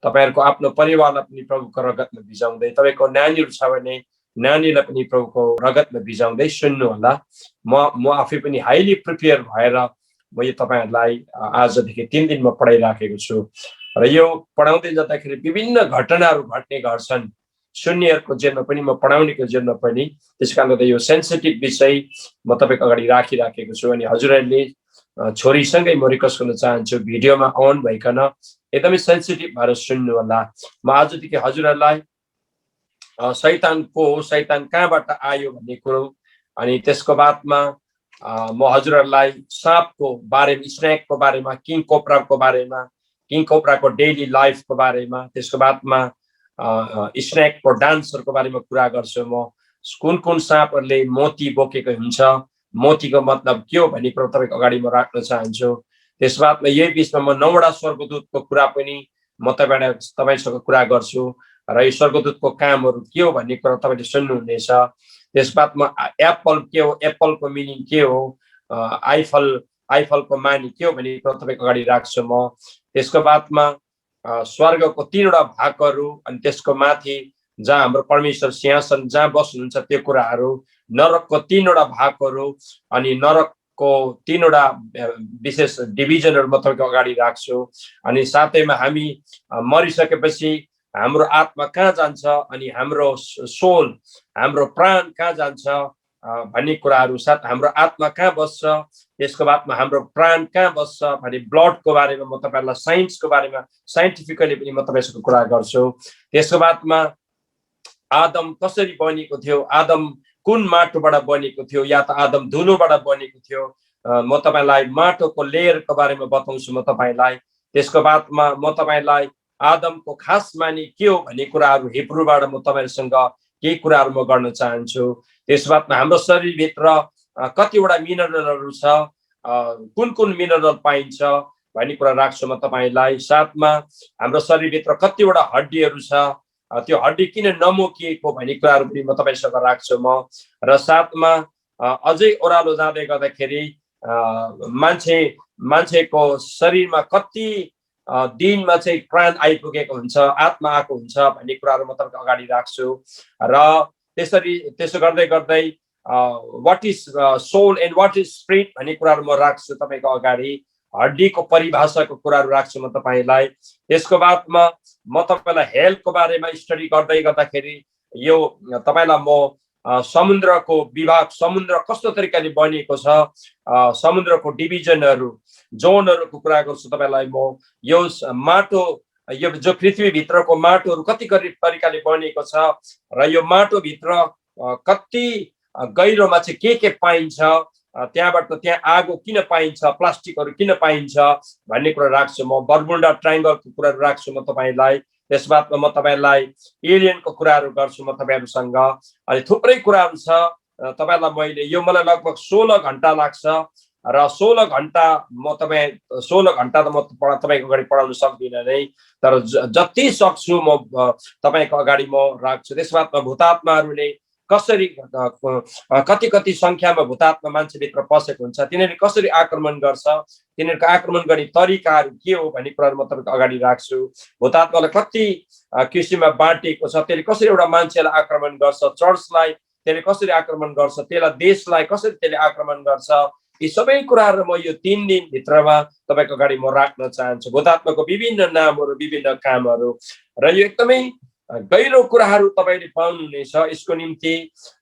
तपाईहरुको आफ्नो परिवारलाई पनि प्रभुको रगतमा भिजाउँदै, तपाईको नानीहरु छ भने नानीलाई पनि प्रभुको रगतमा भिजाउँदै सुन्नु होला। म आफै पनि हाइली प्रिपेयर भएर म यो तपाईहरुलाई आजदेखि 3 दिनमा पढाइराखेको छु र यो पढाउँदै जाँदाखेरि विभिन्न घटनाहरू घट्ने गर्छन् सुन्नेहरुको जीवनमा पनि म पढाउनेको जीवनमा पनि। त्यसकारणले यो सेन्सिटिभ विषय म तपाईको अगाडि राखिराखेको छु अनि हजुरहरुले छोरीसँगै म रिक्वेस्ट गर्न चाहन्छु भिडियोमा अन भइकन एकदमै सेन्सिटिभ भएर सुन्नु होला। म आजदेखि हजुरहरुलाई शैतान को हो, शैतान कहाँबाट आयो भन्ने कुरो अनि त्यसको बादमा म हजुरहरुलाई साँपको बारेमा, स्नेकको बारेमा, किङ कोब्राको बारेमा, किङ कोब्राको डेली लाइफको बारेमा, त्यसको बादमा स्नेकको डान्सहरुको बारेमा कुरा गर्छु। म कुन कुन साँपहरुले मोती बोकेको हुन्छ, मोतीको मतलब के हो भन्ने कुरा तपाईको अगाडि म राख्न चाहन्छु। त्यसबादमा यही बीचमा म 9वटा स्वर्गदूतको कुरा पनि म तपाईसँग कुरा गर्छु र यो स्वर्गदूतको कामहरु के हो भन्ने कुरा तपाईले सुन्नुहुनेछ। त्यसबादमा एप्पल के हो, एप्पलको मिनिङ के हो, आइफलको मानी के हो भन्ने कुरा तपाईको अगाडि राख्छु म। त्यसको बादमा स्वर्गको 3वटा भागहरु अनि त्यसको माथि जहाँ हाम्रो परमेश्वर सिंहासन जहाँ बस्नुहुन्छ त्यो कुराहरु, नरकको 3वटा भागहरु अनि नरकको 3वटा विशेष डिभिजनहरु म तपाईको अगाडि राख्छु। अनि साथैमा हामी मरिसकेपछि हाम्रो आत्मा कहाँ जान्छ अनि हाम्रो सोल, हाम्रो प्राण कहाँ जान्छ भन्ने कुराहरु, साथ हाम्रो आत्मा कहाँ बस्छ, त्यसको बादमा हाम्रो प्राण कहाँ बस्छ भन्ने ब्लडको बारेमा म तपाईहरुलाई साइन्सको बारेमा साइन्टिफिकली पनि म तपाईसँग कुरा गर्छु। त्यसको बादमा आदम कसरी बनेको थियो, आदम कुन माटोबाट बनेको थियो या त आदम धुलोबाट बनेको थियो, म तपाईलाई माटोको लेयरको बारेमा बताउँछु म तपाईलाई। त्यसको बादमा म तपाईलाई आदमको खास मानी के हो भन्ने कुराहरु हिब्रूबाट म तपाईहरुसँग केही कुराहरु म गर्न चाहन्छु। त्यसबादमा हाम्रो शरीरभित्र कतिवटा मिनरलहरु छ, कुन कुन मिनरल पाइन्छ भन्ने कुरा राख्छु म तपाईलाई। साथमा हाम्रो शरीरभित्र कतिवटा हड्डीहरु छ, त्यो हड्डी किन नमोकिएको भन्ने कुराहरु पनि म तपाईसँग राख्छु म। र साथमा अझै ओरालो जाँदै गर्दाखेरि मान्छेको शरीरमा कति दिनमा चाहिँ प्राण आइपुगेको हुन्छ, आत्मा आएको हुन्छ भन्ने कुराहरु म तपाईको अगाडि राख्छु। र त्यसो गर्दै गर्दै what is soul and what is spirit भन्ने कुराहरु म राख्छु तपाईको अगाडि। हड्डीको परिभाषाको कुराहरु राख्छु म तपाईलाई। त्यसको बादमा म तपाईलाई हेल्थको बारेमा स्टडी गर्दै गर्दाखेरि यो तपाईलाई म समुद्रको विभाग, समुद्र कस्तो तरिकाले बनिएको छ, समुद्रको डिभिजनहरु, जोनहरुको कुरा गर्छु तपाईलाई म। यो माटो, यो जो पृथ्वी भित्रको माटोहरु कति तरिकाले बनिएको छ र यो माटो भित्र कति गहिरोमा चाहिँ के पाइन्छ, त्यहाँबाट त्यहाँ आगो किन पाइन्छ, प्लास्टिकहरु किन पाइन्छ भन्ने कुरा राख्छु म। बर्मुडा ट्रायंगलको कुराहरु राख्छु म तपाईलाई। त्यसबादमा म तपाईलाई एलियनको कुराहरु गर्छु म तपाईहरुसँग। अनि थुप्रै कुराहरु छ तपाईलाई मैले, यो मलाई लगभग 16 घण्टा लाग्छ र 16 घण्टा म 16 घण्टा त म तपाईको अगाडि पढाउन सक्दिनँ नै, तर जति सक्छु म तपाईको अगाडि म राख्छु। त्यसबादमा भूतात्माहरुले कसरी कति संख्यामा भूतात्मा मान्छेभित्र पसेको हुन्छ, तिनीहरूले कसरी आक्रमण गर्छ, तिनीहरूको आक्रमण गर्ने तरिकाहरू के हो भन्ने कुराहरु म तपाईको अगाडि राख्छु। भूतात्मालाई कति किसिममा बाँटिएको छ, त्यसले कसरी एउटा मान्छेलाई आक्रमण गर्छ, चर्चलाई त्यसले कसरी आक्रमण गर्छ, त्यसलाई देशलाई कसरी त्यसले आक्रमण गर्छ, यी सबै कुराहरु म यो 3 दिन भित्रमा तपाईको अगाडि म राख्न चाहन्छु। भूतात्माको विभिन्न नामहरु, विभिन्न कामहरु र यो एकदमै गहिरो कुराहरु तपाईले पाउनुहुनेछ। यसको निम्ति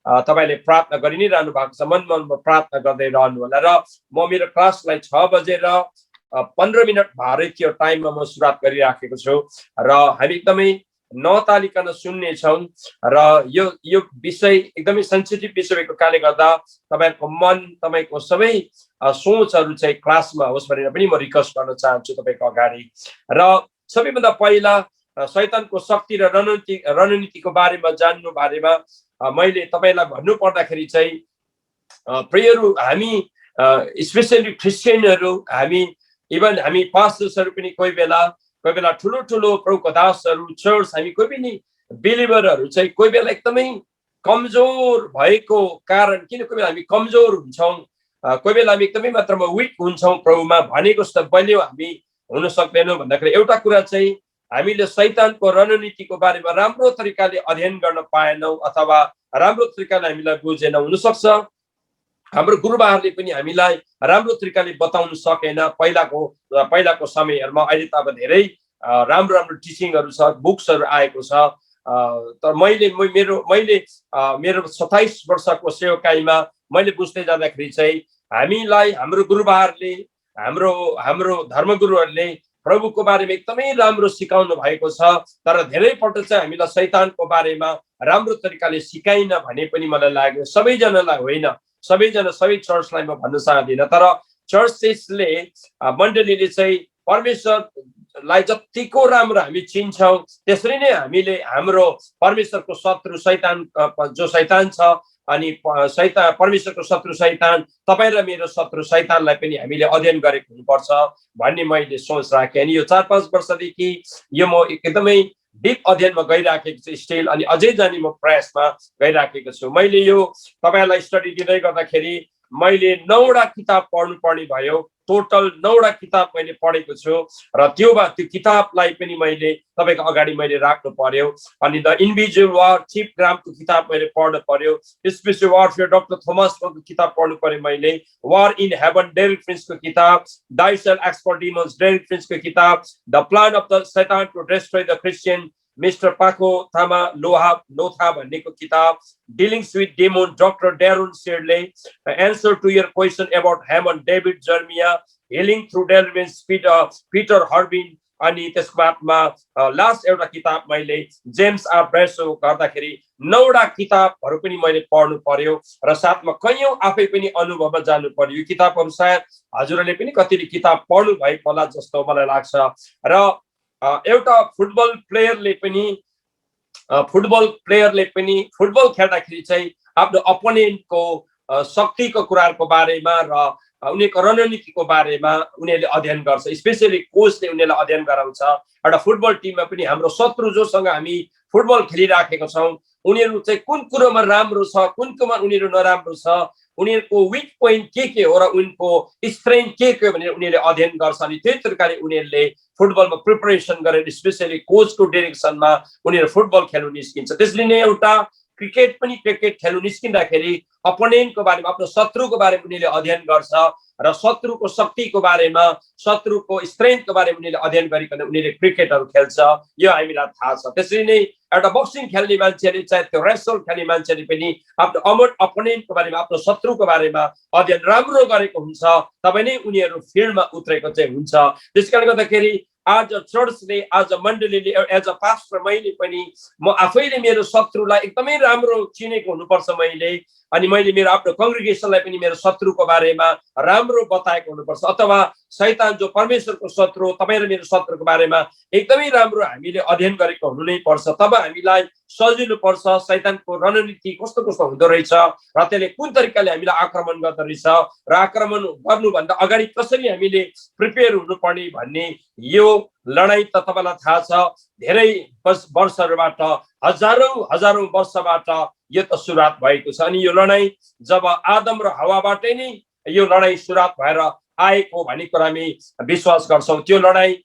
तपाईले प्रार्थना गरि नै रहनु भएको छ, मनमा प्रार्थना गर्दै रहनु होला। र म मेरो क्लासलाई 6:15 भारतीय टाइममा म सुरुवात गरिराखेको छु र हामी एकदमै नतालिकन सुन्ने छौं र यो विषय एकदमै सेन्सिटिभ विषय भएको कारणले गर्दा तपाईहरुको मन, तपाईको सबै सोचहरु चाहिँ क्लासमा होस् भनेर पनि म रिक्वेस्ट गर्न चाहन्छु तपाईको अगाडि। र सबैभन्दा पहिला शैतानको शक्ति र रणनीतिको बारेमा जान्नु बारेमा मैले तपाईलाई भन्नु पर्दाखेरि चाहिँ प्रियहरू, हामी स्पेशली क्रिस्चियनहरु, हामी पास्टर्सहरु पनि कोही बेला ठुलो प्रभुको दासहरु, चर्च, हामी कोही पनि बिलिभरहरु चाहिँ कोही बेला एकदमै कमजोर भएको कारण, किन कोही बेला हामी कमजोर हुन्छौं, कोही बेला हामी एकदमै मात्रामा विक हुन्छौं प्रभुमा भनेको जस्तो बलियो हामी हुन सक्दैनौं भन्दाखेरि एउटा कुरा चाहिँ हामीले शैतानको रणनीतिको बारेमा राम्रो तरिकाले अध्ययन गर्न पाएनौँ अथवा राम्रो तरिकाले हामीलाई बुझेनौँ। हुनसक्छ हाम्रो गुरुबाहरूले पनि हामीलाई राम्रो तरिकाले बताउन सकेन पहिलाको समयहरूमा। अहिले त अब धेरै राम्रो राम्रो टिचिङहरू छ, बुक्सहरू आएको छ। तर मैले मेरो 27 वर्षको सेवकाईमा मैले बुझ्दै जाँदाखेरि चाहिँ हामीलाई हाम्रो गुरुबाहरूले हाम्रो धर्मगुरुहरूले प्रभुको बारेमा एकदमै राम्रो सिकाउनु भएको छ। तर धेरै पल्ट चाहिँ हामीलाई शैतानको बारेमा राम्रो तरिकाले सिकाइन भने पनि मलाई लाग्यो। सबैजनालाई होइन, सबै चर्चलाई म भन्न चाहदिनँ, तर चर्चेसले मण्डलीले चाहिँ परमेश्वरलाई जतिको राम्रो हामी चिन्छौँ त्यसरी नै हामीले हाम्रो परमेश्वरको शत्रु शैतान जो शैतान छ अनि परमेश्वरको शत्रु शैतान, तपाईँ र मेरो शत्रु शैतानलाई पनि हामीले अध्ययन गरेको हुनुपर्छ भन्ने मैले सोच राखेँ। अनि यो 4-5 वर्षदेखि यो म एकदमै डिप अध्ययनमा गइराखेको छु स्टिल, अनि अझै जाने म प्रयासमा गइराखेको छु। मैले यो तपाईँलाई स्टडी दिँदै गर्दाखेरि मैले 9वटा किताब पढ्नु पर्ने भयो। टोटल 9वटा किताब मैले पढेको छु र त्यो किताबलाई पनि मैले तपाईँको अगाडि मैले राख्नु पर्यो। अनि द इन्भिजिबल वार, चिप ग्रामको किताब मैले पढ्नु पर्यो। स्पिरिचुअल वारफेयर डक्टर थोमसको किताब पढ्नु पर्यो मैले। वार इन हेभन डेरिक प्रिन्सको किताब, डाइसल एक्सफोर डिमन्स डेरिक प्रिन्सको किताब, the plan of the Satan to destroy the Christian mister पाको थामा लोथा भन्नेको किताब, dealings with demon doctor Darron Sedley, answer to your question about हेमन David Jeremiah, healing through deliverance Peter Horrobin, अनि त्यसको बादमा लास्ट एउटा किताब मैले जेम्स आर ब्रेसो गर्दाखेरि 9वटा किताबहरू पनि मैले पढ्नु पर्यो र साथमा कैयौँ आफै पनि अनुभवमा जानु पर्यो। यो किताबहरू सायद हजुरहरूले पनि कतिले किताब पढ्नु भएको होला जस्तो मलाई लाग्छ। र एउटा फुटबल प्लेयरले पनि फुटबल खेल्दाखेरि चाहिँ आफ्नो अपोनेन्टको शक्तिको कुराहरूको बारेमा र उनीहरूको रणनीतिको बारेमा उनीहरूले अध्ययन गर्छ। स्पेसली कोचले उनीहरूलाई अध्ययन गराउँछ। एउटा फुटबल टिममा पनि हाम्रो शत्रु जोसँग हामी फुटबल खेलिराखेका छौँ उनीहरू चाहिँ कुन कुरोमा राम्रो छ, कुन कुरोमा उनीहरू नराम्रो छ, उनीहरूको विक पोइन्ट के हो र उनको स्ट्रेन्थ के हो भनेर उनीहरूले अध्ययन गर्छ। अनि त्यही तरिकाले उनीहरूले फुटबलमा प्रिपरेसन गरेर स्पेसली कोचको डिरेक्सनमा उनीहरू फुटबल खेल्नु निस्किन्छ। त्यसले नै एउटा क्रिकेट खेल्नु निस्किँदाखेरि अपोनेन्टको बारेमा, आफ्नो शत्रुको बारेमा उनीहरूले अध्ययन गर्छ र शत्रुको शक्तिको बारेमा, शत्रुको स्ट्रेन्थको बारेमा उनीहरूले अध्ययन गरिकन उनीहरूले क्रिकेटहरू खेल्छ। यो हामीलाई थाहा छ। त्यसरी नै एउटा बक्सिङ खेल्ने मान्छेले चाहे त्यो रेसल खेल्ने मान्छेले पनि आफ्नो अपोनेन्टको बारेमा, आफ्नो शत्रुको बारेमा अध्ययन राम्रो गरेको हुन्छ, तब नै उनीहरू फिल्डमा उत्रेको चाहिँ हुन्छ। त्यसकारणले गर्दाखेरि आज चर्चले, आज मण्डलीले, एज अ पास्टर मैले पनि म आफैले मेरो शत्रुलाई एकदमै राम्रो चिनेको हुनुपर्छ मैले। अनि मैले मेरो आफ्नो कङ्ग्रिगेसनलाई पनि मेरो शत्रुको बारेमा राम्रो बताएको हुनुपर्छ। अथवा शैतान जो परमेश्वरको शत्रु, तपाईँ र मेरो शत्रुको बारेमा एकदमै राम्रो हामीले अध्ययन गरेको हुनु नै पर्छ। तब हामीलाई सजिलो पर्छ शैतानको रणनीति कस्तो कस्तो हुँदो रहेछ र त्यसले कुन तरिकाले हामीलाई आक्रमण गर्दो रहेछ र आक्रमण गर्नुभन्दा अगाडि कसरी हामीले प्रिपेयर हुनुपर्ने भन्ने यो लडाईँ त तपाईँलाई थाहा छ धेरै वर्षहरूबाट, हजारौं वर्षबाट यो त सुरुवात भएको छ। अनि यो लडाईँ जब आदम र हवाबाटै नै यो लडाईँ सुरुवात भएर आएको भन्ने कुरा हामी विश्वास गर्छौँ। त्यो लडाईँ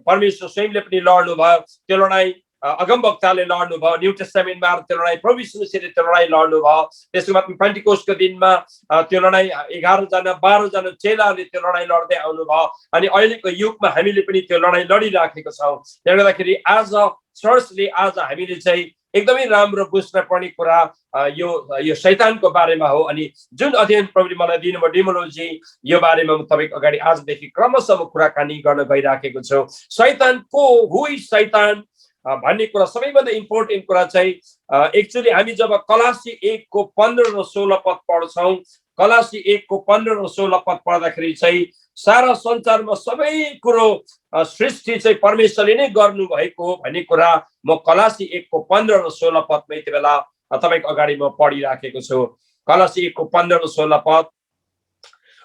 परमेश्वर स्वयंले पनि लड्नु भयो, त्यो लडाईँ अगमवक्ताले लड्नु भयो, न्यू टेस्टामेन्टमा त्यो लडाईँ प्रभु येशूले त्यो लडाईँ लड्नु भयो। त्यसको बाद पेन्टिकोस्टको दिनमा त्यो लडाईँ 11-12 चेलाहरूले त्यो लडाईँ लड्दै आउनु भयो। अनि अहिलेको युगमा हामीले पनि त्यो लडाईँ लडिराखेका छौँ। त्यसले गर्दाखेरि आज चर्चले, आज हामीले चाहिँ एकदमै राम्रो बुझ्न पर्ने कुरा यो शैतानको बारेमा हो। अनि जुन अध्ययन प्रभुले मलाई दिनुभयो डिमोलोजी, यो बारेमा म तपाईँको अगाडि आजदेखि क्रमशः कुराकानी गर्न गइराखेको छु। शैतान को हु इज शैतान भन्ने कुरा सबैभन्दा इम्पोर्टेन्ट कुरा चाहिँ एक्चुअली हामी जब कलासी 1को 15 र 16 पद पढ्छौँ, कलासी 1को 15 र 16 पद पढ्दाखेरि चाहिँ सारा संसारमा सबै कुरो सृष्टि चाहिँ परमेश्वरले नै गर्नुभएको भन्ने कुरा म कलासी 1को 15 र 16 पदमा यति बेला तपाईँको अगाडि म पढिराखेको छु। कलासी 1को 15 र 16 पद,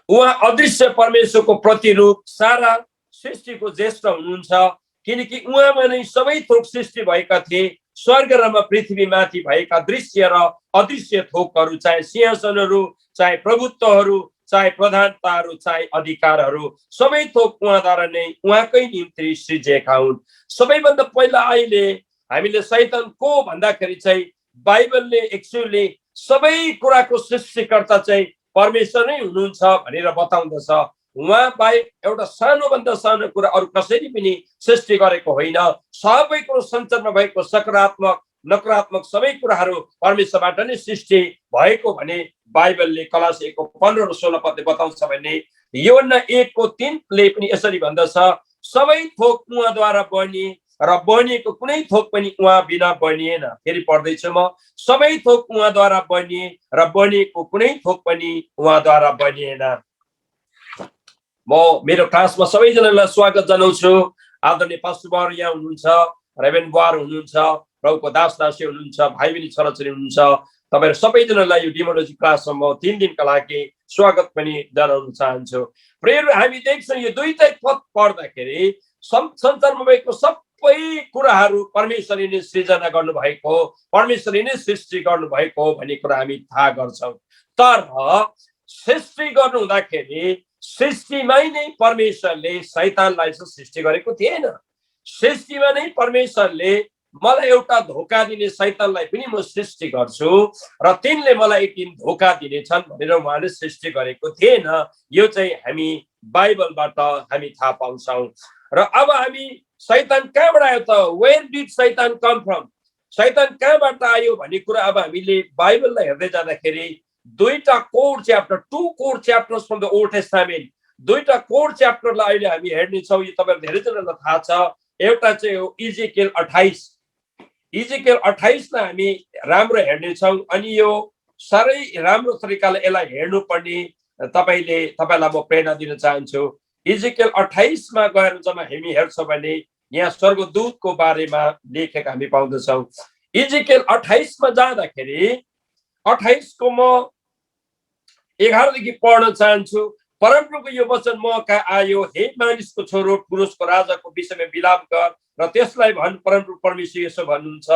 उहाँ अदृश्य परमेश्वरको प्रतिरूप, सारा सृष्टिको ज्येष्ठ हुनुहुन्छ, किनकि उहाँमा नै सबै थोक सृष्टि भएका थिए। स्वर्ग र पृथ्वीमाथि भएका दृश्य र अदृश्य थोकहरू, चाहे सिंहासनहरू, चाहे प्रभुत्वहरू, चाहे प्रधानताहरू चाहे अधिकारहरू सबै थोक उहाँद्वारा नै उहाँकै निम्ति सृजिएका हुन्। सबैभन्दा पहिला अहिले हामीले शैतान को भन्दाखेरि चाहिँ बाइबलले एक्चुअली सबै कुराको सृष्टिकर्ता चाहिँ परमेश्वर नै हुनुहुन्छ भनेर बताउँदछ। उहाँ बाहेक एउटा सानोभन्दा सानो कुरा अरू कसैले पनि सृष्टि गरेको होइन। सबै कुरो संसारमा भएको सकारात्मक नकारात्मक सबै कुराहरू परमेश्वरबाट नै सृष्टि भएको भने बाइबलले कलासी 1:15 र 16 पदले बताउँछ भने यूहन्ना 1:3 पनि यसरी भन्दछ, सबै थोक उहाँद्वारा बनिए र बनिएको कुनै थोक पनि उहाँ बिना बनिएन। फेरि पढ्दैछु म, सबै थोक उहाँद्वारा बनिए र बनिएको कुनै थोक पनि उहाँद्वारा बनिएन। म मेरो क्लासमा सबैजनालाई स्वागत जनाउँछु। आदरणीय पास्टर बुवाहरू यहाँ हुनुहुन्छ, रेभेन बुवाहरू हुनुहुन्छ, प्रभुको दास दासी हुनुहुन्छ, भाइ बहिनी छोराछोरी हुनुहुन्छ। तपाईहरु सबैजनालाई यो डिमोलोजी क्लासमा म 3 दिनका लागि स्वागत पनि जनाउन चाहन्छु। प्रियहरू, हामी देख्छौँ यो दुईटै पद पढ्दाखेरि संसारमा भएको सबै कुराहरू परमेश्वरले नै सृजना गर्नुभएको, परमेश्वरले नै सृष्टि गर्नुभएको भन्ने कुरा हामी थाहा गर्छौँ। तर सृष्टि गर्नु हुँदाखेरि सृष्टिमै नै परमेश्वरले शैतानलाई सृष्टि गरेको थिएन। सृष्टिमा नै परमेश्वरले मलाई एउटा धोका दिने शैतानलाई पनि म सृष्टि गर्छु र तिनले मलाई एक दिन धोका दिनेछन् भनेर उहाँले सृष्टि गरेको थिएन। यो चाहिँ हामी बाइबलबाट हामी थाहा पाउँछौँ। र अब हामी शैतान कहाँबाट आयो त? वेयर डिड शैतान कम फ्रम? शैतान कहाँबाट आयो भन्ने कुरा अब हामीले बाइबललाई हेर्दै जाँदाखेरि दुईटा core chapter, 2 core chapters from the old testament, दुईटा कोर च्याप्टरलाई अहिले हामी हेर्नेछौँ। यो तपाईहरु धेरैजनालाई थाहा छ। एउटा चाहिँ हो इजेकिएल 28। इजेकिएल 28 लाई हामी राम्रो हेर्नेछौँ अनि यो साह्रै राम्रो तरिकाले यसलाई हेर्नुपर्ने तपाईलाई म प्रेरणा दिन चाहन्छु। इजेकिएल 28 मा गएर जब हामी हेर्छौँ भने यहाँ स्वर्गदूतको बारेमा लेखेको हामी पाउँदछौँ। इजेकिएल 28 मा जाँदाखेरि 28 को म 11 देखि पढ्न चाहन्छु। परमप्रभुको यो वचन म कहाँ आयो, हे मानिसको छोरो, पुरुषको राजाको विषयमा विलाप गर र त्यसलाई भन्, परमप्रभु परमेश्वर यसो भन्नुहुन्छ,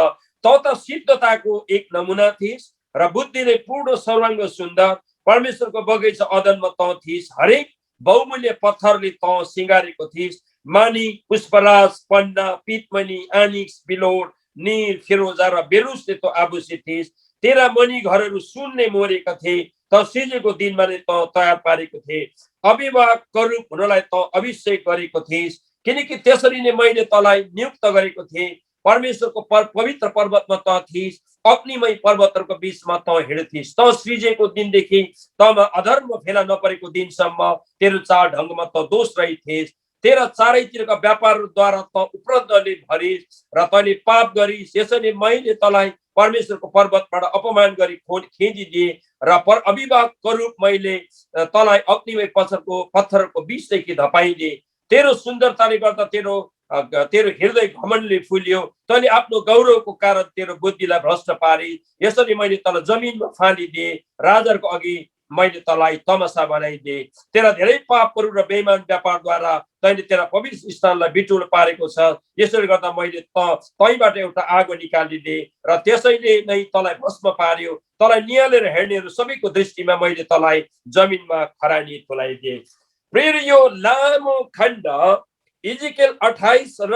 त सिद्धताको एक नमुना थिइस् र बुद्धिले पूर्ण सर्वाङ्ग सुन्दर, परमेश्वरको बगैँचा अदनमा त थिइस्, हरेक बहुमूल्य पत्थरले त सिँगारेको थिइस्, मानी, पुष्पराज, पन्ना, पितमणि, आनिक्स, बिलोर, नील, फिरोजा र बेरुसले त आभूषित थिइस्। तेरा मणि घरहरू सुनले मोरेका थिए, त सिजेको दिनमा नै त तयार पारेको थिए। अभिभावक रूप हुनलाई त अभिषेक गरेको थिइस्, किनकि त्यसरी नै मैले तलाई नियुक्त गरेको थिएँ। परमेश्वरको पवित्र पर्वतमा त थिइस्, अग्निमय पर्वतहरूको बीचमा त हिँड्थिस्। त सृजेको दिनदेखि तमा अधर्म फेला नपरेको दिनसम्म तेरो चाल ढङ्गमा त दोष रहित थिइस्। तेरा चारैतिरका व्यापारद्वारा त उपद्रवले भरिस् र तैँले पाप गरिस्। यसरी मैले तलाई परमेश्वरको पर्वतबाट अपमान गरी खिचिदिए र अभिभावकको रूप मैले तलाई अग्निमय पत्थरको बीचदेखि धपाइदिए। तेरो सुन्दरताले गर्दा तेरो हृदय घमण्डले फुल्यो। तैँले आफ्नो गौरवको कारण तेरो बुद्धिलाई भ्रष्ट पारी। यसरी मैले तँलाई जमिनमा फालिदिए, राजाहरूको अघि मैले तँलाई तमासा बनाइदिए। तेरा धेरै पापहरू र बेइमान व्यापारद्वारा तैँले तेरा पवित्र स्थानलाई बिटुल पारेको छ। यसरी गर्दा मैले तैँबाट एउटा आगो निकालिदिए र त्यसैले नै तँलाई भस्म पार्यो। तँलाई निहालेर हेर्नेहरू सबैको दृष्टिमा मैले तँलाई जमिनमा खरानी तुल्याइदिए। प्रिय, यो लामो खण्ड इजेकिएल 28 र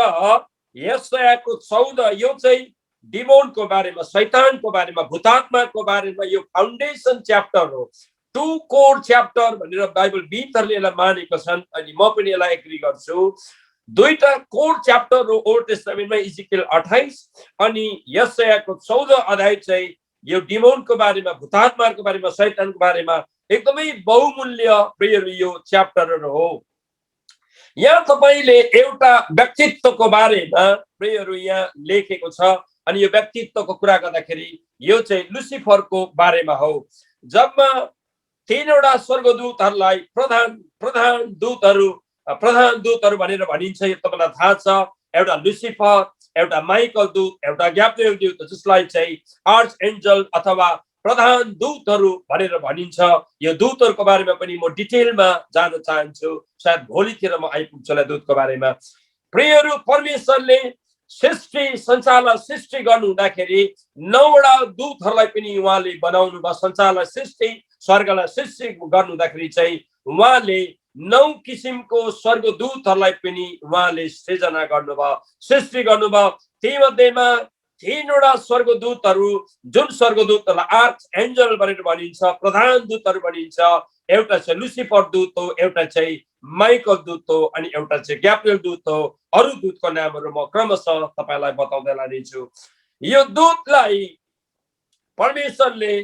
यशायाको 14 यो चाहिँ डिमोनको बारेमा, शैतानको बारेमा, भूतात्माको बारेमा यो फाउन्डेसन च्याप्टर हो। 2 कोर च्याप्टर भनेर बाइबल विद्वानहरूले यसलाई मानेको छन् अनि म पनि यसलाई एग्री गर्छु। दुईटा कोर च्याप्टर हो ओल्ड टेस्टामेन्टमा, इजेकिएल 28 अनि यशायाको 14 अध्याय चाहिँ यो डिमोनको बारेमा, भूतात्माको बारेमा, शैतानको बारेमा एकदमै बहुमूल्य प्रिय यो च्याप्टरहरू हो। यहाँ तपाईले एउटा व्यक्तित्वको बारेमा प्रियहरू यहाँ लेखेको छ अनि यो व्यक्तित्वको कुरा गर्दाखेरि यो चाहिँ लुसिफरको बारेमा हो। जब 3वटा स्वर्गदूतहरूलाई प्रधान दूतहरू भनेर भनिन्छ, यो तपाईँलाई थाहा छ। एउटा लुसिफर, एउटा माइकल दूत, एउटा ग्याब्रिएल दूत, जसलाई चाहिँ आर्च एन्जल अथवा प्रधान दूतहरू भनेर भनिन्छ। यो दूतहरूको बारेमा पनि म डिटेलमा जान चाहन्छु, सायद भोलितिर म आइपुग्छु दूतको बारेमा। प्रियहरू, परमेश्वरले संसारलाई सृष्टि गर्नु हुँदाखेरि 9वटा दूतहरूलाई पनि उहाँले बनाउनु भयो। संसारलाई सृष्टि स्वर्गलाई सृष्टि गर्नुहुँदाखेरि चाहिँ उहाँले 9 किसिमको स्वर्गदूतहरूलाई पनि उहाँले सृजना गर्नुभयो, सृष्टि गर्नुभयो। ती मध्येमा 3वटा स्वर्गदूतहरू, जुन स्वर्गदूतहरूलाई आर्च एन्जल भनेर भनिन्छ, प्रधान दूतहरू भनिन्छ। एउटा चाहिँ लुसिफर दूत हो, एउटा चाहिँ माइकल दूत हो, अनि एउटा चाहिँ ग्याब्रिएल दूत हो। अरू दूतको नामहरू म क्रमशः तपाईलाई बताउँदै लानेछु। यो दूतलाई परमेश्वरले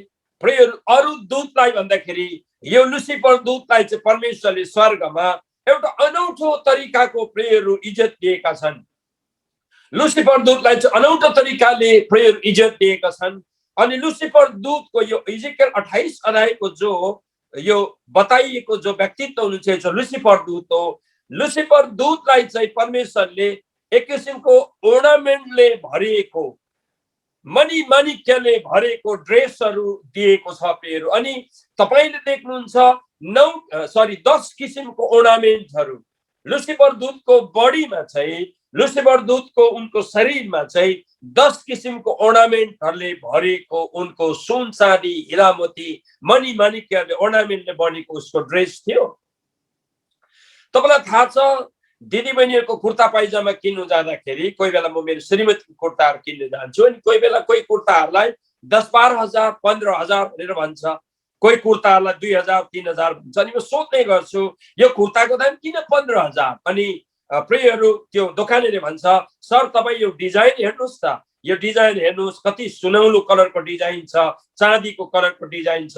अरू दूतलाई भन्दाखेरि यो लुसिफर दूतलाई चाहिँ परमेश्वरले स्वर्गमा एउटा अनौठो तरिकाको प्रेयरहरू इज्जत दिएका छन्। लुसिफर दूतलाई चाहिँ अनौठो तरिकाले प्रेयर इज्जत दिएका छन्। अनि लुसिफर दूतको यो इजिकल 28 अध्यायको जो यो बताइएको जो व्यक्तित्व हुनुहुन्छ लुसिफर दूत हो। लुसिफर दूतलाई चाहिँ परमेश्वरले एक किसिमको ओर्नामेन्टले भरिएको, मनी माणिक्यले भरेको ड्रेसहरू दिएको छ प्रेयरहरू। अनि तपाईले देख्नुहुन्छ 10 किसिमको ओर्नामेन्टहरू लुसिफर दूतको बडीमा चाहिँ, लुसिफर दूतको उनको शरीरमा चाहिँ 10 किसिमको ओर्नामेन्टहरूले भरेको उनको सुन चाँदी हिरा मोती मनी माणिक्यले ओर्नामेन्टले बनेको उसको ड्रेस थियो। तपाईलाई थाहा छ दिदीबहिनीहरूको कुर्ता पाइजामा किन्नु जाँदाखेरि कोही बेला म मेरो श्रीमतीको कुर्ताहरू किन्नु जान्छु, अनि कोही बेला कोही कुर्ताहरूलाई 10-12 हजार 15 हजार भनेर भन्छ, कोही कुर्ताहरूलाई 2000 3000 भन्छ। अनि म सोध्ने गर्छु यो कुर्ताको दाम किन 15 हजार? अनि प्रियहरू त्यो दोकानेले भन्छ सर तपाईँ यो डिजाइन हेर्नुहोस् त, यो डिजाइन हेर्नुहोस् कति सुनौलो कलरको डिजाइन छ, चाँदीको कलरको डिजाइन छ,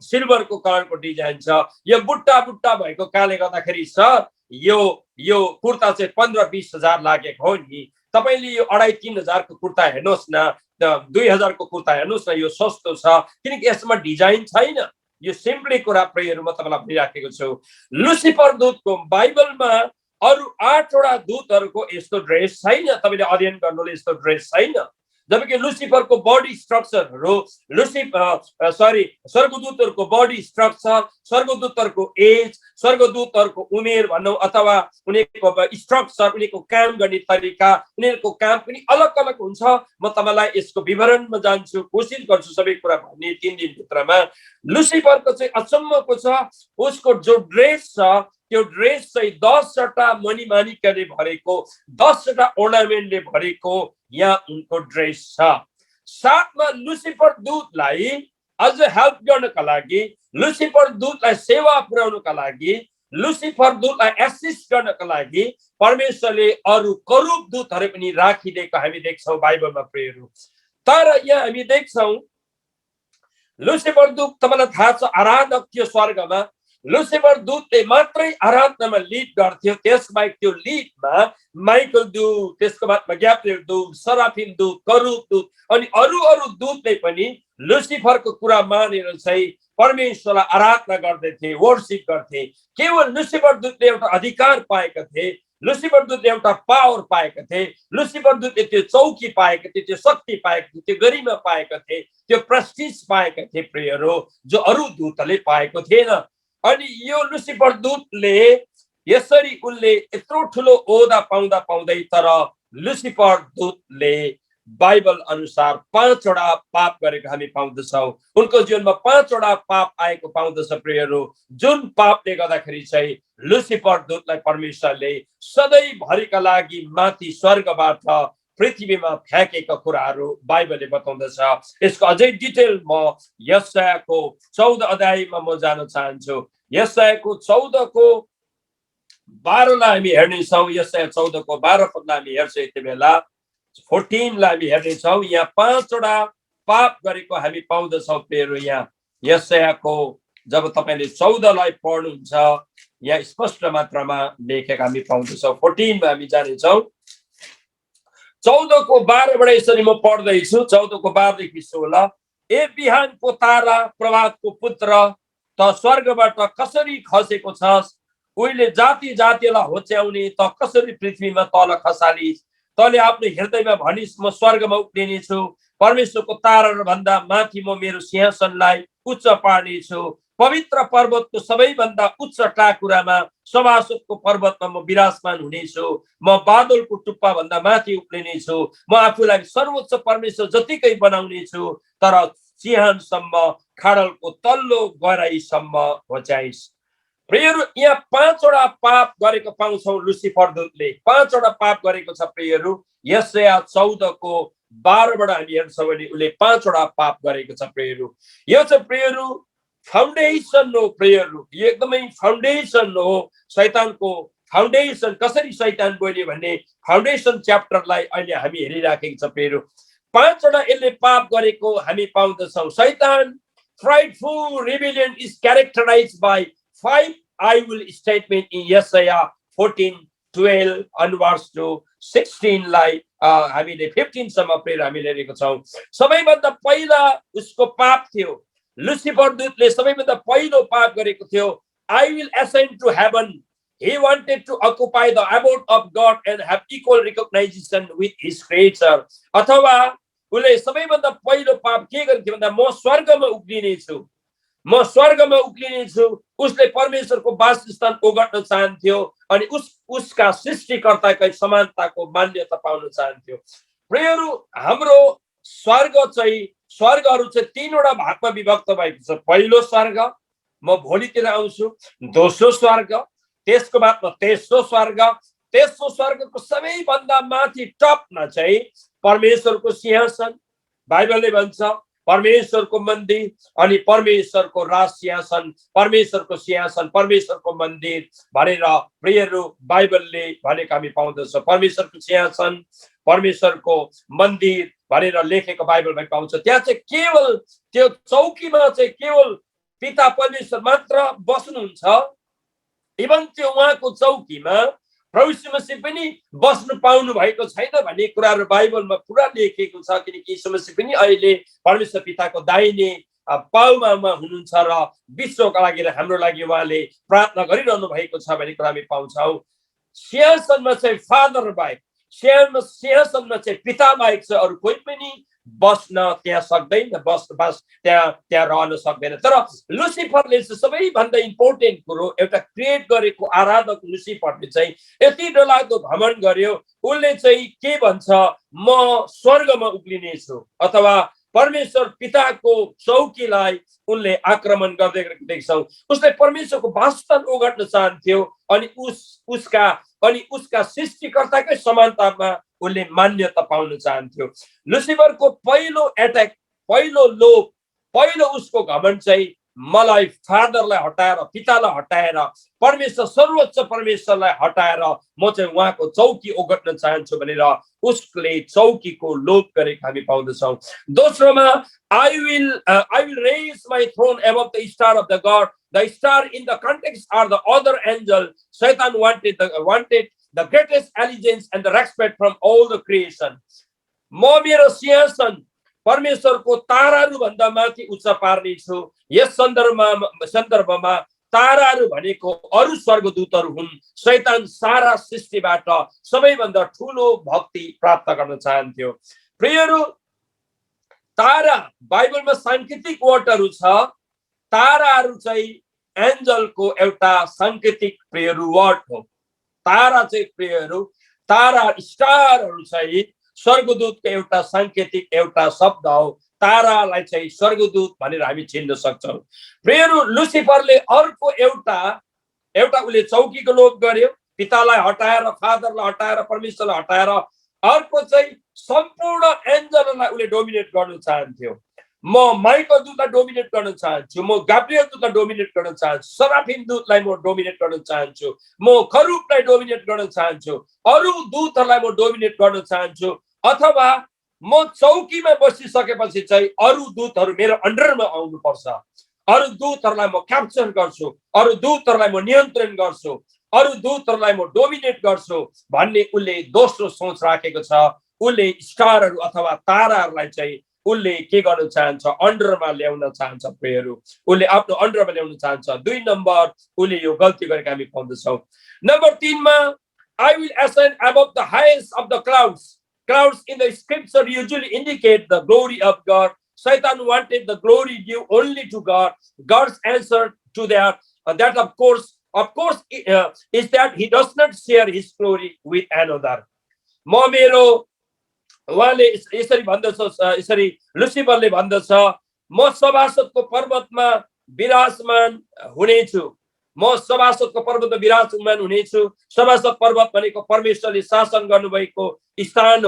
सिल्भरको कलरको डिजाइन छ। यो बुट्टा बुट्टा भएको कारणले गर्दाखेरि सर यो कुर्ता चाहिँ 15-20 हजार लागेको हो नि। तपाईले यो 2.5-3 हजारको कुर्ता हेर्नुहोस् न, 2000 को कुर्ता हेर्नुहोस् न, यो सस्तो छ किनकि यसमा डिजाइन छैन। यो सिम्पली कुरा प्रियहरू म तपाईलाई भनिराखेको छु। लुसिफर दूतको बाइबलमा अरू 8वटा दूतहरूको यस्तो ड्रेस छैन, तपाईले अध्ययन गर्नुले यस्तो ड्रेस छैन। जबकि लुसिफरको बडी स्ट्रक्चरहरू स्वर्गदूतहरूको बडी स्ट्रक्चर, स्वर्गदूतहरूको एज, स्वर्गदूतहरूको उमेर भनौँ अथवा उनीहरूको स्ट्रक्चर, उनीहरूको काम गर्ने तरिका, उनीहरूको काम पनि अलग अलग हुन्छ। म तपाईलाई यसको विवरणमा जान्छु, कोसिस गर्छु सबै कुरा भन्ने 3 दिनभित्रमा। लुसिफरको चाहिँ अचम्मको छ, उसको जो ड्रेस छ त्यो ड्रेस चाहिँ 10वटा मनी माणिक्यले भरेको, 10वटा ओर्नामेन्टले भरेको यहाँ उनको ड्रेस छ। साथमा लुसिफर दूतलाई अझ हेल्प गर्नका लागि, लुसिफर दूतलाई सेवा पुर्याउनका लागि, लुसिफर दूतलाई एसिस्ट गर्नका लागि परमेश्वरले अरू करूब दूतहरू पनि राखिदिएको हामी देख्छौँ बाइबलमा प्रियहरू। तर यहाँ हामी देख्छौँ लुसिफर दूत तपाईलाई थाहा छ आराधक थियो स्वर्गमा। लुसिफर दूतले मात्रै आराधनामा लिड गर्थ्यो, त्यसबाहेक त्यो लिडमा माइकल दूत, त्यसको बादमा ग्याब्रिएल दूत, सराफिम दूत, करूब दूत अनि अरू दूतले पनि लुसिफरको कुरा मानेर चाहिँ परमेश्वरलाई आराधना गर्दथे, वर्शिप गर्थे। केवल लुसिफर दूतले एउटा अधिकार पाएका थिए, लुसिफर दूतले एउटा पावर पाएका थिए, लुसिफर दूतले त्यो चौकी पाएका थिए, त्यो शक्ति पाएका थिए, त्यो गरिमा पाएका थिए, त्यो प्रेस्टिज पाएका थिए प्रियहरू, जो अरू दूतले पाएको थिएन। अनि यो लुसिफर दूतले यसरी उनले यत्रो ठुलो ओहदा पाउँदै तर लुसिफर दूतले बाइबल अनुसार 5वटा पाप गरेको हामी पाउँदछौँ। उनको जीवनमा 5वटा पाप आएको पाउँदछ प्रियहरू, जुन पापले गर्दाखेरि चाहिँ लुसिफर दूतलाई परमेश्वरले सधैँभरिका लागि माथि स्वर्गबाट पृथ्वीमा फ्याँकेका कुराहरू बाइबलले बताउँदछ। यसको अझै डिटेल म यशायाको 14 अध्यायमा म जान चाहन्छु। यशायाको 14को 12लाई हामी हेर्नेछौँ। यशाया 14को 12 पदलाई हामी हेर्छौँ। यति बेला 14 लाई हामी हेर्नेछौँ। यहाँ 5वटा पाप गरेको हामी पाउँदछौँ प्रियहरू। यहाँ यशायाको जब तपाईले 14 लाई पढ्नुहुन्छ यहाँ स्पष्ट मात्रामा लेखेका हामी पाउँदछौँ। 14 मा हामी जानेछौँ। 14 को 12 बाट यसरी म पढ्दैछु। 14 को 12 देखि 16। ए बिहानको तारा, प्रभातको पुत्र, त स्वर्गबाट कसरी खसेको छस्? उहिले जाति जातिलाई होच्याउने त कसरी पृथ्वीमा तल खसालिस्? तले आफ्नो हृदयमा भनिस् म स्वर्गमा उक्लिनेछु, परमेश्वरको तारा भन्दा माथि म मेरो सिंहासनलाई उच्च पार्नेछु। पवित्र पर्वतको सबैभन्दा उच्च टाकुरामा सभासदको पर्वतमा म विराजमान हुनेछु। म बादलको टुप्पा भन्दा माथि उक्लिनेछु। म आफूलाई सर्वोच्च परमेश्वर जतिकै बनाउनेछु, तर चिहानसम्म खाडलको तल्लो गहराईसम्म होच्याइस्। प्रियहरू, यहाँ 5वटा पाप गरेको पाउँछौ लुसिफर दूतले। 5वटा पाप गरेको छ प्रियहरू। यशाया 14 को 12बाट हामी हेर्छौँ भने उसले 5वटा पाप गरेको छ प्रियहरू। यो चाहिँ प्रियहरू फाउन्डेसन हो प्रियहरू, यो एकदमै फाउन्डेसन हो। शैतानको फाउन्डेसन कसरी शैतान बोल्यो भन्ने फाउन्डेसन च्याप्टरलाई अहिले हामी हेरिराखेको छ प्रियहरू। 5वटा यसले पाप गरेको हामी पाउँदछौँ। शैतान prideful rebellion is characterized by 5 I will statement in Yesaya 14:12 onwards to 16 लाई हामीले 15 सम्म प्रेर हामीले हेरेको छौँ। सबैभन्दा पहिला उसको पाप थियो, लुसिफर दूतले सबैभन्दा पहिलो पाप गरेको थियो। I will ascend to heaven. He wanted to occupy the abode of God and have equal recognition with his creator. अथवा उसले सबैभन्दा पहिलो पाप के गर्थ्यो भन्दा म स्वर्गमा उक्लिनेछु, म स्वर्गमा उक्लिनेछु। उसले परमेश्वरको वासस्थान ओगट्न चाहन्थ्यो अनि उसका सृष्टिकर्ताकै समानताको मान्यता पाउन चाहन्थ्यो। प्रियहरू, हाम्रो स्वर्गहरू चाहिँ 3वटा भागमा विभक्त भएको छ। पहिलो स्वर्ग, म भोलितिर आउँछु, दोस्रो स्वर्ग, त्यसको बादमा तेस्रो स्वर्ग। तेस्रो स्वर्गको सबैभन्दा माथि टपमा चाहिँ परमेश्वरको सिंहासन, बाइबलले भन्छ परमेश्वरको मन्दिर अनि परमेश्वरको राज सिंहासन, परमेश्वरको सिंहासन, परमेश्वरको मन्दिर भनेर प्रियहरू बाइबलले भनेको हामी पाउँदछौँ। परमेश्वरको सिंहासन, परमेश्वरको मन्दिर भनेर लेखेको बाइबलमा पाउँछ। त्यहाँ चाहिँ केवल त्यो चौकीमा चाहिँ केवल पिता परमेश्वर मात्र बस्नुहुन्छ। इभन त्यो उहाँको चौकीमा प्रभु यीशु मसीह पनि बस्नु पाउनु भएको छैन भन्ने कुराहरू बाइबलमा पुरा लेखिएको छ। किनकि यीशु मसीह पनि अहिले परमेश्वर पिताको दाहिने पाउमा हुनुहुन्छ र विश्वका लागि र हाम्रो लागि उहाँले प्रार्थना गरिरहनु भएको छ भन्ने कुरा हामी पाउँछौँ। सिंहासनमा चाहिँ फादर बाहेक, सिंहासनमा चाहिँ पिता बाहेक चाहिँ अरू कोही पनि बस्न त्यहाँ सक्दैन, त्यहाँ रहन सक्दैन। तर लुसिफरले चाहिँ सबैभन्दा इम्पोर्टेन्ट कुरो, एउटा क्रिएट गरेको आराधक लुसिफरले चाहिँ यति डरलाग्दो घमण्ड गर्यो। उसले चाहिँ के भन्छ, म स्वर्गमा उक्लिनेछु, अथवा परमेश्वर पिताको चौकीलाई उनले आक्रमण गर्दै गरेको देख्छौँ। उसले परमेश्वरको वासस्थान ओगट्न चाहन्थ्यो अनि उसका सृष्टिकर्ताकै समानतामा उसले मान्यता पाउन चाहन्थ्यो। लुसिफरको पहिलो एट्याक, पहिलो लोभ, पहिलो उसको घमण्ड चाहिँ मलाई फादरलाई हटाएर, पितालाई हटाएर, परमेश्वर सर्वोच्च परमेश्वरलाई हटाएर म चाहिँ उहाँको चौकी ओगट्न चाहन्छु भनेर उसले चौकीको लोभ गरेको हामी पाउँदछौँ। दोस्रोमा I will raise my throne above the star of the God. The star in the context are the other angel. Satan wanted the greatest allegiance and the respect from all the creation. म मेरो सिंहासन परमेश्वरको ताराहरू भन्दा माथि उच्च पार्ने छु। यस सन्दर्भमा ताराहरू भनेको अरू स्वर्गदूतहरू हुन्। शैतान सारा सृष्टिबाट सबैभन्दा ठुलो भक्ति प्राप्त गर्न चाहन्थ्यो। प्रियहरू, तारा बाइबलमा सांकेतिक वर्डहरू छ। ताराहरू चाहिँ एन्जलको एउटा सांकेतिक प्रियहरू वर्ड हो। तारा चाहिँ प्रियहरू, तारा स्टारहरू चाहिँ स्वर्गदूतको एउटा सांकेतिक एउटा शब्द हो। तारालाई चाहिँ स्वर्गदूत भनेर हामी चिन्न सक्छौँ। प्रियहरू, लुसिफरले अर्को एउटा उसले चौकीको लोभ गर्यो, पितालाई हटाएर, फादरलाई हटाएर, परमेश्वरलाई हटाएर अर्को चाहिँ सम्पूर्ण एन्जललाई उसले डोमिनेट गर्न चाहन्थ्यो। म माइकल दूतलाई डोमिनेट गर्न चाहन्छु, म गाब्रियल दूतलाई डोमिनेट गर्न चाहन्छु, सराफिम दूतलाई म डोमिनेट गर्न चाहन्छु, म खरुबलाई डोमिनेट गर्न चाहन्छु, अरू दूतहरूलाई म डोमिनेट गर्न चाहन्छु। अथवा म चौकीमा बसिसकेपछि चाहिँ अरू दूतहरू मेरो अन्डरमा आउनुपर्छ, अरू दूतहरूलाई म क्याप्चर गर्छु, अरू दूतहरूलाई म नियन्त्रण गर्छु, अरू दूतहरूलाई म डोमिनेट गर्छु भन्ने उसले दोस्रो सोच राखेको छ। उसले स्टारहरू अथवा ताराहरूलाई चाहिँ उसले के गर्न चाहन्छ, अन्डरमा ल्याउन चाहन्छ। प्रियहरू, उसले आफ्नो अन्डरमा ल्याउन चाहन्छ। 2 नम्बर उसले यो गल्ती गरेको हामी पाउँदछौँ। नम्बर 3 मा I will ascend above the highest of the clouds. Clouds in the scripture usually indicate the glory of God. Satan wanted the glory due only to God. God's answer to that of course is that he does not share his glory with another. म मेरो उहाँले यसरी भन्दछ, यसरी लुसिफरले भन्दछ, म सभासदको पर्वतमा विराजमान हुनेछु। म सभासदको पर्वतमा विराजमान हुनेछु। सभासद पर्वत भनेको परमेश्वरले शासन गर्नुभएको स्थान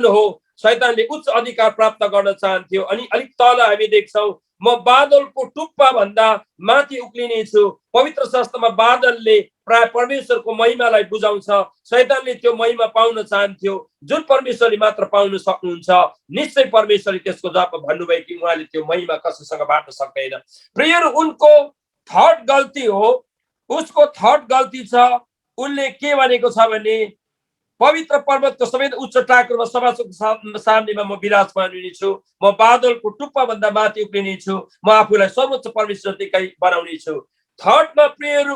हो। शैतानले उच्च अधिकार प्राप्त गर्न चाहन्थ्यो। अनि अलिक तल हामी देख्छौँ, म बादलको टुप्पा भन्दा माथि उक्लिने छु। पवित्र शास्त्रमा बादलले प्राय परमेश्वरको महिमालाई बुझाउँछ। शैतानले त्यो महिमा पाउन चाहन्थ्यो, जुन परमेश्वरले मात्र पाउन सक्नुहुन्छ। निश्चय परमेश्वरले त्यसको जवाब भन्नुभयो कि उहाँले त्यो महिमा कसैसँग बाँड्न सक्दैन। प्रियहरू, उनको थर्ड गल्ती हो, उसको थर्ड गल्ती छ। उनले के भनेको छ भने पवित्र पर्वतको सबैभन्दा उच्च टाकुरमा सभासदको सामनेमा म विराजमान हुनेछु। म बादलको टुप्पा भन्दा माथि उक्लिनेछु। म आफूलाई सर्वोच्च परमेश्वर दिखाइ बनाउने छु। थर्डमा प्रियहरू,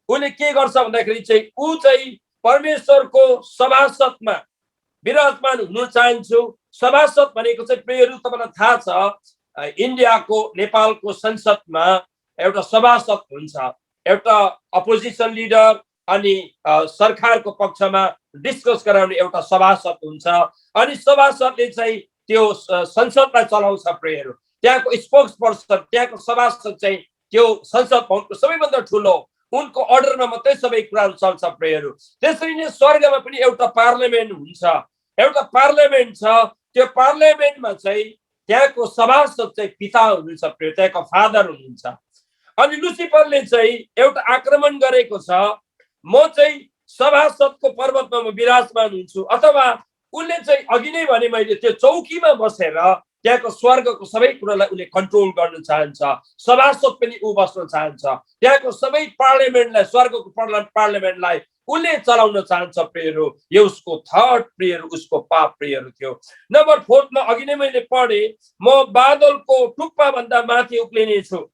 उनले के गर्छ भन्दाखेरि चाहिँ ऊ चाहिँ परमेश्वरको सभासदमा विराजमान हुन चाहन्छु। सभासद भनेको चाहिँ प्रियहरू तपाईँलाई थाहा छ, इन्डियाको नेपालको संसदमा एउटा सभासद हुन्छ, एउटा अपोजिसन लिडर अनि सरकारको पक्षमा डिस्कस गराउने एउटा सभासद हुन्छ। अनि सभासदले चाहिँ त्यो संसदलाई चलाउँछ। प्रियहरू, त्यहाँको स्पोक्स पर्सन, त्यहाँको सभासद चाहिँ त्यो संसद भवनको सबैभन्दा ठुलो, उनको अर्डरमा मात्रै सबै कुराहरू चल्छ। प्रियहरू, त्यसरी नै स्वर्गमा पनि एउटा पार्लियामेन्ट हुन्छ, एउटा पार्लियामेन्ट छ। त्यो पार्लियामेन्टमा चाहिँ त्यहाँको सभासद चाहिँ पिता हुनुहुन्छ, त्यहाँको फादर हुनुहुन्छ। अनि लुसिफरले चाहिँ एउटा आक्रमण गरेको छ, म चाहिँ सभासदको पर्वतमा म विराजमान हुन्छु। अथवा उसले चाहिँ अघि नै भने मैले, त्यो चौकीमा बसेर त्यहाँको स्वर्गको सबै कुरालाई उसले कन्ट्रोल गर्न चाहन्छ। सभासद पनि ऊ बस्न चाहन्छ। त्यहाँको सबै पार्लियामेन्टलाई, स्वर्गको पार्लियामेन्टलाई उसले चलाउन चाहन्छ। प्रियहरू, यो उसको थर्ड प्रियहरू, उसको पाप प्रियहरू थियो। नम्बर 4मा अघि नै मैले पढे, म बादलको टुप्पा भन्दा माथि उक्लिने छु।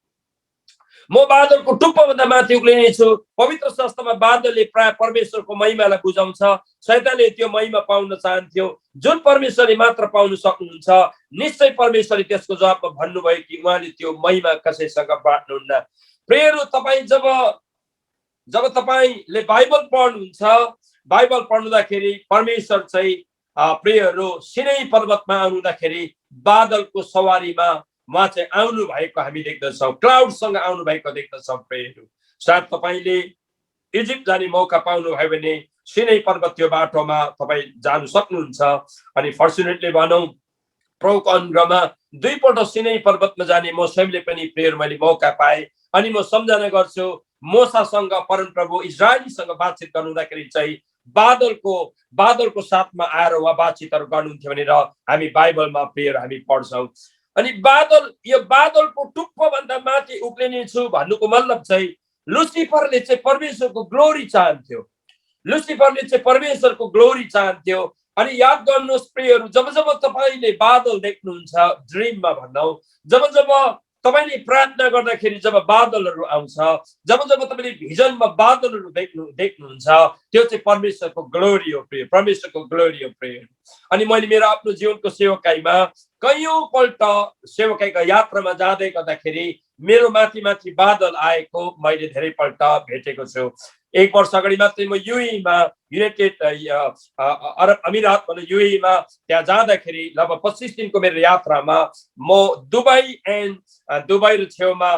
म बादलको टुप्पा भन्दा माथि उक्लिने छु। पवित्र शास्त्रमा बादलले प्राय परमेश्वरको महिमालाई बुझाउँछ। शैतानले त्यो महिमा पाउन चाहन्थ्यो, जुन परमेश्वरले मात्र पाउन सक्नुहुन्छ। निश्चय परमेश्वरले त्यसको जवाबमा भन्नुभयो कि उहाँले त्यो महिमा कसैसँग बाँड्नुहुन्न। प्रियहरू, तपाईँ जब तपाईँले बाइबल पढ्नुहुन्छ, बाइबल पढ्दाखेरि परमेश्वर चाहिँ प्रियहरू सिनै पर्वतमा आउँदाखेरि बादलको सवारीमा उहाँ चाहिँ आउनु भएको हामी देख्दछौँ, क्लाउडसँग आउनु भएको देख्दछौँ। प्रियहरू, सायद तपाईँले इजिप्ट जाने मौका पाउनुभयो भने सिनै पर्वत त्यो बाटोमा तपाईँ जानु सक्नुहुन्छ। अनि फर्चुनेटली भनौँ, प्रभुको अनुग्रहमा 2 पल्ट सिनै पर्वतमा जाने म स्वयंले पनि प्रियहरू मैले मौका पाएँ। अनि म सम्झना गर्छु, मोसासँग परमप्रभु इजरायलीसँग बातचित गर्नुहुँदाखेरि चाहिँ बादलको साथमा आएर उहाँ बातचितहरू गर्नुहुन्थ्यो भनेर हामी बाइबलमा प्रियहरू हामी पढ्छौँ। अनि यो बादलको टुप्पो भन्दा माथि उक्लिने छु भन्नुको मतलब चाहिँ लुसिफरले चाहिँ परमेश्वरको ग्लोरी चाहन्थ्यो। लुसिफरले चाहिँ परमेश्वरको ग्लोरी चाहन्थ्यो। अनि याद गर्नुहोस् प्रियहरू, जब जब तपाईँले बादल देख्नुहुन्छ ड्रिममा भनौँ, जब जब तपाईँले प्रार्थना गर्दाखेरि जब बादलहरू आउँछ, जब जब तपाईँले भिजनमा बादलहरू देख्नुहुन्छ, त्यो चाहिँ परमेश्वरको ग्लोरी हो प्रिय, परमेश्वरको ग्लोरी हो प्रिय। अनि मैले मेरो आफ्नो जीवनको सेवकाईमा कैयौँ पल्ट सेवकाईको यात्रामा जाँदै गर्दाखेरि मेरो माथि माथि बादल आएको मैले धेरै पल्ट भेटेको छु। 1 वर्ष अगाडि मात्रै म युएईमा, युनाइटेड अरब अमिरात भनौँ, युएईमा त्यहाँ जाँदाखेरि लगभग 25 दिनको मेरो यात्रामा म दुबई र छेउमा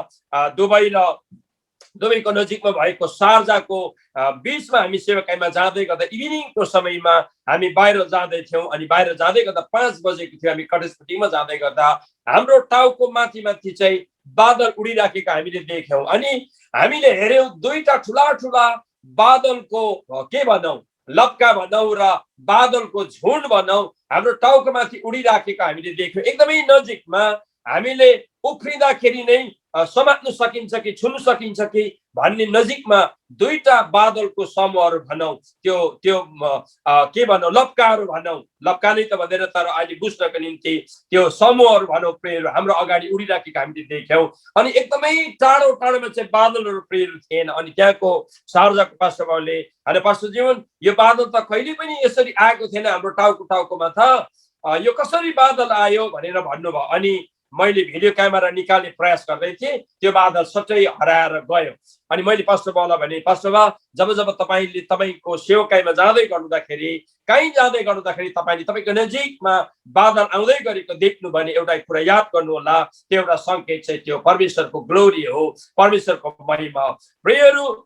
दुबईको नजिकमा भएको शारजाको बीचमा हामी सेवकाईमा जाँदै गर्दा इभिनिङको समयमा हामी बाहिर जाँदैथ्यौँ। अनि बाहिर जाँदै गर्दा 5 बजेको थियो, हामी कटेजपट्टिमा जाँदै गर्दा हाम्रो टाउको माथि माथि चाहिँ बादल उडिराखेको हामीले देख्यौँ। अनि हामीले हेऱ्यौँ, 2टा ठुला बादलको के भनौँ, लप्का भनौँ र बादलको झुन्ड भनौँ, हाम्रो टाउको माथि उडिराखेको हामीले देख्यौँ। एकदमै नजिकमा हामीले उफ्रिँदाखेरि नै समात्नु सकिन्छ कि छुनु सकिन्छ कि भन्ने नजिकमा 2टा बादलको समूहहरू भनौँ, त्यो के भनौँ, लप्काहरू भनौँ, लप्का नै त भन्दैन तर अहिले बुझ्नको निम्ति त्यो समूहहरू भनौँ प्रियहरू हाम्रो अगाडि उडिराखेको हामीले देख्यौँ। अनि एकदमै टाढोमा चाहिँ बादलहरू प्रियहरू थिएन। अनि त्यहाँको शारजाको पास्टर बाबुले, होइन पास्टर जीवन, यो बादल त कहिले पनि यसरी आएको थिएन हाम्रो टाउकोमा त, यो कसरी बादल आयो भनेर भन्नुभयो। अनि मैले भिडियो क्यामेरा निकाल्ने प्रयास गर्दै थिएँ, त्यो बादल सच्चै हराएर गयो। अनि मैले पास्टर बाबुलाई भने, पास्टर बाबु, जब जब तपाईँले तपाईँको सेवकाईमा जाँदै गर्नुहुँदाखेरि, कहीँ जाँदै गर्नुहुँदाखेरि तपाईँले तपाईँको नजिकमा बादल आउँदै गरेको देख्नु भने एउटा कुरा याद गर्नुहोला, त्यो एउटा सङ्केत चाहिँ त्यो परमेश्वरको ग्लोरी हो, परमेश्वरको महिमा हो। प्रियहरू,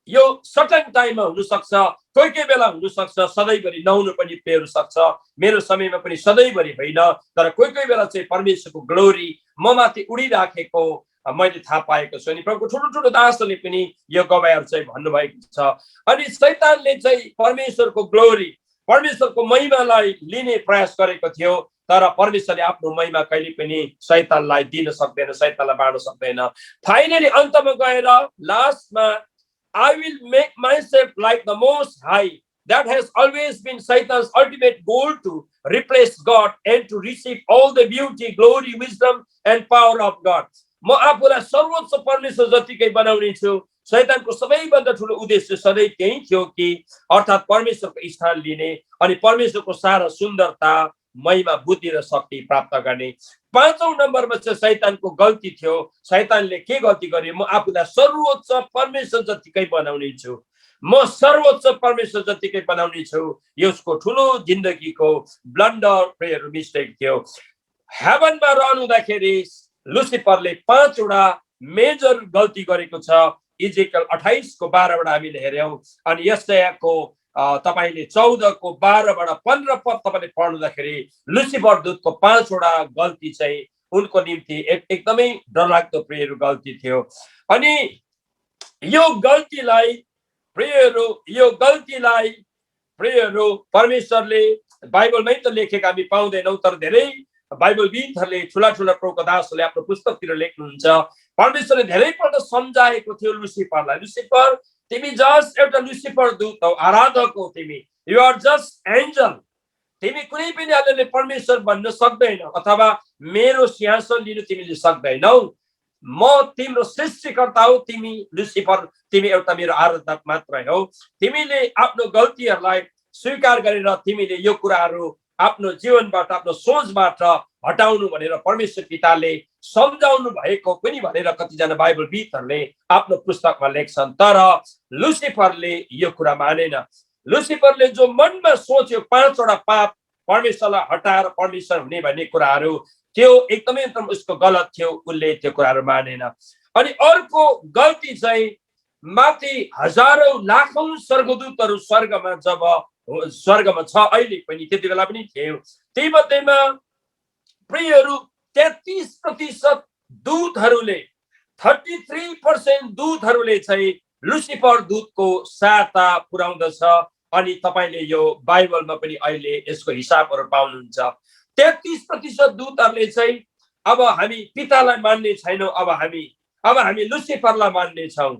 यो सर्टेन टाइममा हुनसक्छ, कोही कोही बेला हुनसक्छ, सधैँभरि नहुनु पनि प्रियहरू सक्छ। मेरो समयमा पनि सधैँभरि होइन, तर कोही कोही बेला चाहिँ परमेश्वरको ग्लोरी म माथि उडिराखेको मैले थाहा पाएको छु। अनि प्रभुको ठुलो ठुलो दासहरूले पनि यो गवाईहरू चाहिँ भन्नुभएको छ। अनि शैतानले चाहिँ परमेश्वरको ग्लोरी, परमेश्वरको महिमालाई लिने प्रयास गरेको थियो, तर परमेश्वरले आफ्नो महिमा कहिले पनि शैतानलाई दिन सक्दैन, शैतानलाई बाँड्न सक्दैन। फाइनली अन्तमा गएर लास्टमा I will make myself like the Most High. That has always been Satan's ultimate goal, to replace God and to receive all the beauty, glory, wisdom and power of God. म आफूलाई सर्वोच्च परमेश्वर जतिकै बनाउने छु। शैतानको सबैभन्दा ठुलो उद्देश्य सधैँ त्यही थियो कि अर्थात् परमेश्वरको स्थान लिने अनि परमेश्वरको सारा सुन्दरता, महिमा, बुद्धि र शक्ति प्राप्त गर्ने। पाँचौं नम्बरमा चाहिँ शैतानको गल्ती थियो। शैतानले के गल्ती गरे? म आफूलाई सर्वोच्च परमेश्वर जतिकै बनाउने छु, म सर्वोच्च परमेश्वर जतिकै बनाउने छु। यसको ठुलो जिन्दगीको ब्लन्डर, प्रेयर, मिस्टेक थियो। हेभनमा रहनुहुँदाखेरि लुसिफरले 5 वटा मेजर गल्ती गरेको छ। इजेकियल 28 को 12 बाट हामीले हेर्यौं। अनि यशायाको तपाईले 14 को 12 बाट 15 पद तपाईले पढ्नुहुँदाखेरि लुसिफर दूतको 5 वटा गल्ती चाहिँ उनको निम्ति एकदमै डरलाग्दो प्रियहरू गल्ती थियो। अनि यो गल्तीलाई प्रियहरू परमेश्वरले बाइबलमै त लेखेका हामी पाउँदैनौं, तर धेरै बाइबलविदहरूले, ठुला ठुला प्रभुका दासहरूले आफ्नो पुस्तकतिर लेख्नुहुन्छ। परमेश्वरले धेरैपल्ट सम्झाएको थियो लुसिफरलाई, लुसिफर तिमी जस्ट एउटा लुसिफर दूत हौ, आराधक हौ, तिमी यु आर जस्ट एन्जल, तिमी कुनै पनि हालतले परमेश्वर भन्न सक्दैनौ अथवा मेरो सिंहासन लिन तिमीले सक्दैनौ। म तिम्रो सृष्टिकर्ता हो, तिमी लुसिफर, तिमी एउटा मेरो आराधक मात्रै हौ। तिमीले आफ्नो गल्तीहरूलाई स्वीकार गरेर तिमीले यो कुराहरू आफ्नो जीवनबाट, आफ्नो सोचबाट हटाउनु भनेर परमेश्वर पिताले सम्झाउनु भएको पनि भनेर कतिजना बाइबलविदहरूले आफ्नो पुस्तकमा लेख्छन्। तर लुसिफरले यो कुरा मानेन। लुसिफरले जो मनमा सोच्यो 5 वटा पाप परमेश्वरलाई हटाएर परमेश्वर हुने भन्ने कुराहरू, त्यो एकदमै उसको गलत थियो, उसले त्यो कुराहरू मानेन। अनि अर्को गल्ती चाहिँ माथि हजारौं लाखौं स्वर्गदूतहरू स्वर्गमा छ, अहिले पनि त्यति बेला पनि थियो। त्यही मध्येमा प्रियहरू 33% दूतहरूले, 33% दूतहरूले चाहिँ लुसिफर दूतको सहायता पुर्याउँदछ। अनि तपाईले यो बाइबलमा पनि अहिले यसको हिसाबहरू पाउनुहुन्छ। 33% दूतहरूले चाहिँ अब हामी पितालाई मान्ने छैनौं, अब हामी लुसिफरलाई मान्ने छौं,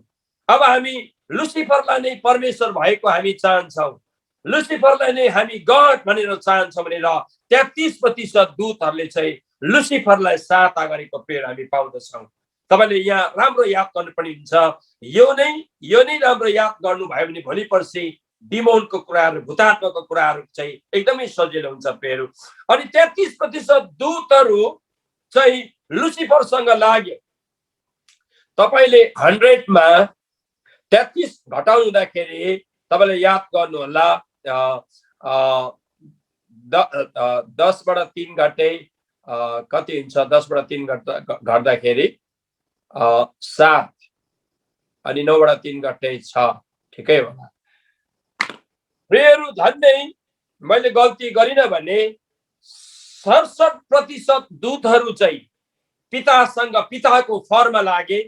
अब हामी लुसिफरलाई नै परमेश्वर भएको हामी चाहन्छौं, लुसिफरलाई नै हामी गड भनेर चाहन्छौं भनेर 33% दूतहरूले चाहिँ लुसिफरलाई सहायता गरेको पेड हामी पाउँदछौं। तपाईले यहाँ राम्रो याद गर्नुपर्ने हुन्छ। यो नै राम्रो याद गर्नुभयो भने भोलि पर्सि डिमोनको कुराहरू, भूतात्माको कुराहरू चाहिँ एकदमै सजिलो हुन्छ पेहरू। अनि 33% दूतहरू चाहिँ लुसिफरसँग लाग्यो। तपाईले 100 मा 33 घटाउँदाखेरि तपाईले याद गर्नु होला, 10 बाट 3 घटे कति हुन्छ? 10 बाट 3 घट्दाखेरि 7, अनि 9 बाट 3 घटे 6, ठिकै होला। प्रियहरू, धन्यै मैले गल्ती गरिन भने 67% दूतहरू चाहिँ पितासँग, पिताको फर्ममा लागे।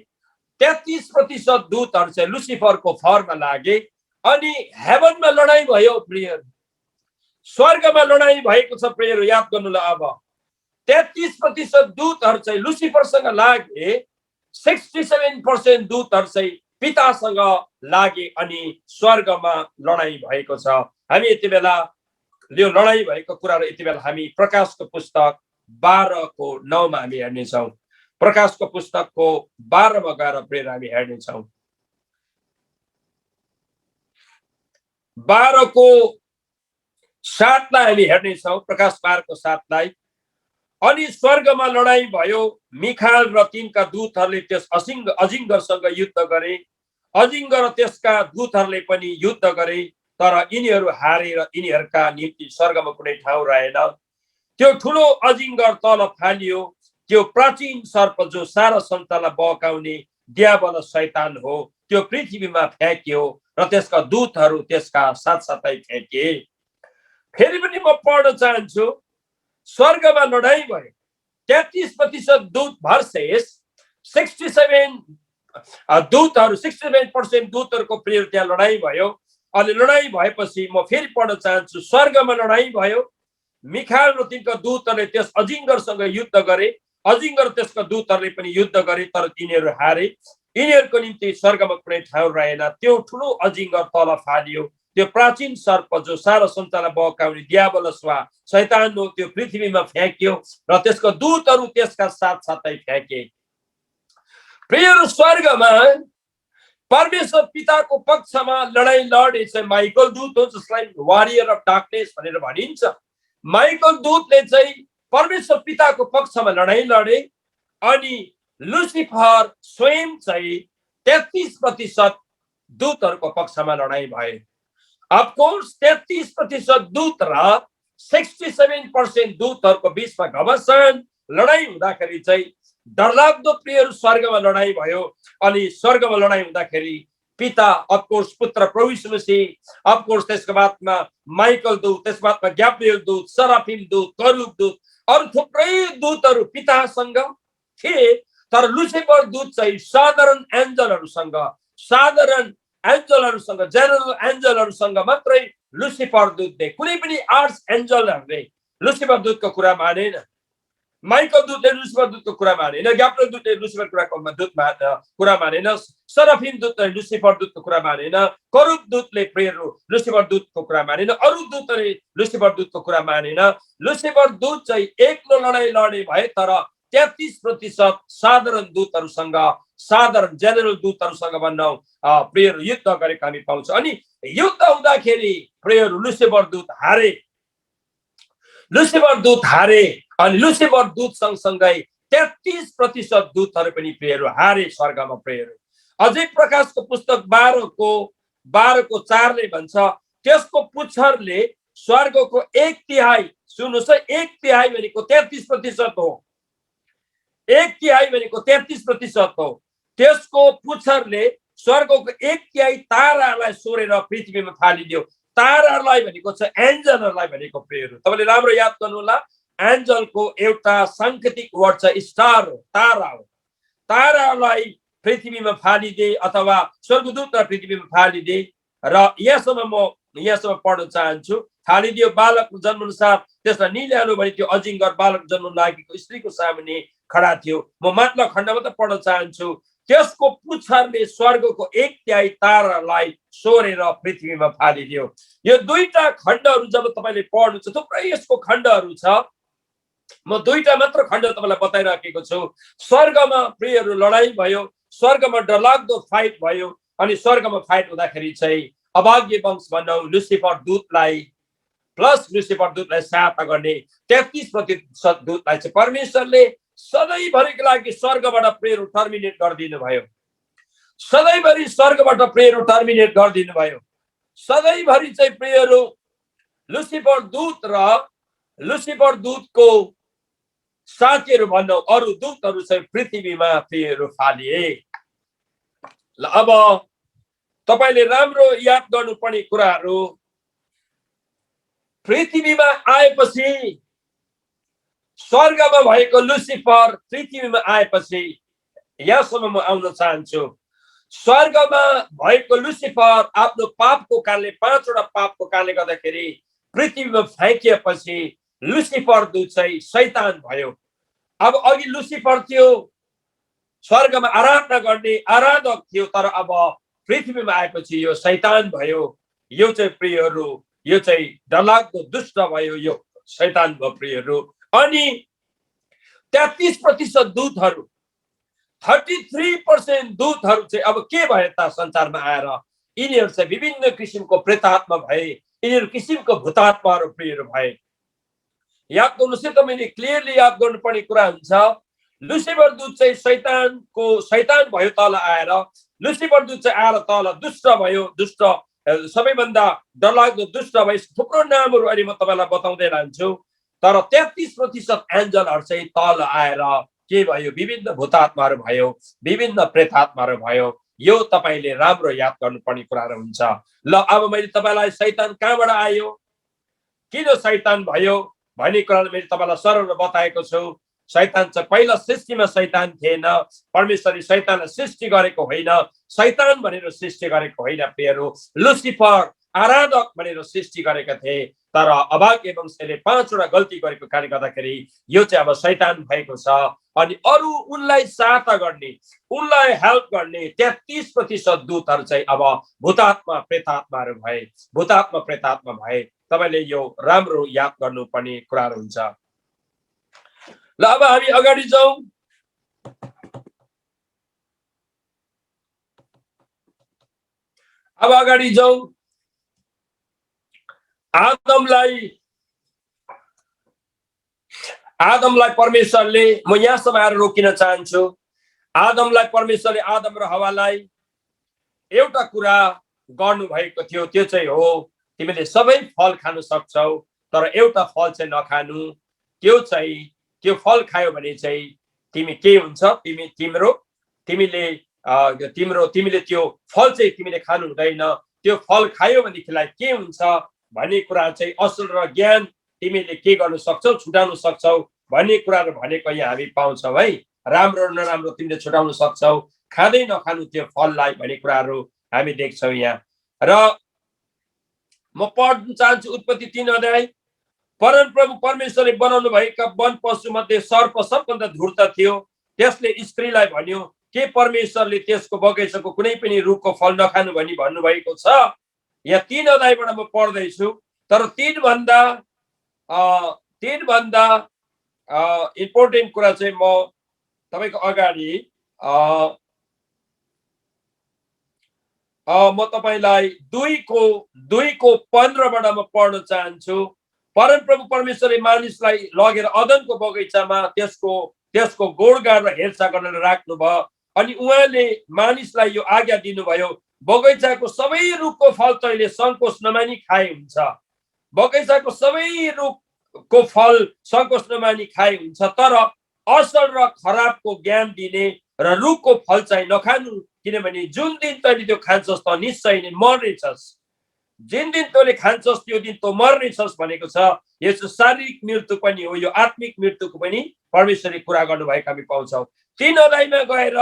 33% दूतहरू चाहिँ लुसिफरको फर्ममा लागे। अनि हेभनमा लडाई भयो प्रियहरू, स्वर्गमा लडाई भएको छ प्रियहरू, याद गर्नुला। अब 33% दूतहरू चाहिँ लुसिफरसँग लागे, 67% दूतहरू चाहिँ पितासँग लागे अनि स्वर्गमा लडाई भएको छ। हामी यति बेला यो लडाई भएको कुराहरू यति बेला हामी प्रकाशको पुस्तक 12 को 9 मा हामी हेर्नेछौँ। प्रकाशको पुस्तकको 12 मा गएर प्रेर हामी हेर्नेछौँ। 12 को 7 लाई हामी हेर्नेछौँ। प्रकाश 12 को 7 लाई अनि स्वर्गमा लडाई भयो। मिखाल र तिनका दूतहरूले त्यस अजिङ्गरसँग युद्ध गरे। अजिङ्गर र त्यसका दूतहरूले पनि युद्ध गरे, तर यिनीहरू हारे र यिनीहरूका निम्ति स्वर्गमा कुनै ठाउँ रहेन। त्यो ठुलो अजिङ्गर तल फालियो, त्यो प्राचीन सर्प जो सारा संसारलाई बहकाउने दियाबल शैतान हो, त्यो पृथ्वीमा फ्याँकियो र त्यसका दूतहरू त्यसका साथसाथै फ्याँकिए। फेरि पनि म पढ्न चाहन्छु, स्वर्गमा लडाई भयो। 33% दूत भर्सेस 67 दूतहरू, 67% दूतहरूको प्रेयर त्यहाँ लडाई भयो। अनि लडाई भएपछि म फेरि पढ्न चाहन्छु, स्वर्गमा लडाई भयो। मिखाल र तिनका दूतहरूले त्यस अजिङ्गरसँग युद्ध गरे। अजिङ्गर त्यसका दूतहरूले पनि युद्ध गरे, तर तिनीहरू हारे। यिनीहरूको निम्ति स्वर्गमा कुनै ठाउँ रहेन। त्यो ठुलो अजिङ्गर तल फालियो, त्यो प्राचीन सर्प जो सारा संसारलाई बहकाउने दियाबलस वा शैतान हो, त्यो पृथ्वीमा फ्याँकियो र त्यसको दूतहरू त्यसका साथसाथै फ्याँके। प्रियहरू, स्वर्गमा परमेश्वर पिताको पक्षमा लडाई लडे चाहिँ माइकल दूत हो, जसलाई वारियर अफ डार्कनेस भनेर भनिन्छ। माइकल दूतले चाहिँ परमेश्वर पिताको पक्षमा लडाई लडे। अनि लुसिफर स्वयं चाहिँ 33% दूतहरूको पक्षमा लडाई भए। अफकोर्स 33% दूत र 67% दूतहरूको बीचमा घमासान लडाई हुँदाखेरि चाहिँ डरलाग्दो प्रियहरू स्वर्गमा लडाई भयो। अनि स्वर्गमा लडाई हुँदाखेरि पिता, अफकोर्स पुत्र प्रभु यीशु मसीह, अफकोर्स त्यसको बादमा माइकल दूत, त्यसको बादमा ग्याब्रियल दूत, सराफिम दूत, करूब दूत, अरू थुप्रै दूतहरू पितासँग थिए। तर लुसिफर दूत चाहिँ साधारण एन्जलहरूसँग, जेनरल एन्जलहरूसँग मात्रै लुसिफर दूतले, कुनै पनि आर्ट्स एन्जलहरूले लुसिफर दूतको कुरा मानेन। माइकल दूतले लुसिफर दूतको कुरा मानेन, ग्याब्रियल दूतले लुसिफर कुरा मानेन, सराफिम दूतले लुसिफर दूतको कुरा मानेन, करूब दूतले लुसिफर दूतको कुरा मानेन, अरू दूतले लुसिफर दूतको कुरा मानेन। लुसिफर दूत चाहिँ एक्लो लडाई लडे भए, तर 33% साधारण दूतहरूसँग, साधारण जेनरल दूतहरूसँग भनौँ प्रियहरू युद्ध गरेका हामी पाउँछ। अनि युद्ध हुँदाखेरि प्रियहरू लुसिफर दूत हारे। अनि लुसिफर दूत सँगसँगै 33% दूतहरू पनि प्रियहरू हारे स्वर्गमा। प्रियहरू, अझै प्रकाशको पुस्तक 12को 4ले भन्छ, त्यसको पुच्छरले स्वर्गको 1/3, सुन्नुहोस् है, 1/3 भनेको 33% हो। 1/3 भनेको 33% हो। त्यसको पुच्छरले स्वर्गको 1/3 तारालाई सोरेर पृथ्वीमा फालिदियो। तारालाई भनेको छ एन्जलहरूलाई भनेको। प्रियहरू, तपाईँले राम्रो याद गर्नु होला, एन्जलको एउटा सांकेतिक वर्ड छ स्टार हो, तारा हो। तारालाई पृथ्वीमा फालिदिए अथवा स्वर्गदूतलाई पृथ्वीमा फालिदिए। र यहाँसम्म पढ्न चाहन्छु, फालिदियो। बालकको जन्मअनुसार त्यसलाई निल्याउनु भने त्यो अजिङ्गर बालक जन्म लागेको स्त्रीको सामुन्ने खडा थियो। म माथिल्लो खण्ड मात्र पढ्न चाहन्छु। त्यसको पुच्छरले स्वर्गको 1/3 तारालाई सोरेर पृथ्वीमा फालिदियो। यो दुईटा खण्डहरू जब तपाईँले पढ्नुहुन्छ, थुप्रै यसको खण्डहरू छ, म दुईटा मात्र खण्ड तपाईँलाई बताइराखेको छु। स्वर्गमा प्रियहरू लडाई भयो, स्वर्गमा डरलाग्दो फाइट भयो। अनि स्वर्गमा फाइट हुँदाखेरि चाहिँ अभाग्य वंश भनौँ लुसिफर दूतलाई सहायता गर्ने 33% दूतलाई चाहिँ परमेश्वरले सधैँभरिको लागि स्वर्गबाट प्रेयर टर्मिनेट गरिदिनु भयो। सधैँभरि स्वर्गबाट प्रेयर टर्मिनेट गरिदिनु भयो। सधैँभरि चाहिँ प्रेयरहरू लुसिफर दूत र लुसिफर दूतको साथीहरू भनौँ अरू दूतहरू चाहिँ पृथ्वीमा प्रेयरहरू फालिए। ल, अब तपाईले राम्रो याद गर्नुपर्ने कुराहरू, पृथ्वीमा आएपछि स्वर्गमा भएको लुसिफर पृथ्वीमा आएपछि यहाँसम्म म आउन चाहन्छु। स्वर्गमा भएको लुसिफर आफ्नो पापको कारणले, 5वटा पापको कारणले गर्दाखेरि पृथ्वीमा फ्याँकिएपछि लुसिफर दूत चाहिँ शैतान भयो। अब अघि लुसिफर थियो, स्वर्गमा आराधना गर्ने आराधक थियो, तर अब पृथ्वीमा आएपछि यो शैतान भयो। यो चाहिँ प्रियहरू, यो चाहिँ डरलाग्दो दुष्ट भयो, यो शैतान भयो प्रियहरू। अनि 33% दूतहरू, 33% दूतहरू चाहिँ अब के भए त संसारमा आएर? यिनीहरू चाहिँ विभिन्न किसिमको प्रेतात्मा भए, यिनीहरू किसिमको भूतात्माहरू प्रियहरू भए। याद गर्नुहोस् है, तपाईले क्लियरली याद गर्नुपर्ने कुरा हुन्छ। लुसिफर दूत चाहिँ शैतान भयो तल आएर, लुसिफर दूत चाहिँ आएर तल दुष्ट भयो, दुष्ट सबैभन्दा डरलाग्दो दुष्ट भयो। थुप्रो नामहरू अहिले म तपाईँलाई बताउँदै लान्छु। तर 33% एन्जलहरू चाहिँ तल आएर के भयो, विभिन्न भूतात्माहरू भयो, विभिन्न प्रेतात्माहरू भयो। यो तपाईँले राम्रो याद गर्नुपर्ने कुराहरू हुन्छ। ल अब मैले तपाईँलाई शैतान कहाँबाट आयो, किन शैतान भयो भन्ने कुरालाई मैले तपाईँलाई सरल बताएको छु। शैतान चाहिँ पहिला सृष्टिमा शैतान थिएन। परमेश्वरले शैतानलाई सृष्टि गरेको होइन, शैतान भनेर सृष्टि गरेको होइन। प्रियहरू, लुसिफर आराधक भनेर सृष्टि गरेका थिए। तर अभाग्य वंशले 5वटा गल्ती गरेको कारणले गर्दाखेरि यो चाहिँ अब शैतान भएको छ। अनि अरू उनलाई सहायता गर्ने, उनलाई हेल्प गर्ने 33% दूतहरू चाहिँ अब भूतात्मा प्रेतात्माहरू भए, भूतात्मा प्रेतात्मा भए। तपाईले यो राम्रो याद गर्नुपर्ने कुराहरू हुन्छ। ल अब हामी अगाडि जाउँ। अब अगाडि जाउँ। आदमलाई परमेश्वरले, म यहाँसम्म आएर रोकिन चाहन्छु। आदमलाई परमेश्वरले, आदम र हवालाई एउटा कुरा गर्नुभएको थियो, त्यो चाहिँ हो तिमीले सबै फल खान सक्छौ, तर एउटा फल चाहिँ नखानु। त्यो फल खायो भने चाहिँ तिमी के हुन्छ, तिमीले त्यो फल चाहिँ तिमीले खानु हुँदैन। त्यो फल खायो भनेदेखिलाई के हुन्छ भन्ने कुरा चाहिँ असल र ज्ञान तिमीले के गर्न सक्छौ, छुटाउन सक्छौ भन्ने कुराहरू भनेको यहाँ हामी पाउँछौ है। राम्रो र नराम्रो तिमीले छुटाउन सक्छौ, खाँदै नखानु त्यो फललाई भन्ने कुराहरू हामी देख्छौ यहाँ। र म पढ्न चाहन्छु उत्पत्ति 3 अध्याय। परमप्रभु परमेश्वरले बनाउनु भएका वन पशु मध्ये सर्प सबभन्दा धूर्त थियो। त्यसले स्त्रीलाई भन्यो, के परमेश्वरले त्यसको बगैँचाको कुनै पनि रुखको फल नखानु भनी भन्नुभएको छ? यहाँ 3 अध्यायबाट म पढ्दैछु। तर तीनभन्दा इम्पोर्टेन्ट कुरा चाहिँ म तपाईको अगाडि म तपाईलाई 2:15बाट म पढ्न चाहन्छु। परमप्रभु परमेश्वरले मानिसलाई लगेर अदनको बगैँचामा त्यसको गोडगाड र हेरचाह गरेर राख्नुभयो। अनि उहाँले मानिसलाई यो आज्ञा दिनुभयो, बगैँचाको सबै रुखको फल तैँले सङ्कोच नमानी खाए हुन्छ। बगैँचाको सबै रुखको फल सङ्कोच नमानी खाए हुन्छ, तर असल र खराबको ज्ञान दिने र रुखको फल चाहिँ नखानु, किनभने जुन दिन तैँले त्यो खान्छस् त निश्चय नै मर्नेछस्। जुन दिन तैँले खान्छस् त्यो दिन तँ मर्नेछस् भनेको छ। यसो शारीरिक मृत्यु पनि हो, यो आत्मिक मृत्युको पनि परमेश्वरले कुरा गर्नुभएको हामी पाउँछौँ। 3 अध्यायमा गएर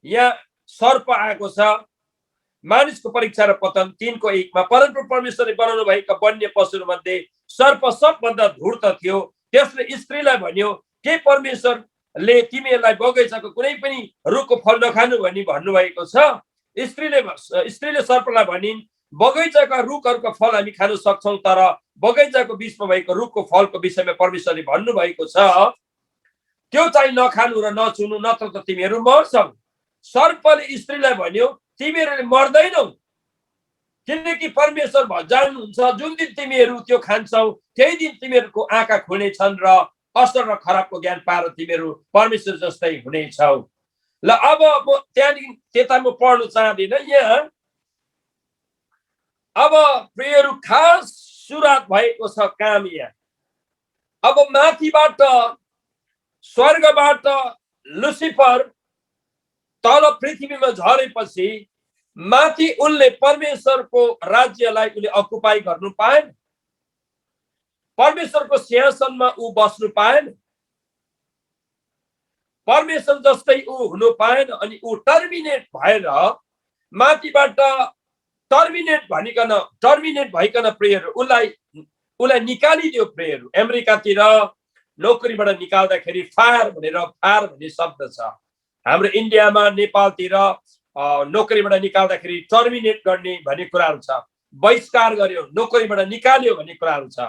यहाँ सर्प आएको छ, मानिसको परीक्षा र पतन 3:1मा। परमप्रभु परमेश्वरले बनाउनु भएका वन्य पशुहरू मध्ये सर्प सबभन्दा धूर्त थियो। त्यसले स्त्रीलाई भन्यो, के परमेश्वरले तिमीहरूलाई बगैँचाको कुनै पनि रुखको फल नखानु भनी भन्नुभएको छ? स्त्रीले सर्पलाई भनिन्, बगैँचाका रुखहरूको फल हामी खान सक्छौँ, तर बगैँचाको बिचमा भएको रुखको फलको विषयमा परमेश्वरले भन्नुभएको छ त्यो चाहिँ नखानु र नछुनु, नत्र त तिमीहरू मर्छौ। सर्पले स्त्रीलाई भन्यो, तिमीहरूले मर्दैनौ, किनकि परमेश्वर जान्नुहुन्छ जुन दिन तिमीहरू त्यो खान्छौ त्यही दिन तिमीहरूको आँखा खुल्नेछन् र असल र खराबको ज्ञान पाएर तिमीहरू परमेश्वर जस्तै हुनेछौ। ल अब म त्यहाँदेखि त्यता म पढ्नु चाहदिनँ। यहाँ अब प्रियहरू खास सुरुवात भएको छ काम यहाँ। अब माथिबाट स्वर्गबाट लुसिफर तल पृथ्वीमा झरेपछि माथि उनले परमेश्वरको राज्यलाई उनले अकुपाई गर्नु पाएन, परमेश्वरको सिंहासनमा ऊ बस्नु पाएन, परमेश्वर जस्तै ऊ हुनु पाएन। अनि ऊ टर्मिनेट भएर माथिबाट टर्मिनेट भइकन प्रियहरू उसलाई निकालिदियो। प्रियहरू अमेरिकातिर नोकरीबाट निकाल्दाखेरि फायर भन्ने शब्द छ। हाम्रो इन्डियामा नेपालतिर नोकरीबाट निकाल्दाखेरि टर्मिनेट गर्ने भन्ने कुराहरू छ, बहिष्कार गर्यो, नोकरीबाट निकाल्यो भन्ने कुराहरू छ।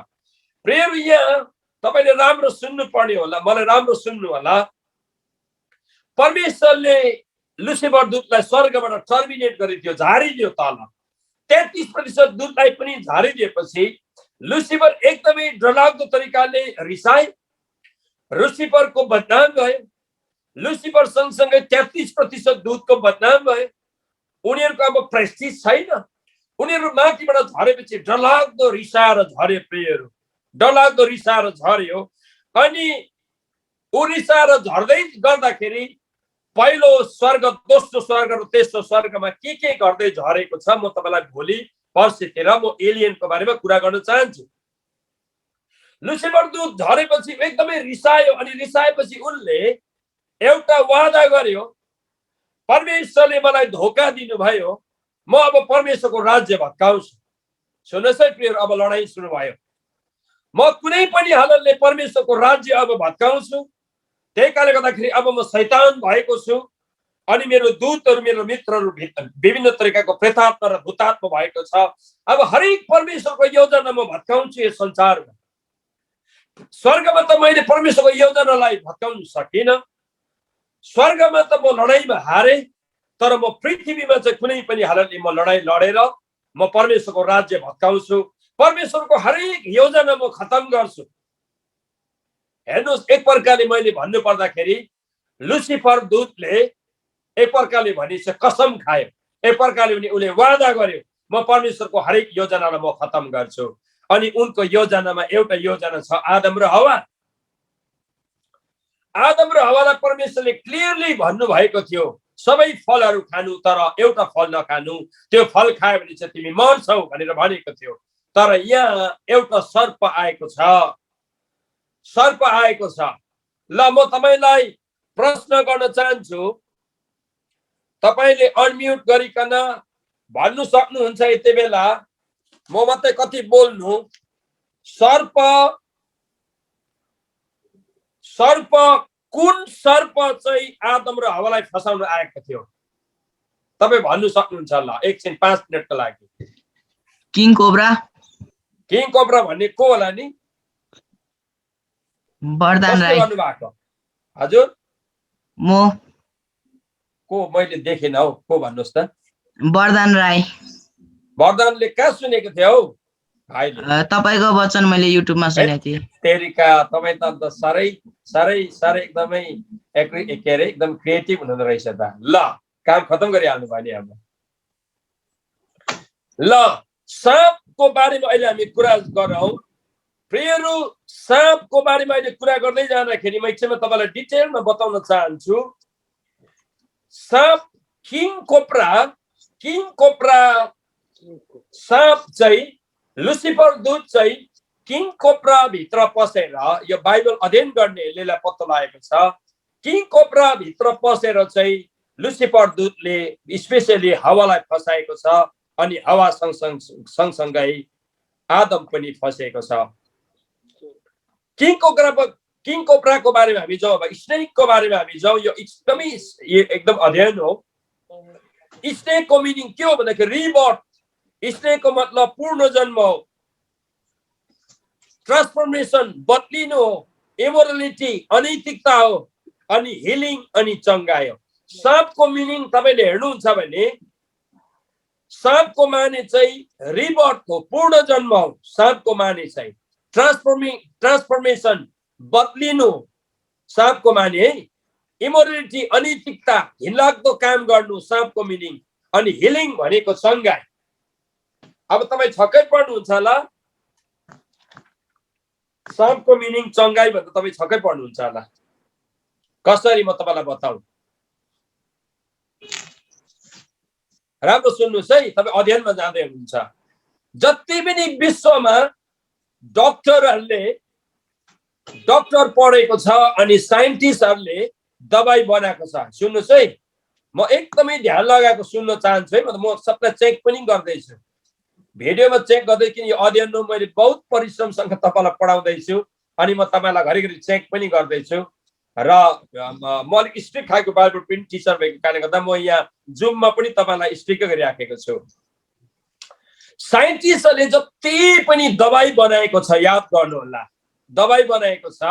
प्रियहरू यहाँ तपाईले राम्रो सुन्नु पर्ने होला, मलाई राम्रो सुन्नु होला। परमेश्वरले लुसिफर दूतलाई स्वर्गबाट टर्मिनेट गरिदियो, झारिदियो तल। 33% दूतलाई पनि झारिदिएपछि लुसिफर एकदमै डरलाग्दो तरिकाले रिसाए, लुसिफरको बदनाम भयो, लुसिफर सँगसँगै 33% दूतको बदनाम भयो। उनीहरूको अब प्रेस्टिज छैन, उनीहरू माथिबाट झरेपछि डरलाग्दो रिसाएर झरे प्रियहरू, डरलाग्दो रिसाएर झर्यो। अनि ऊ रिसाएर झर्दै गर्दाखेरि पहिलो स्वर्ग, दोस्रो स्वर्ग र तेस्रो स्वर्गमा के गर्दै झरेको छ म तपाईलाई भोलि पर्सितिर म एलियनको बारेमा कुरा गर्न चाहन्छु। लुसिफर दूत झरेपछि एकदमै रिसायो, अनि रिसाएपछि उनले एउटा वादा गर्यो, परमेश्वरले मलाई धोका दिनुभयो, म अब परमेश्वरको राज्य भत्काउँछु। सुन्नुहोस् है प्रियहरू, अब लडाईँ सुरु भयो। म कुनै पनि हालतले परमेश्वरको राज्य अब भत्काउँछु। त्यही कारणले गर्दाखेरि अब म शैतान भएको छु, अनि मेरो दूतहरू, मेरो मित्रहरू विभिन्न तरिकाको प्रेतात्मा र भूतात्मा भएको छ। अब हरेक परमेश्वरको योजना म भत्काउँछु यस संसारमा। स्वर्गमा त मैले परमेश्वरको योजनालाई भत्काउन सकिनँ, स्वर्गमा त म लडाईँमा हारे, तर म पृथ्वीमा चाहिँ कुनै पनि हालतले म लडाईँ लडेर म परमेश्वरको राज्य भत्काउँछु, परमेश्वरको हरेक योजना म खत्म गर्छु। हेर्नुहोस्, एक प्रकारले मैले भन्नु पर्दाखेरि लुसिफर दूतले एक प्रकारले भने कसम खायो, एक प्रकारले भने उसले वादा गर्यो, म परमेश्वरको हरेक योजनालाई म खत्म गर्छु। अनि उनको योजनामा एउटा योजना छ, आदम र हवा। आदम र हवालाई परमेश्वरले क्लियरली भन्नुभएको थियो, सबै फलहरू खानु तर एउटा फल नखानु, त्यो फल खायो भने चाहिँ तिमी मर्छौ भनेर भनेको थियो। तर यहाँ एउटा सर्प आएको छ, सर्प आएको छ। ल म तपाईलाई प्रश्न गर्न चाहन्छु, तपाईले अनम्युट गरिकन भन्नु सक्नुहुन्छ यति बेला, म मात्रै कति बोल्नु। सर्प, सर्प कुन सर्प चाहिँ आदम र हवालाई फसाउन आएको थियो? तपाईँ भन्नु सक्नुहुन्छ? ल एकछिन 5 मिनटको लागि। King cobra. किङ कोब्रा भन्ने को होला नि? वरदान राई भन्नु भएको? हजुर म को? मैले देखेन हौ, को भन्नुहोस् त? वरदान राई। वरदानले कहाँ सुनेको थियो हौ भाइले? तपाईको वचन मैले युट्युबमा सुनेको थिएँ। तेरिका, तपाईँ त साह्रै साह्रै साह्रै एकदमै के अरे एकदम क्रिएटिभ हुनुहुँदो रहेछ त। ल काम खत्म गरिहाल्नु भयो नि अब। ल साँपको बारेमा अहिले हामी कुरा गरौँ प्रियहरू। साँपको बारेमा अहिले कुरा गर्दै जाँदाखेरि म एकछिनमा तपाईँलाई डिटेलमा बताउन चाहन्छु। साँप किङ कोब्रा, किङ कोब्रा साँप चाहिँ, लुसिफर दूत चाहिँ किङ कोब्रा भित्र पसेर, यो बाइबल अध्ययन गर्नेले पत्तो लागेको छ, किङ कोब्रा भित्र पसेर चाहिँ लुसिफर दूतले स्पेशली हावालाई फसाएको छ, अनि हावा सँगसँगै आदम पनि फसेको छ। किङ कोब्राको बारेमा हामी जाउँ, अब स्नेकको बारेमा हामी जाउँ। यो एकदमै एकदम अध्ययन हो। स्नेकको मिनिङ के हो भन्दाखेरि रिबर्थ। स्नेकको मतलब पूर्ण जन्म हो, ट्रान्सफर्मेसन, बदलिनु हो, इमोरलिटी अनैतिकता हो, अनि हिलिङ अनि चङ्गाइ हो। साँपको मिनिङ तपाईँले हेर्नुहुन्छ भने साँपको माने चाहिँ रिबर्थ हो, पूर्ण जन्म हो। साँपको माने चाहिँ ट्रान्सफर्मेसन, बदलिनु साँपको माने है। इमोरलिटी अनैतिकता, घिनलाग्दो काम गर्नु साँपको मिनिङ। अनि हिलिङ भनेको चङ्गाइ। अब तपाईँ छक्कै पर्नुहुन्छ होला, साँपको मिनिङ चङ्गाइ भन्दा तपाईँ छक्कै पर्नुहुन्छ होला। कसरी म तपाईँलाई बताउँ? राम्रो सुन्नुहोस् है, तपाईँ अध्ययनमा जाँदै हुनुहुन्छ। जति पनि विश्वमा डक्टर पढेको छ अनि साइन्टिस्टहरूले दबाई बनाएको छ, सुन्नुहोस् है, म एकदमै ध्यान लगाएको सुन्न चाहन्छु है। म सबलाई चेक पनि गर्दैछु, भिडियोमा चेक गर्दै, किन यो अध्ययन मैले बहुत परिश्रमसँग तपाईँलाई पढाउँदैछु, अनि म तपाईँलाई घरिघरि चेक पनि गर्दैछु। र म अलिक स्ट्रिक्ट खालको बाइबल प्रिन्ट टिचर भएको कारणले गर्दा म यहाँ जुममा पनि तपाईँलाई स्ट्रिक्ट गरिराखेको छु। साइन्टिस्टहरूले जति पनि दबाई बनाएको छ, याद गर्नु होला, दबाई बनाएको छ,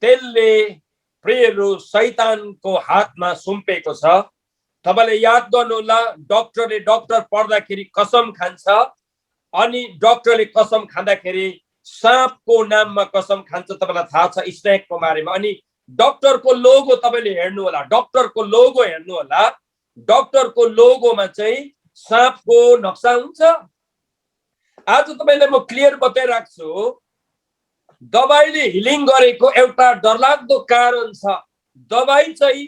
त्यसले प्रियहरू शैतानको हातमा सुम्पेको छ। तपाईँले याद गर्नु होला, डक्टर पढ्दाखेरि कसम खान्छ, अनि डाक्टरले कसम खाँदाखेरि साँपको नाममा कसम खान्छ। तपाईलाई थाहा छ स्नेकको बारेमा। अनि डाक्टरको लोगो तपाईले हेर्नु होला, डाक्टरको लोगो हेर्नु होला, डाक्टरको लोगोमा चाहिँ साँपको नक्सा हुन्छ। आज तपाईलाई म क्लियर बताइराख्छु, दबाईले हिलिङ गरेको एउटा डरलाग्दो कारण छ। दबाई चाहिँ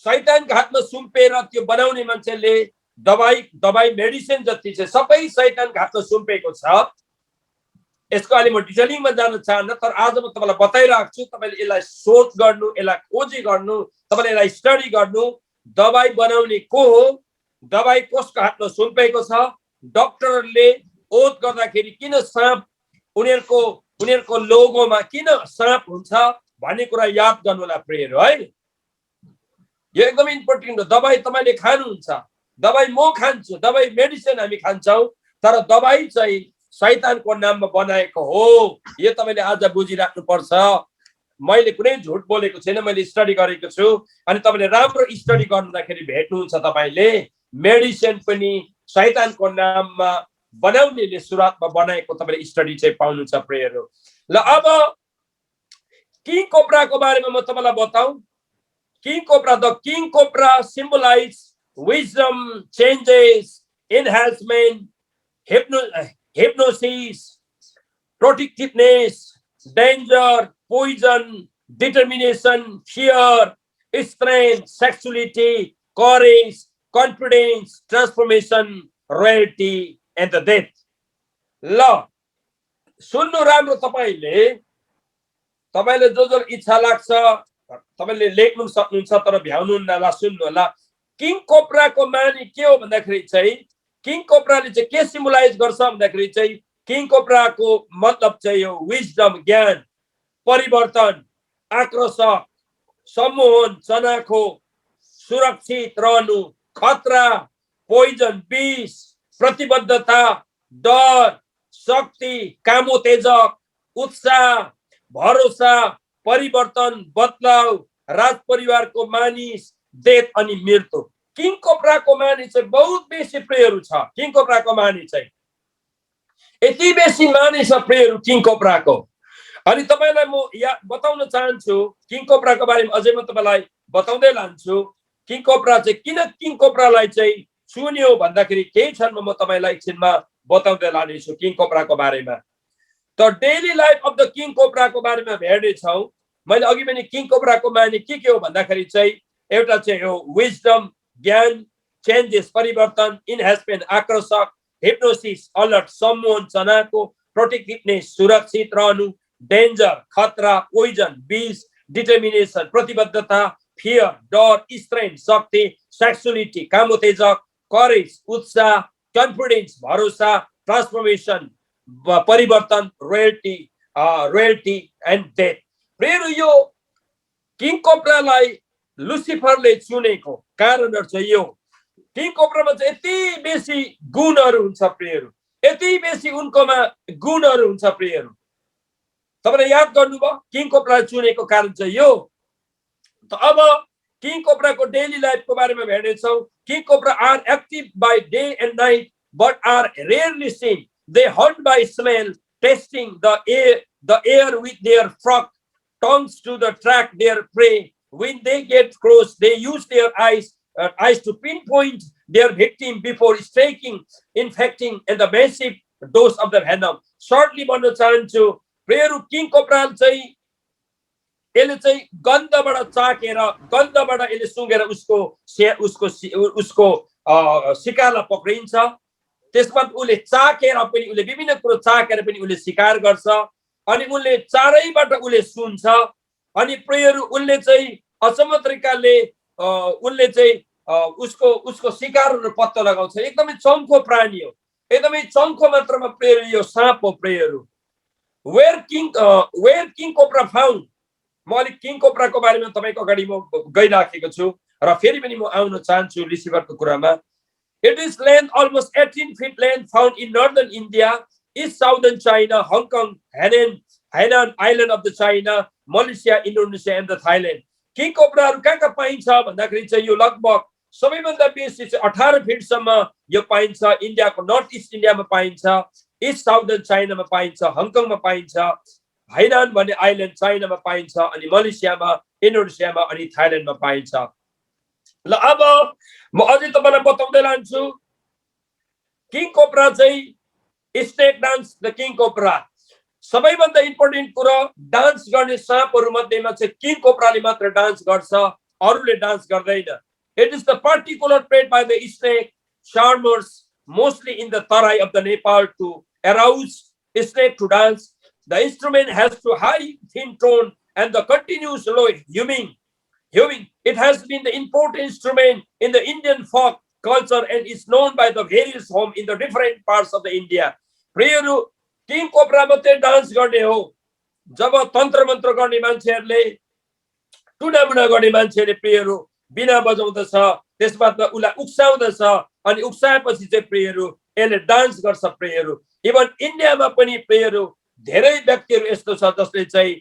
शैतानको हातमा सुम्पेर त्यो बनाउने मान्छेले दबाई मेडिसिन जति छ सबै शैतानको हातमा सुम्पेको छ। यसको अहिले म डिटेलिङमा जान चाहन्न, तर आज म तपाईलाई बताइराख्छु। तपाईले यसलाई सोच गर्नु, यसलाई खोजी गर्नु, तपाईले यसलाई स्टडी गर्नु। दबाई बनाउने को हो, दबाई कसको हातमा सुम्पेको छ, डाक्टरले ओत गर्दाखेरि किन साँप उनीहरूको लोगोमा किन साँप हुन्छ भन्ने कुरा याद गर्नु होला प्रियहरू है। यो एकदम इम्पोर्टेन्ट हो। दबाई तपाईले खानुहुन्छ, दबाई म खान्छु, दबाई मेडिसिन हामी खान्छौँ, तर दबाई चाहिँ शैतानको नाममा बनाएको हो। यो तपाईले आज बुझिराख्नु पर्छ। मैले कुनै झुट बोलेको छैन, मैले स्टडी गरेको छु। अनि तपाईले राम्रो स्टडी गर्दाखेरि भेट्नुहुन्छ, तपाईले मेडिसिन पनि शैतानको नाममा बनाउनेले सुरुवातमा बनाएको तपाईले स्टडी चाहिँ पाउनुहुन्छ प्रियहरू। ल अब किङ कोब्राको बारेमा म तपाईलाई बताऊँ। King cobra, the king cobra symbolise wisdom, changes, enhancement, hypnosis, protectiveness, danger, poison, determination, fear, strength, sexuality, courage, confidence, transformation, royalty, and the death. ल सुन्नु राम्रो, तपाईले जो इच्छा लाग्छ तपाईले लेख्नु सक्नुहुन्छ, तर भ्याउनुहुन्न होला, सुन्नु होला। किङ कोब्राको मानी के हो भन्दाखेरि चाहिँ किङ कोब्राले चाहिँ के सिम्बलाइज गर्छ भन्दाखेरि चाहिँ किङ कोब्राको मतलब चाहिँ यो विजडम, ज्ञान, परिवर्तन, आकर्षक, सम्मोहन, चनाखो, सुरक्षित रहनु, खतरा, पोइजन, विष, प्रतिबद्धता, डर, शक्ति, कामोत्तेजक, उत्साह, भरोसा, परिवर्तन, बदलाव, राज परिवारको मानिस, डेथ अनि मृत्यु। किङ कोब्राको मानी चाहिँ बहुत बेसी प्रियहरू छ। किङ कोब्राको मानी चाहिँ यति बेसी मानी छ प्रियहरू किङ कोब्राको। अनि तपाईलाई म बताउन चाहन्छु किङ कोब्राको बारेमा अझै म तपाईलाई बताउँदै लान्छु। किङ कोब्रा चाहिँ किन किङ कोब्रालाई चाहिँ चुन्यो भन्दाखेरि केही क्षणमा म तपाईलाई एकछिनमा बताउँदै लानेछु किङ कोब्राको बारेमा। त daily life of the king कोब्राको बारेमा हेर्नेछौँ। मैले अघि पनि किङ कोब्राको मानी के हो भन्दाखेरि चाहिँ एउटा चाहिँ हो विजडम, ज्ञान, चेन्जेस, परिवर्तन, इन्हान्समेन्ट, आकर्षक, हिप्नोसिस, अलर्ट, सम्मोहन, चनाको, प्रोटेक्टिभनेस, सुरक्षित रहनु, डेन्जर, खतरा, पोइजन, विष, डिटर्मिनेसन, प्रतिबद्धता, फियर, डर, स्ट्रेन्थ, शक्ति, सेक्सुअलिटी, कामोत्तेजक, करेज, उत्साह, कन्फिडेन्स, भरोसा, ट्रान्सफर्मेसन, परिवर्तन, रोयल्टी एन्ड डेथ। फेरि यो किङ कोब्रालाई लुसिफरले चुनेको कारणहरु चाहिँ यो। किङ कोब्रामा चाहिँ यति बेसी गुणहरु हुन्छ प्रियहरु, यति बेसी उनकोमा गुणहरु हुन्छ प्रियहरु। तपाईले याद गर्नुभयो किङ कोब्रालाई चुनेको कारण चाहिँ यो। त अब किङ कोब्राको डेली लाइफको बारेमा हेर्नेछौँ। King cobra are active by day and night but are rarely seen. They hunt by smell, testing the air with their frog tongues to track their prey. When they get close, they use their eyes to pinpoint their victim before striking, infecting, and the massive dose of the venom. Shortly, भन्न चाहन्छु प्रेयरु king cobra चाहिँ यसले चाहिँ गन्धबाट चाकेर, गन्धबाट यसले सुँगेर उसको शिकारलाई पक्रिन्छ। त्यसमा उले चाकेर पनि उले विभिन्न कुरो चाकेर पनि उले शिकार गर्छ। अनि उले चारैबाट उले सुन्छ। अनि प्रेयरु उले चाहिँ अचम्म तरिकाले उले चाहिँ उसको शिकारहरु पत्ता लगाउँछ। एकदमै चङ्खो प्राणी हो, एकदमै चङ्खो मात्रामा प्रेयरु यो साँप हो प्रेयरु। Where king cobra found. म अलिक किङ कोब्राको बारेमा तपाईको अगाडि म गइराखेको छु र फेरि पनि म आउन चाहन्छु रिसिभरको कुरामा। It is length almost 18 feet length, found in northern India, east southern China, Hong Kong, Hainan Island of the China, Malaysia, Indonesia, and the Thailand. King कोब्राहरु कहाँ पाइन्छ भन्दाखेरि चाहिँ यो लगभग सबैभन्दा बेसी चाहिँ 18 फिटसम्म यो पाइन्छ। इन्डियाको नर्थ इस्ट इन्डियामा पाइन्छ, इस्ट साउदर्न चाइनामा पाइन्छ, हङकङमा पाइन्छ, हाइनान भन्ने आइल्यान्ड चाइनामा पाइन्छ, अनि मलेसियामा, इन्डोनेसियामा अनि थाइल्यान्डमा पाइन्छ। ल अब म अझै तपाईलाई बताउँदै लान्छु। किङ कोब्रा चाहिँ snake dance the king cobra सबैभन्दा इम्पोर्टेन्ट कुरा, डान्स गर्ने साँपहरू मध्येमा चाहिँ किङ कोब्राले मात्र डान्स गर्छ, अरूले डान्स गर्दैन। It is the particular played by the snake charmers, mostly in the Tarai of the Nepal, to arouse snake to dance. The instrument has a high thin tone and the continuous low humming. It has been the important instrument in the Indian folk culture and is known by the various home in the different parts of the India. प्रियहरू, king cobra मात्रै dance गर्ने हो। जब तन्त्र मन्त्र गर्ने मान्छेहरूले, टुनामुना गर्ने मान्छेले प्रियहरू बिना बजाउँदछ, त्यसबाट उसलाई उक्साउँदछ, अनि उक्साएपछि चाहिँ प्रियहरू यसले डान्स गर्छ। प्रियहरू इभन इन्डियामा पनि प्रियहरू धेरै व्यक्तिहरू यस्तो छ जसले चाहिँ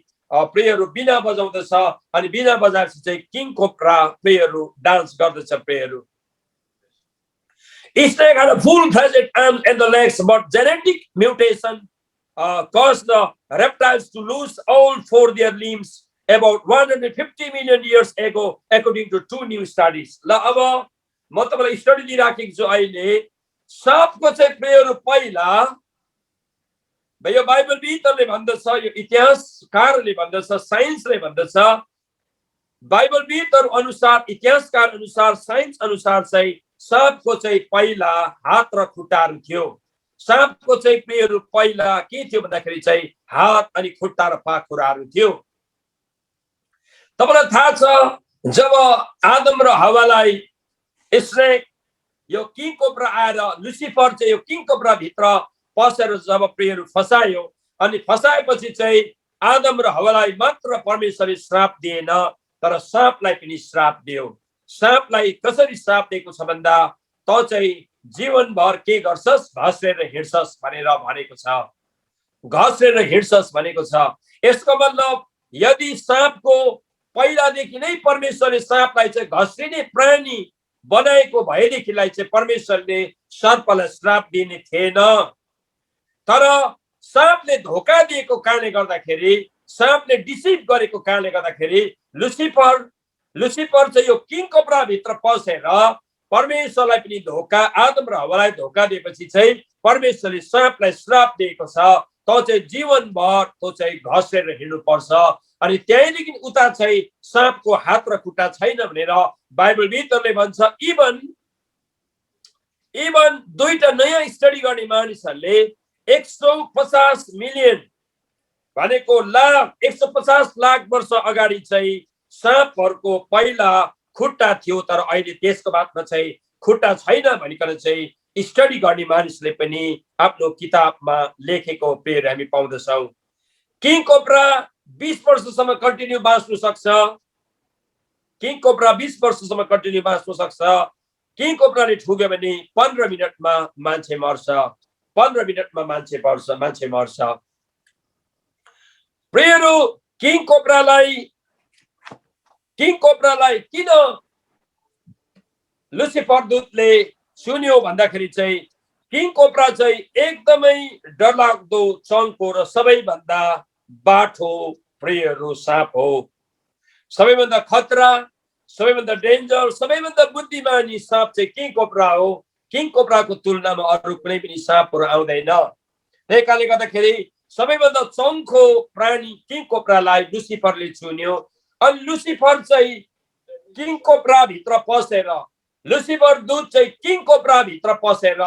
प्रियहरू बिना बजाउँदछ, अनि बिना बजाएपछि चाहिँ किङ कोब्रा प्रियहरू डान्स गर्दछ। प्रियहरू snake had a full-fledged arms and the legs, but genetic mutation caused the reptiles to lose all four their limbs about 150 million years ago, according to 2 new studies. ल अब म तपाईलाई study दिइराखेको छु अहिले। साँपको चाहिँ प्रियहरू पहिला यो बाइबलविदहरूले भन्दछ, यो इतिहासकारहरूले भन्दछ, साइन्सले भन्दछ, बाइबलविदहरू अनुसार, इतिहासकार अनुसार, साइन्स अनुसार चाहिँ साँपको चाहिँ पहिला हात र खुट्टाहरू थियो। साँपको चाहिँ प्रियहरू पहिला के थियो भन्दाखेरि चाहिँ हात अनि खुट्टा र पाखुराहरू थियो। तपाईलाई थाहा छ, जब आदम र हवालाई स्नेक यो किङ कोब्रा आएर लुसिफर चाहिँ यो किङ कोब्रा भित्र पसेर जब प्रियहरू फसायो, अनि फसाएपछि चाहिँ आदम र हवालाई मात्र परमेश्वरले श्राप दिएन, तर साँपलाई पनि श्राप दियो। साँपलाई कसरी श्राप दिएको छ भन्दा, त चाहिँ जीवनभर के गर्छस्, घस्रेर हिँड्छस् भनेर भनेको छ। घस्रेर हिँड्छस् भनेको छ। यसको मतलब यदि साँपको पहिलादेखि नै परमेश्वरले साँपलाई चाहिँ घस्रिने प्राणी बनाएको भएदेखिलाई चाहिँ परमेश्वरले सर्पलाई श्राप दिने थिएन। तर साँपले धोका दिएको कारणले गर्दाखेरि, साँपले डिसिभ गरेको कारणले गर्दाखेरि लुसिफर चाहिँ यो किङ कोब्रा भित्र पसेर परमेश्वरलाई पनि धोका, आदम र हवालाई धोका दिएपछि चाहिँ परमेश्वरले साँपलाई श्राप दिएको छ। त चाहिँ जीवनभर त चाहिँ घस्रेर हिँड्नु पर्छ, अनि त्यहीँदेखि उता चाहिँ साँपको हात र खुट्टा छैन भनेर बाइबलविदहरूले भन्छ। इभन दुईटा नयाँ स्टडी गर्ने मानिसहरूले 150 मिलियन भनेको लाख, 150 लाख वर्ष अगाडि चाहिँ साँपहरूको पहिला खुट्टा थियो, तर अहिले त्यसको बादमा चाहिँ खुट्टा छैन भनिकन चाहिँ स्टडी गर्ने मानिसले पनि आफ्नो किताबमा लेखेको प्रिय हामी पाउँदछौँ। किङ कोब्रा 20 वर्षसम्म कन्टिन्यू बाँच्नु सक्छ। किङ कोब्रा 20 वर्षसम्म कन्टिन्यू बाँच्नु सक्छ। किङ कोब्राले ठुग्यो भने 15 मिनटमा मान्छे मर्छ। 15 मिनटमा मान्छे मर्छ। प्रियहरू, किङ कोब्रालाई किन लुसिफर दूतले सुन्यो भन्दाखेरि चाहिँ किङ कोब्रा चाहिँ एकदमै डरलाग्दो, चङ्खो र सबैभन्दा बाठो प्रियहरू साँप हो। सबैभन्दा खतरा, सबैभन्दा डेन्जर, सबैभन्दा बुद्धिमानी साँप चाहिँ किङ कोब्रा हो। किङ कोब्राको तुलनामा अरू कुनै पनि साँपहरू आउँदैन। त्यही कारणले गर्दाखेरि सबैभन्दा चङ्खो प्राणी किङ कोब्रालाई लुसिफरले चुन्यो। अनि लुसिफर चाहिँ किङ कोब्रा भित्र पसेर, लुसिफर दूत चाहिँ किङ कोब्रा भित्र पसेर,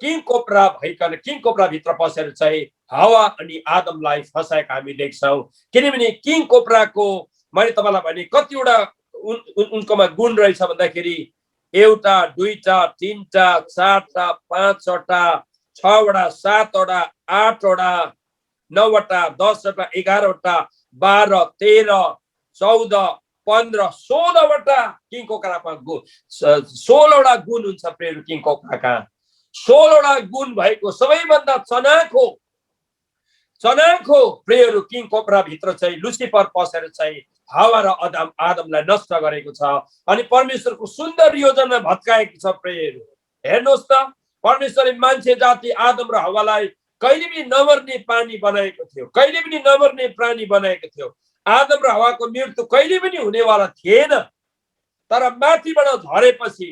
किङ कोब्रा भित्र पसेर चाहिँ हवा अनि आदमलाई फसाएको हामी देख्छौँ। किनभने किङ कोब्राको मैले तपाईँलाई भने कतिवटा उनकोमा गुण रहेछ भन्दाखेरि 1, 2, 3, 4, 5, 6, 7, 8, 9, 10, 11, 12, 13, 14, 15, 16वटा किङ कोब्रामा 16वटा गुण हुन्छ। प्रिय किङ कोब्राका 16वटा गुण भएको सबैभन्दा चनाखो प्रियहरू किङ कोब्रा भित्र चाहिँ लुसिफर पसेर चाहिँ हावा र आदमलाई नष्ट गरेको छ अनि परमेश्वरको सुन्दर योजना भत्काएको छ। प्रेयर हेर्नुहोस् त, परमेश्वरले मान्छे जाति आदम र हावालाई कहिले पनि नमर्ने प्राणी बनाएको थियो, कहिले पनि नमर्ने प्राणी बनाएको थियो। आदम र हावाको मृत्यु कहिले पनि हुनेवाला थिएन। तर माथिबाट झरेपछि,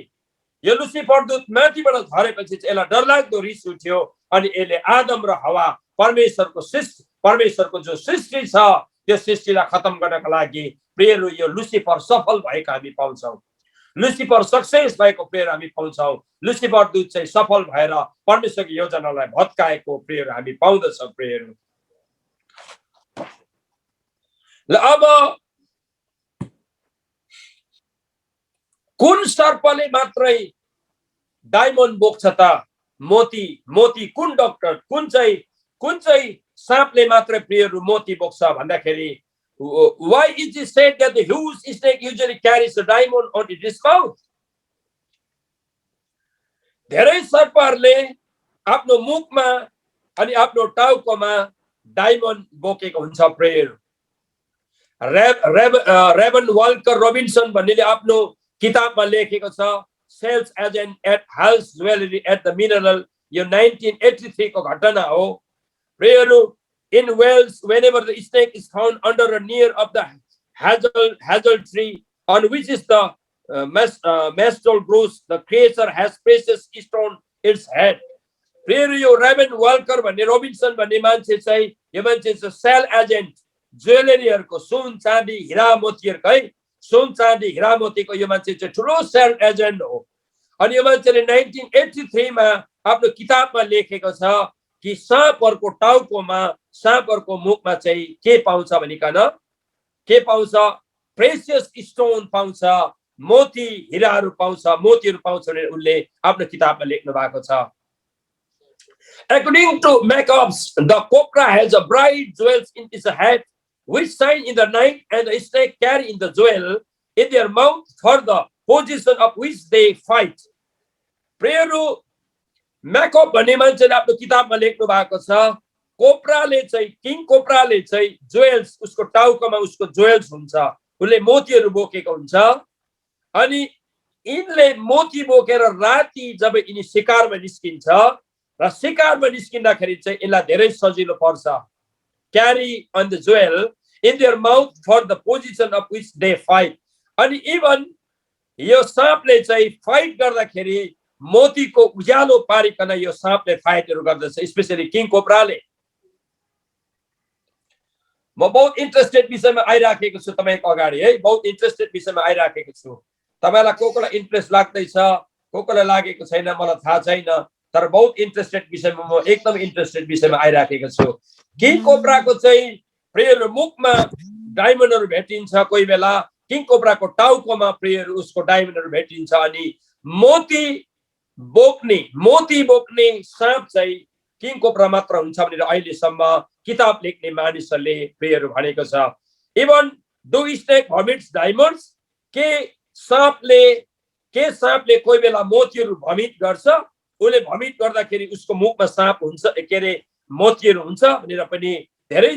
यो लुसिफर दूत माथिबाट झरेपछि यसलाई डरलाग्दो रिस उठ्यो अनि यसले आदम र हावा परमेश्वरको जो सृष्टि छ त्यो सृष्टिलाई खतम गर्नको लागि प्रेयर यो लुसिफर सफल भएको हामी पाउँछौँ। लुसिफर सक्सेस भएको प्रेयर हामी पाउँछौँ। लुसिफर दूत चाहिँ सफल भएर परमेश्वरको योजनालाई भत्काएको प्रेयर हामी पाउँदछौँ। प्रेयर ल अब कुन सर्पले मात्रै डायमन्ड बोक्छ त? मोती कुन डक्टर कुन चाहिँ साँपले मात्रै प्रेयर मोती बोक्छ भन्दाखेरि why is it said that the huge snake usually carries a diamond on its mouth? धेरै सर्पहरूले आफ्नो मुखमा अनि आफ्नो टाउकोमा डायमन्ड बोकेको हुन्छ। प्रेयर रेभन वाल्कर रोबिन्सन भन्नेले आफ्नो किताबमा लेखेको छ sales agent at Hall's jewellery at the mineral, यो 1983 को घटना हो। प्रेयर in Wales, whenever the snake is found under or near of the hazel tree on which is the mastol grows, the creature has precious stone its head. Prayer यो रेभन walker भन्ने Robinson भन्ने मान्छे चाहिँ यो मान्छे चाहिँ सेल एजेन्ट ज्वेलरीहरुको सुन चाँदी हीरा मोतीहरुको है सुन चाँदी हीरा मोतीको यो मान्छे चाहिँ ठुलो सेल एजेन्ट हो। अनि यो मान्छेले 1983 मा आफ्नो किताबमा लेखेको छ कि साँपहरुको टाउकोमा साँपहरुको मुखमा चाहिँ के पाउँछ भनिकन के पाउँछ? प्रेसियस स्टोन पाउँछ, मोती हीराहरु पाउँछ, मोतीहरु पाउँछ भनेर उनले आफ्नो किताबमा लेख्नु भएको छ। According to Macobs, the cobra has a bright jewels in its head which shine in the night, and the snake carry in the jewel in their mouth for the position of which they fight. प्रेयरु मैकअप भन्ने मान्छेले आफ्नो किताबमा लेख्नु भएको छ कोब्राले चाहिँ किङ कोब्राले चाहिँ ज्वेल्स उसको टाउकोमा उसको ज्वेल्स हुन्छ, उसले मोतीहरु बोकेको हुन्छ अनि यिनले मोती बोकेर राति जब यिनी शिकारमा निस्किन्छ र शिकारमा निस्किँदाखेरि चाहिँ यिनलाई धेरै सजिलो पर्छ। Carry on the jewel in their mouth for the position of which they fight. अनि इभन यो साँपले चाहिँ फाइट गर्दाखेरि मोतीको उज्यालो पारिकन यो साँपले फाइटहरु गर्दछ, स्पेशली किङ कोब्राले। म बहुत इन्ट्रेस्टेड विषयमा आइराखेको छु तपाईको अगाडि है, बहुत इन्ट्रेस्टेड विषयमा आइराखेको छु। तपाईलाई कोकोलाई इन्ट्रेस्ट लाग्दैछ, कोकोलाई लागेको छैन मलाई थाहा छैन, तर बहुत इन्ट्रेस्टेड विषयमा म एकदम इन्ट्रेस्टेड विषयमा आइराखेको छु। किङ कोब्राको चाहिँ प्रेयर मुखमा डायमन्डहरु भेटिन्छ, कोही बेला किङ कोब्राको टाउकोमा प्रेयर उसको डायमन्डहरु भेटिन्छ अनि मोती बोक्ने साँप चाहिँ किङ कोब्रा मात्र हुन्छ भनेर अहिलेसम्म किताब लेख्ने मानिसहरूले प्रेयर भनेको छ। इभन डु स्नेक भमिट्स डायमन्ड्स, के साँपले कोही बेला मोतीहरु भमिट गर्छ, उले भमिट गर्दाखेरि उसको मुखमा साँप हुन्छ के रे मोतीहरु हुन्छ भनेर पनि धेरै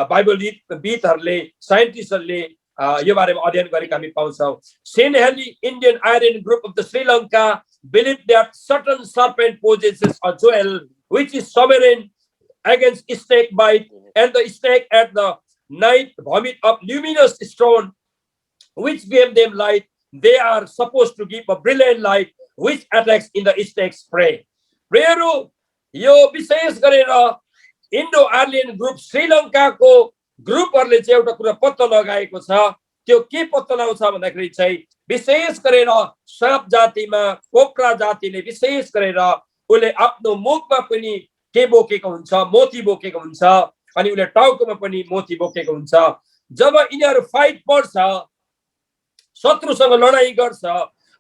बाइबलविदहरुले साइन्टिस्टहरुले यो बारेमा अध्ययन गरेका हामी पाउँछौं। Sinhalese Indian iron group of the Sri Lanka believe that certain serpent possesses a jewel which is sovereign against snake bite, and the snake at the night vomit of luminous stone which gave them light. They are supposed to give a brilliant light which attacks in the snake's prey. प्रेयरु यो विशेष गरेर Indo आर्लियन group श्रीलंकाको ग्रुपहरुले चाहिँ एउटा कुरा पत्तो लगाएको छ। त्यो के पत्तो लगाउँछ भन्दाखेरि चाहिँ विशेष गरेर साँप जातिमा कोब्रा जातिले विशेष गरेर उले आफ्नो मुखमा पनि के बोकेको हुन्छ, मोती बोकेको हुन्छ अनि उले टाउकोमा पनि मोती बोकेको हुन्छ। जब यिनीहरु फाइट पर्छ, शत्रुसँग लडाई गर्छ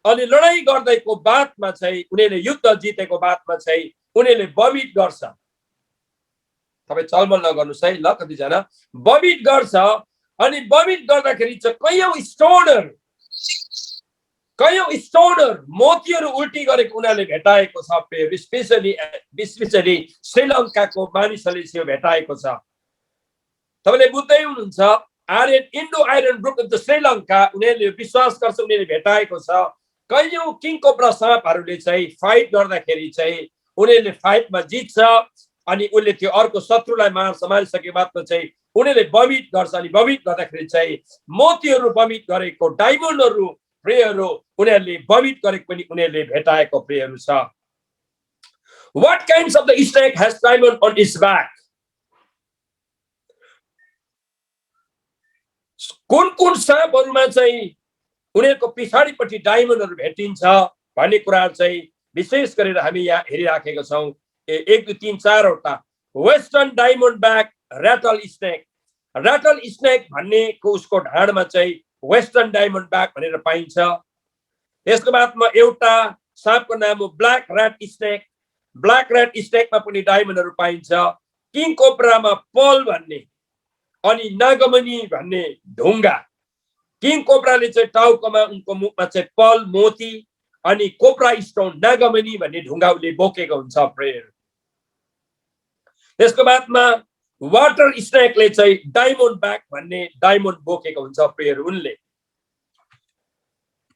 अनि लडाई गर्दैको बादमा चाहिँ उनीले युद्ध जितेको बादमा चाहिँ उनीले बमिट गर्छ। तपाई चलमल नगर्नुस् है ल, कतिजना बमिट गर्छ अनि बमिट गर्दाखेरि चाहिँ कयौं स्टोनर मोतीहरु उल्टी गरेको उनीहरूले भेटाएको छ। स्पेशली श्रीलंकाको मानिसहरूले यो भेटाएको छ। तपाईले बुझ्दै हुनुहुन्छ Aryan Indo Iran group of the Sri Lanka उनीहरूले विश्वास गर्छ, उनीहरूले भेटाएको छ कयौं किङ कोब्रा साँपहरूले चाहिँ फाइट गर्दाखेरि चाहिँ उनीहरूले फाइटमा जित्छ अनि उसले त्यो अर्को शत्रुलाई मारिसके बादमा चाहिँ उनीहरूले बमिट गर्छ अनि बमिट गर्दाखेरि चाहिँ मोतीहरू बमिट गरेको डायमन्डहरू प्रेयरहरू उनीहरूले बमिट गरेको पनि उनीहरूले भेटाएको प्रेयरहरू छ। What kinds of the snake has diamond on its back? कुन साँपहरूमा चाहिँ उनीहरूको पछाडिपट्टि डायमन्डहरू भेटिन्छ भन्ने कुरा चाहिँ विशेष गरेर हामी यहाँ हेरिराखेका छौँ। 1 2 3 4 वटा western diamond back rattle snake. Rattle snake भन्नेको उसको ढाडमा चाहिँ वेस्टर्न डायमन्ड ब्याक भनेर पाइन्छ। त्यसको बादमा एउटा साँपको नाम हो black rat snake. Black rat स्नेकमा पनि डायमन्डहरू पाइन्छ। किङ कोब्रामा पल भन्ने अनि नागमणि भन्ने ढुङ्गा। किङ कोब्राले चाहिँ टाउकोमा उनको मुखमा चाहिँ पल मोती अनि कोब्रा स्टोन नागमणि भन्ने ढुङ्गा उसले बोकेको हुन्छ प्रेयर। त्यसको बादमा वाटर स्नेकले चाहिँ डायमन्ड ब्याक भन्ने डायमन्ड बोकेको हुन्छ प्रेयर उनले।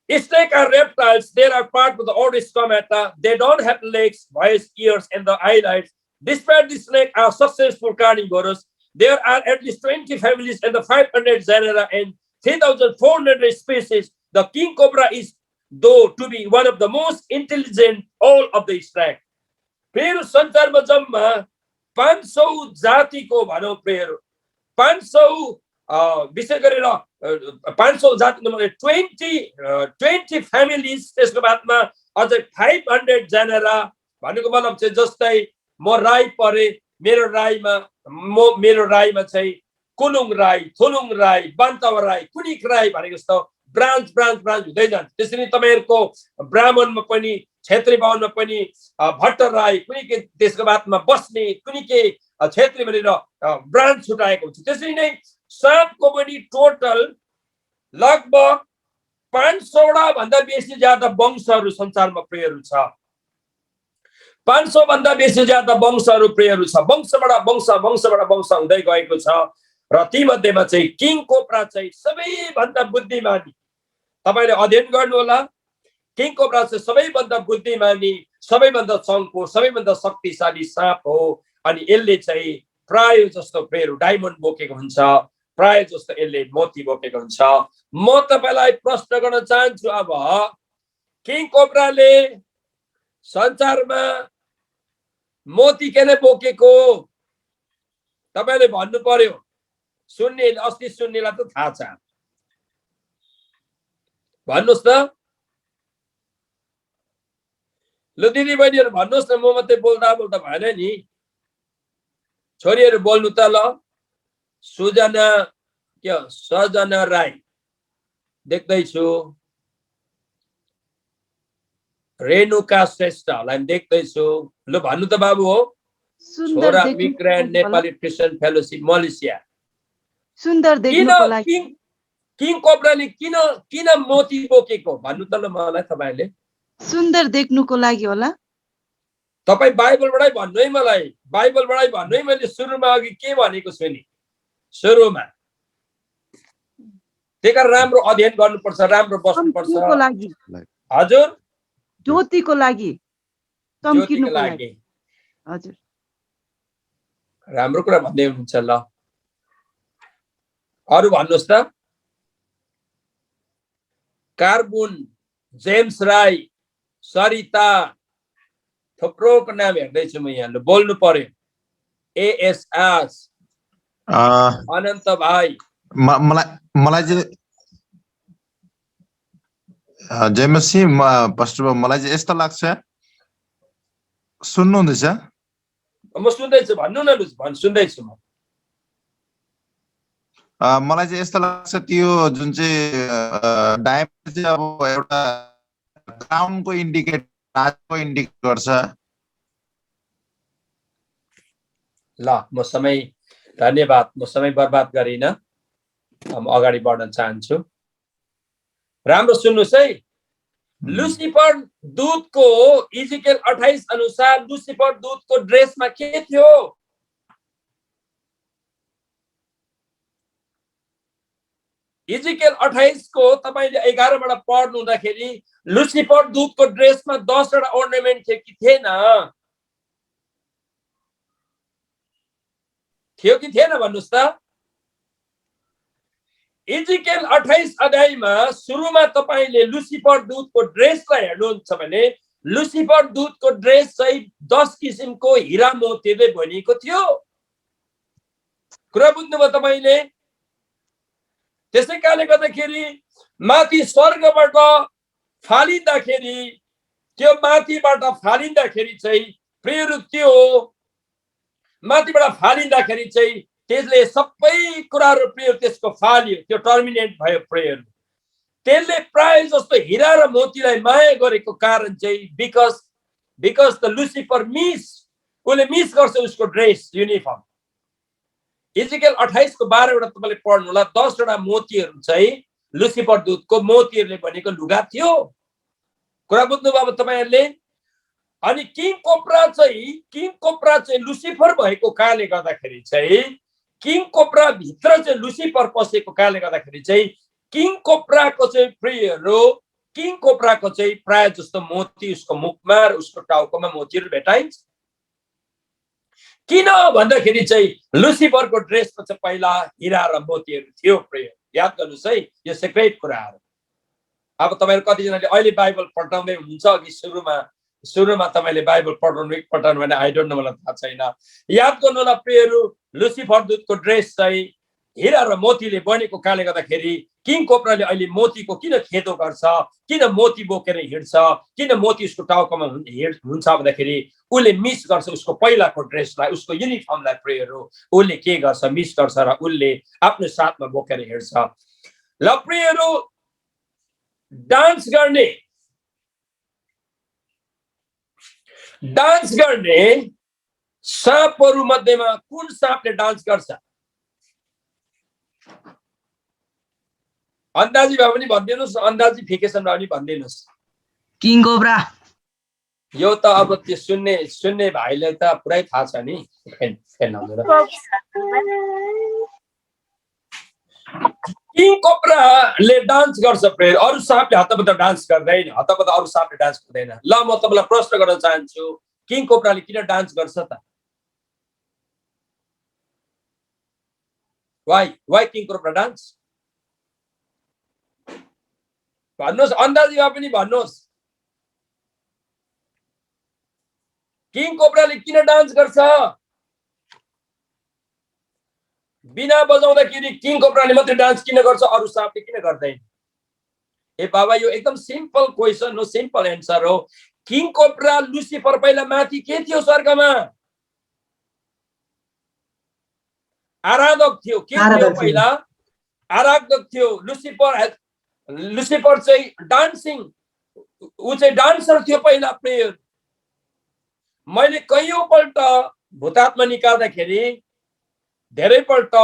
Snakes are reptiles. They are part of the order Stomata. They don't have legs, voice, ears, and the eyelids. Despite the snake are successful carnivorous, there are at least 20 families and the 500 genera and 3,400 species. The king cobra is though to be one of the most intelligent all of the snake. फेरि संसारमा जम्मा 500 जातिको भनौं prayer 500 विशेष गरेर 500 जातिको 20 families. त्यसको बादमा अझै 500 जेनेरा भनेको मतलब चाहिँ जस्तै म राई परे मेरो राईमा चाहिँ कुलुङ राई, थुलुङ राई, बान्तवा राई, कुनिक राई भनेको जस्तो ब्रान्च हुँदै जान्छ। त्यसरी तपाईहरुको ब्राह्मणमा पनि क्षेत्री बाहुनमा पनि भट्ट राई कुनै के त्यसको बादमा बस्ने कुनै के क्षेत्री भनेर ब्रान्च छुटाएको हुन्छ। त्यसरी नै साँपको पनि टोटल लगभग 500 भन्दा बेसी ज्यादा वंशहरू संसारमा प्रेयरहरू छ। 500 भन्दा बेसी ज्यादा वंशहरू प्रेयरहरू छ। वंशबाट वंश हुँदै गएको छ र ती मध्येमा चाहिँ किङ कोब्रा चाहिँ सबैभन्दा बुद्धिमानी। तपाईले अध्ययन गर्नु होला। किङ कोब्रा चाहिँ सबैभन्दा बुद्धिमानी, सबैभन्दा चङ्खो, सबैभन्दा शक्तिशाली साँप हो अनि यसले चाहिँ प्राय जस्तो प्रेयरहरू डायमन्ड बोकेको हुन्छ, प्राय जस्तो यसले मोती बोकेको हुन्छ। म तपाईलाई प्रश्न गर्न चाहन्छु अब किङ कोब्राले संसारमा मोती किन बोकेको तपाईले भन्नु पर्यो। अस्ति सुन्नेलाई त थाहा छ, भन्नुस् त। ल दिदी बहिनीहरु भन्नुस् न, म मात्रै बोल्दा भएन नि। छोरीहरु बोल्नु त ल। सजना राई देख्दैछु। रेणुका श्रेष्ठलाई देख्दैछु। ल भन्नु त बाबु हो। छोरा मिग्रेन्ट नेपाली क्रिस्चियन फेलोशिप मलेसिया। सुन्दर देख्नुको लागि किङ कोब्राले किन मोती बोकेको भन्नु त ल मलाई तपाईले। सुन्दर देख्नुको लागि होला। तपाई बाइबलबाटै भन्नु है मलाई। बाइबलबाटै भन्नु है। मैले सुरुमा अघि के भनेको छु नि। सुरुमा त्यही कारण राम्रो अध्ययन गर्नुपर्छ, राम्रो बस्नुपर्छ। हजुर ज्योतिको लागि, चम्किनुको लागि। हजुर राम्रो कुरा भन्दै हुनुहुन्छ। ल अरु भन्नुस् त। कार्बुन, जेम्स राई, सरिता, थुप्रोको नाम हेर्दैछु म यहाँ। बोल्नु पर्यो। एएसएस अनन्त भाइ। मलाई चाहिँ जेमसी पास्टर मलाई चाहिँ यस्तो लाग्छ। सुन्नुहुँदैछ? म सुन्दैछु, भन्नु न। सुन्दैछु म। मलाई चाहिँ यस्तो लाग्छ त्यो जुन चाहिँ डायमन्ड चाहिँ अब एउटा क्राउनको इन्डिकेट गर्छ। ल म समय धन्यवाद। म समय बर्बाद गरिन। म अगाडि बढ्न चाहन्छु। राम्रो सुन्नुस् है। लुसिफर दूतको इजिकेल 28 अनुसार लुसिफर दूतको ड्रेसमा के थियो? इजिकेल 28 को तपाईले 11 बाट पढ्नु हुँदाखेरि लुसिफर दूतको ड्रेसमा 10 वटा ornament थियो कि थिएन? थियो कि थिएन भन्नुस् त? इजिकेल 28 अध्यायमा सुरुमा तपाईले लुसिफर दूतको ड्रेसलाई हेर्नुहुन्छ भने लुसिफर दूतको ड्रेस चाहिँ 10 किसिमको हीरा मोतीले बनिएको थियो। कुरा बुझ्नुभयो तपाईले? त्यसै कारणले गर्दाखेरि माथि स्वर्गबाट फालिँदाखेरि त्यो माथिबाट फालिँदाखेरि चाहिँ प्रियहरू त्यो माथिबाट फालिँदाखेरि चाहिँ त्यसले सबै कुराहरू प्रिय त्यसको फाल्यो, त्यो टर्मिनेट भयो प्रियहरू। त्यसले प्राय जस्तो हीरा र मोतीलाई माया गरेको कारण चाहिँ बिकज द लुसिफर उसले मिस गर्छ उसको ड्रेस युनिफर्म। इजिकेल 28 को 12 वटा तपाईले पढ्नु होला। 10 वटा मोतीहरू चाहिँ लुसिफर दूतको मोतीहरूले बनेको लुगा थियो। कुरा बुझ्नुभयो अब तपाईहरुले? अनि किङ कोब्रा चाहिँ लुसिफर भएको कारणले गर्दाखेरि चाहिँ किङ कोब्रा भित्र चाहिँ लुसिफर पसेको कारणले गर्दाखेरि चाहिँ किङ कोब्राको चाहिँ प्रियहरू किङ कोब्राको चाहिँ प्राय जस्तो मोती उसको मुखमा र उसको टाउकोमा मोतीहरू भेटाइन्छ। किन भन्दाखेरि चाहिँ लुसिफरको ड्रेसमा चाहिँ पहिला हीरा र मोतीहरू थियो प्रिय। याद गर्नुस् है, यो सिक्रेट कुराहरू। अब तपाईहरु कतिजनाले अहिले बाइबल पढ्दै हुनुहुन्छ, अघि सुरुमा तपाईले बाइबल पढ्नु भने आई डोन्ट नो, मलाई थाहा छैन। याद गर्नु होला प्रियहरू, लुसिफर दूतको ड्रेस चाहिँ हीरा र मोतीले बनेको कारणले गर्दाखेरि किङ कोब्राले अहिले मोतीको किन खेदो गर्छ, किन मोती बोकेर हिँड्छ, किन मोती उसको टाउकोमा हुन्छ भन्दाखेरि उसले मिस गर्छ उसको पहिलाको ड्रेसलाई, उसको युनिफर्मलाई प्रियहरू उसले के गर्छ, मिस गर्छ र उसले आफ्नो साथमा बोकेर हिँड्छ। ल प्रियहरू, डान्स गर्ने साँपहरू मध्येमा कुन साँपले डान्स गर्छ? अन्दाजी भए पनि भनिदिनुस्, अन्दाजिफिकेसन भए पनि भनिदिनुस्। King cobra. यो त अब त्यो सुन्ने भाइले त पुरै थाहा छ नि। किङ कोब्राले डान्स गर्छ प्रेयर, अरू साँपले हतपत डान्स गर्दैन, हतपत अरू साँपले डान्स गर्दैन। ल म तपाईलाई प्रश्न गर्न चाहन्छु, किङ कोब्राले किन डान्स गर्छ त? Why king cobra dance? भन्नुहोस्, अन्दाजी भए पनि भन्नुहोस्। किङ कोब्राले किन डान्स गर्छ? बिना बजाउँदाखेरि किङ कोब्राले मात्रै डान्स किन गर्छ, अरू साँपले किन गर्दैन? ए बाबा, यो एकदम सिम्पल क्वेसन हो, सिम्पल एन्सर हो। किङ कोब्रा लुसिफर पहिला माथि के थियो? स्वर्गमा आराधक थियो। के थियो पहिला? आराधक थियो। लुसिफर चाहिँ डान्सिङ, ऊ चाहिँ डान्सर थियो पहिला प्लेयर। मैले कयौंपल्ट भूतात्मा निकाल्दाखेरि धेरैपल्ट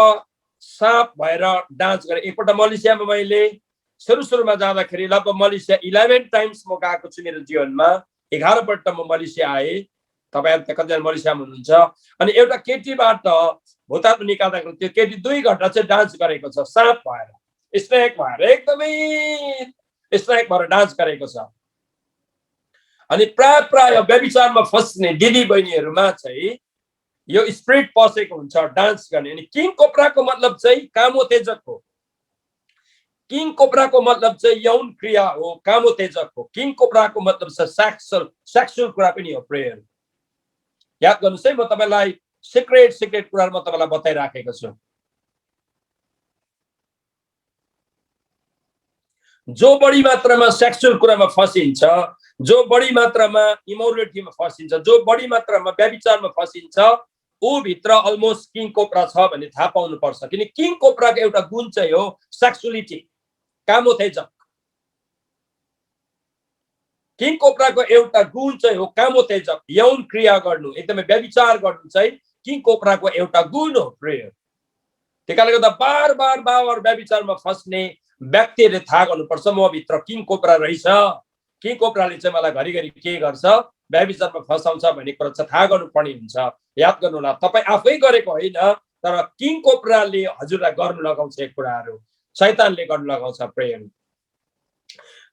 साँप भएर डान्स गरेँ। एकपल्ट मलेसियामा मैले सुरुमा जाँदाखेरि लगभग मलेसिया 11 टाइम्स म गएको छु मेरो जीवनमा। 11 पल्ट म मलेसिया आएँ। तपाईहरु त कतिजना मलेसियामा हुनुहुन्छ। अनि एउटा केटीबाट भूतात्मा निकाल्दाखेरि त्यो केटी 2 घण्टा चाहिँ डान्स गरेको छ, साँप भएर, स्नेक भएर, एकदमै स्नेक भएर डान्स गरेको छ। अनि प्राय व्यभिचारमा फस्ने दिदी बहिनीहरुमा चाहिँ यो स्पिरिट पसेको हुन्छ डान्स गर्ने। अनि किङ कोब्राको मतलब चाहिँ कामोत्तेजक हो। किङ कोब्राको मतलब चाहिँ यौन क्रिया हो, कामोत्तेजक हो। किङ कोब्राको मतलब छ सेक्सुअल कुरा पनि हो प्रेयर। याद गर्नुस् है, म तपाईलाई सिक्रेट कुराहरु म तपाईलाई बताइराखेको छु। जो बढी मात्रामा सेक्सुअल कुरामा फसिन्छ, जो बढी मात्रामा इमोरलिटीमा फसिन्छ, जो बढी मात्रामा व्यभिचारमा फसिन्छ, ऊ भित्र अलमोस्ट किङ कोब्रा छ भन्ने थाहा पाउनु पर्छ। किन किङ कोब्राको एउटा गुण चाहिँ हो सेक्सुअलिटी, कामोत्तेजक। किङ कोब्राको एउटा गुण चाहिँ हो कामोत्तेजक, यौन क्रिया गर्नु, एकदमै व्यभिचार गर्नु चाहिँ किङ कोब्राको एउटा गुण हो प्रेयर। त्यसकारणले गर्दा बार व्यभिचारमा फस्ने व्यक्तिले थाहा गर्नुपर्छ म भित्र किङ कोब्रा रहेछ। किङ कोब्राले चाहिँ मलाई घरिघरि के गर्छ, व्यभिचारमा फसाउँछ भन्ने कुरा चाहिँ थाहा गर्नुपर्ने हुन्छ। याद गर्नु होला, तपाई आफै गरेको होइन, तर किङ कोब्राले हजुरलाई गर्नु लगाउँछ एक कुराहरू। शैतानले गर्न लगाउँछ प्रेयर।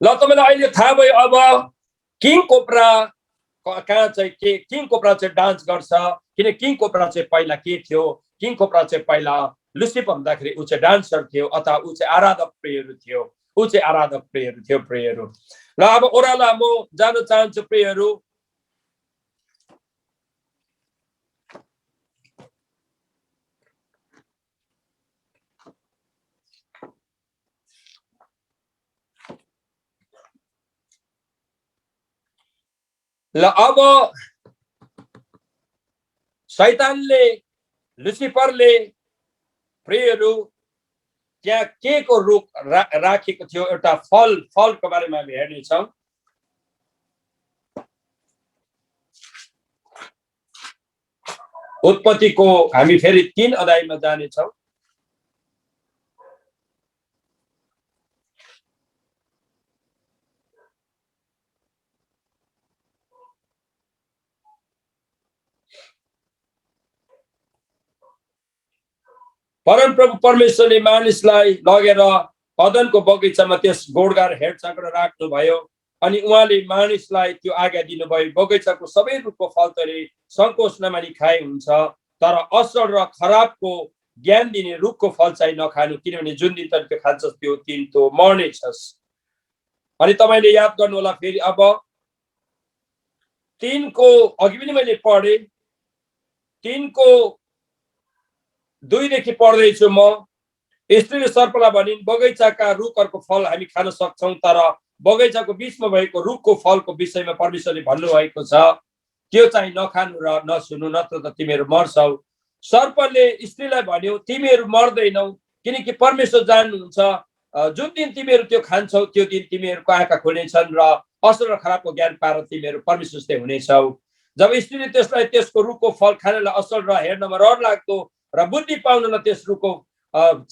ल तपाईलाई अहिले थाहा भयो अब किङ कोब्रा कहाँ चाहिँ के किङ कोब्रा चाहिँ डान्स गर्छ, किन किङ कोब्रा चाहिँ पहिला के थियो, किङ कोब्रा चाहिँ पहिला लुसिफर हुँदाखेरि ऊ चाहिँ डान्सर थियो अथवा ऊ चाहिँ आराधक प्रेयरहरू थियो, ऊ चाहिँ आराधक प्रेयरहरू थियो प्रेयरहरू। ल अब ओह्रालो म जान चाहन्छु प्रेयरहरू। ल अब शैतानले लुसिफरले प्रेयरहरू त्यहाँ के को रुख राखेको थियो, एउटा फलको बारेमा हामी हेर्नेछौँ। उत्पत्तिको हामी फेरि 3 अध्यायमा जानेछौँ। परमप्रभु परमेश्वरले मानिसलाई लगेर अदनको बगैँचामा त्यस गोडगार हेरचाह गरेर राख्नुभयो अनि उहाँले मानिसलाई त्यो आज्ञा दिनुभयो, बगैँचाको सबै रुखको फल तैँले सङ्कोच नमानी खाए हुन्छ, तर असल र खराबको ज्ञान दिने रुखको फल चाहिँ नखानु, किनभने जुन दिन तैँले त्यो खान्छस् त्यो दिन तँ मर्नेछस्। अनि तपाईँले याद गर्नु होला फेरि अब 3 को अघि पनि मैले पढे, 3 को 2 देखि पढ्दैछु म। स्त्रीले सर्पलाई भनिन्, बगैँचाका रुखहरूको फल हामी खान सक्छौँ, तर बगैँचाको बिचमा भएको रुखको फलको विषयमा परमेश्वरले भन्नुभएको छ त्यो चाहिँ नखानु र नसुनु, नत्र त तिमीहरू मर्छौ। सर्पले स्त्रीलाई भन्यो, तिमीहरू मर्दैनौ, किनकि परमेश्वर जान्नुहुन्छ जुन दिन तिमीहरू त्यो खान्छौ त्यो दिन तिमीहरूको आँखा खुल्नेछन् र असल र खराबको ज्ञान पाएर तिमीहरू परमेश्वर जस्तै हुनेछौ। जब स्त्रीले त्यसलाई त्यसको रुखको फल खानलाई असल र हेर्नमा रहर लाग्दो र बुद्धि पाउनलाई त्यस रुखको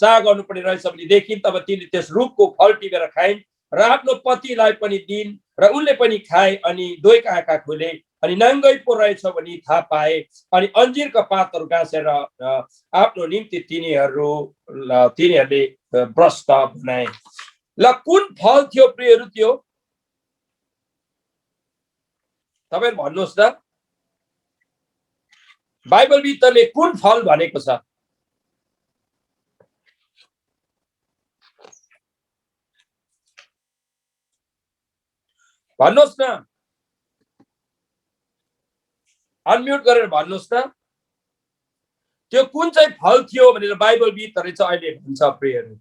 चाह गर्नुपर्ने रहेछ भने देखिन्, तब तिनले त्यस रुखको फल टिपेर खाइन् र आफ्नो पतिलाई पनि दिइन् र उनले पनि खाए अनि दुवैका आँखा खुले अनि नाङ्गै पो रहेछ भने थाहा पाए अनि अन्जिरका पातहरू गाँसेर आफ्नो निम्ति तिनीहरूले भ्रष्ट बनाए। ल कुन फल थियो प्रियहरू त्यो तपाईहरु भन्नुहोस् त, बाइबल भित्रले कुन फल भनेको छ? भन्नुहोस् न, अनम्युट गरेर भन्नुहोस् त, त्यो कुन चाहिँ फल थियो भनेर बाइबल भित्र चाहिँ अहिले भन्छ प्रियहरू?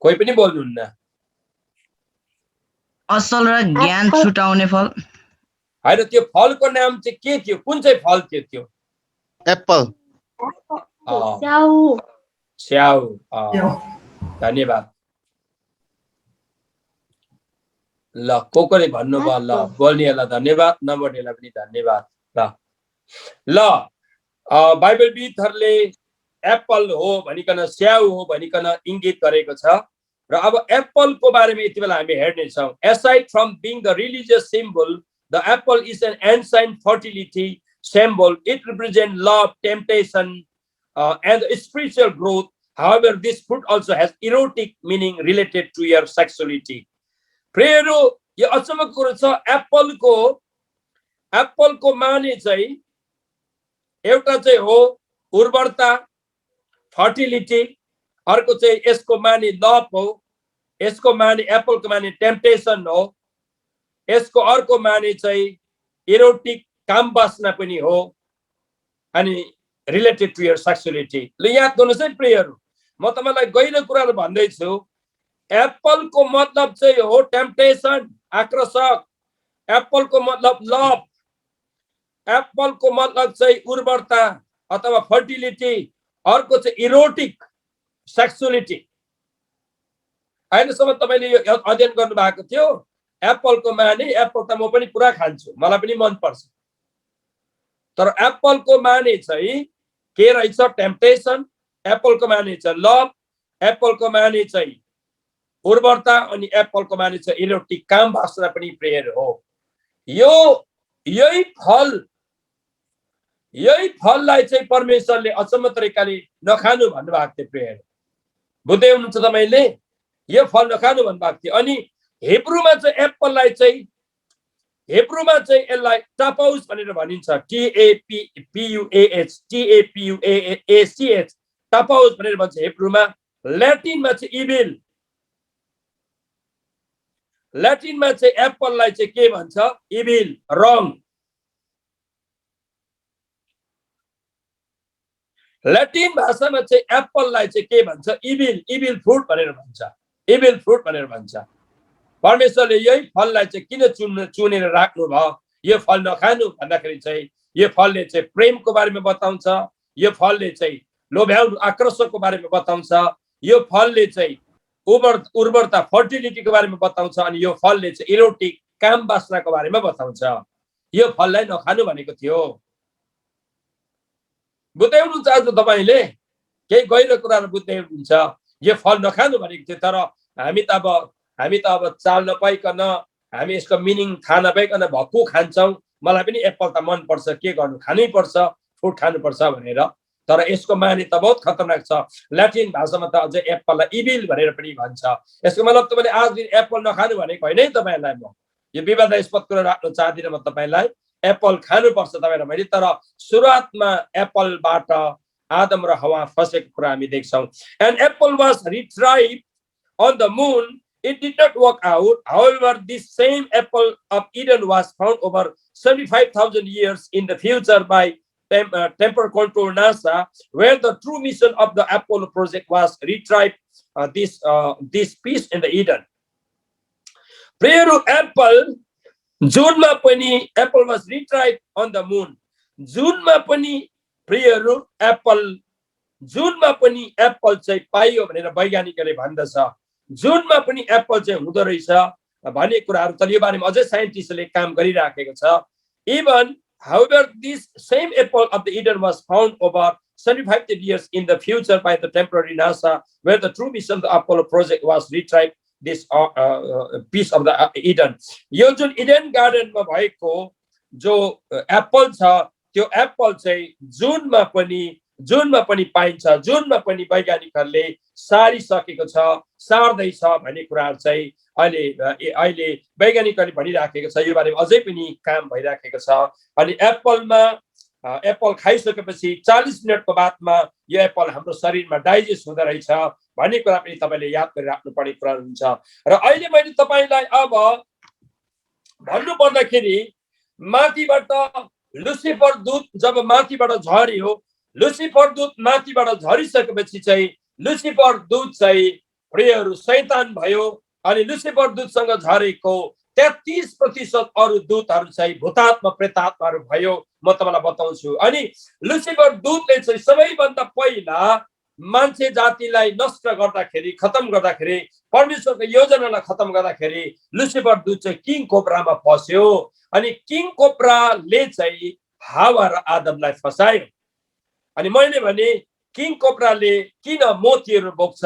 कोही पनि बोल्नुहुन्न। असल र ज्ञान छुटाउने फल। हैन, त्यो फलको नाम चाहिँ के थियो? कुन चाहिँ फल थियो त्यो? एप्पल। स्याउ। धन्यवाद। ल कोले भन्नुभयो, ल बोल्नेलाई धन्यवाद, नबोल्नेलाई पनि धन्यवाद। ल बाइबल विद्हरूले एप्पल हो भनिकन स्याउ हो भनिकन इंगित गरेको छ र अब एप्पल को बारेमा यति बेला हामी हेर्ने छौं। Aside from being the religious symbol, the apple is an ancient fertility symbol. It represents love, temptation, and spiritual growth. However, this fruit also has erotic meaning related to your sexuality. प्रेयरो यो अचम्मको कुरा छ। Apple को माने चाहिँ एउटा चाहिँ हो उर्वरता, फर्टिलिटी, अर्को चाहिँ यसको माने लभ हो, यसको माने एप्पल को माने टेम्पटेसन हो, यसको अर्को माने चाहिँ इरोटिक काम वासना पनि हो अनि रिलेटेड टु योर सेक्सुअलिटी। ल याद गर्नुहोस् है प्रियहरू, म तपाईलाई गहिरो कुराहरु भन्दै छु। एप्पल को मतलब चाहिँ हो टेम्पटेसन, आकर्षक। एप्पल को मतलब लभ। एप्पल को मतलब चाहिँ उर्वरता अथवा फर्टिलिटी। अर्को चाहिँ इरोटिक सेक्सुअलिटी। अहिलेसम्म तपाईले यो अध्ययन गर्नु भएको थियो। एप्पल को माने एप्पल त म पनि पुरा खान्छु, मलाई पनि मन पर्छ, तर एप्पल को माने चाहिँ के रहेछ? टेम्पटेसन। एप्पल को माने चाहिँ लभ। एप्पल को माने चाहिँ उर्वरता अनि एप्पल को माने चाहिँ इरोटिक काम वासना पनि प्रेयर हो। यो यही फल यही फललाई चाहिँ परमेश्वरले अचम्म तरिकाले नखानु भन्नुभएको थियो प्रिय। बुझ्दै हुनुहुन्छ तपाईले? यो फल नखानु भन्नुभएको थियो। अनि हिब्रूमा चाहिँ एप्पललाई चाहिँ हिब्रूमा चाहिँ यसलाई टापाउस भनेर भनिन्छ। TAPUAH टापाउस भनेर भन्छ हिब्रूमा। ल्याटिनमा चाहिँ इभिल, ल्याटिनमा चाहिँ एप्पललाई चाहिँ के भन्छ? इभिल, रङ। ल्याटिन भाषामा चाहिँ एप्पललाई चाहिँ के भन्छ? इभिल, इभिल फ्रुट भनेर भन्छ। इभिल फ्रुट भनेर भन्छ। परमेश्वरले यही फललाई चाहिँ किन चुनेर राख्नु भयो? यो फल नखानु भन्दाखेरि चाहिँ यो फलले चाहिँ प्रेमको बारेमा बताउँछ, यो फलले चाहिँ लोभ्याउनु आकर्षकको बारेमा बताउँछ, यो फलले चाहिँ उर्वरता फर्टिलिटीको बारेमा बताउँछ, अनि यो फलले चाहिँ इरोटिक काम वासनाको बारेमा बताउँछ। यो फललाई नखानु भनेको थियो। बुझ्दै हुनुहुन्छ आज तपाईले? केही गहिरो कुराहरू बुझ्दै हुनुहुन्छ? यो फल नखानु भनेको थियो, तर हामी त अब चाल नपाइकन, हामी यसको मिनिङ थाहा नपाइकन भक्कु खान्छौँ। मलाई पनि एप्पल त मन पर्छ, के गर्नु, खानै पर्छ, फ्रुट खानुपर्छ भनेर। तर यसको माने त बहुत खतरनाक छ। ल्याटिन भाषामा त अझै एप्पललाई इभिल भनेर पनि भन्छ। यसको मतलब तपाईँले आज दिन एप्पल नखानु भनेको होइन है तपाईँलाई। म यो विवादास्पद कुरा राख्न चाहदिनँ म तपाईँलाई। एप्पल खानुपर्छ तपाईँ र मैले। तर सुरुवातमा एप्पलबाट आदम र हवा फसेको कुरा हामी देख्छौँ। And Apple was retrieve on the moon. It did not work out. However, this same apple of Eden was found over 75,000 years in the future by Temple Control NASA, where the true mission of the Apollo project was retrieve this piece in the Eden. Prayer apple, June ma pani apple was retrieved on the moon. June ma pani prayer apple, June ma pani apple चाहिँ पाइयो भनेर वैज्ञानिकले भन्दछ। जुनमा पनि Apple चाहिँ हुँदो रहेछ भन्ने कुराहरु त यो बारेमा अझै साइन्टिस्टले काम गरिराखेको छ। Even however, this same apple of the Eden was found over 75 years in the future by the temporary NASA, where the true mission of the Apollo project was retrieve this piece of the Eden. यो जुन Eden गार्डनमा भएको जो Apple छ त्यो Apple चाहिँ जुनमा पनि पाइन्छ। जुनमा पनि वैज्ञानिकहरूले सारिसकेको छ, सार्दैछ भन्ने कुराहरु चाहिँ अहिले वैज्ञानिकहरूले भनिराखेको छ। यो बारेमा अझै पनि काम भइराखेको छ। अनि एप्पल खाइसकेपछि 40 मिनेटको बादमा यो एप्पल हाम्रो शरीरमा डाइजेस्ट हुँदै रहेछ भन्ने कुरा पनि तपाईले याद गरिराख्नु पर्ने कुरा हुन्छ। र अहिले मैले तपाईलाई अब भन्नु पर्दाखेरि माथिबाट लुसिफर दूत जब माथिबाट झर्यो, लुसिफर दूत माथिबाट झरिसकेपछि चाहिँ लुसिफर दूत चाहिँ प्रियहरू शैतान भयो। अनि लुसिफर दूतसँग झरेको 33% अरु दूतहरू चाहिँ भूतात्मा प्रेतात्माहरू भयो। म तपाईलाई बताउँछु। अनि लुसिफर दूतले चाहिँ सबैभन्दा पहिला मान्छे जातिलाई नष्ट गर्दाखेरि, खत्म गर्दाखेरि, परमेश्वरको योजनालाई खत्म गर्दाखेरि लुसिफर दूत चाहिँ किङ कोब्रामा फस्यो। अनि किङ कोब्राले चाहिँ हावा र आदमलाई फसायो। अनि मैले भने किङ कोब्राले किन मोतीहरू बोक्छ,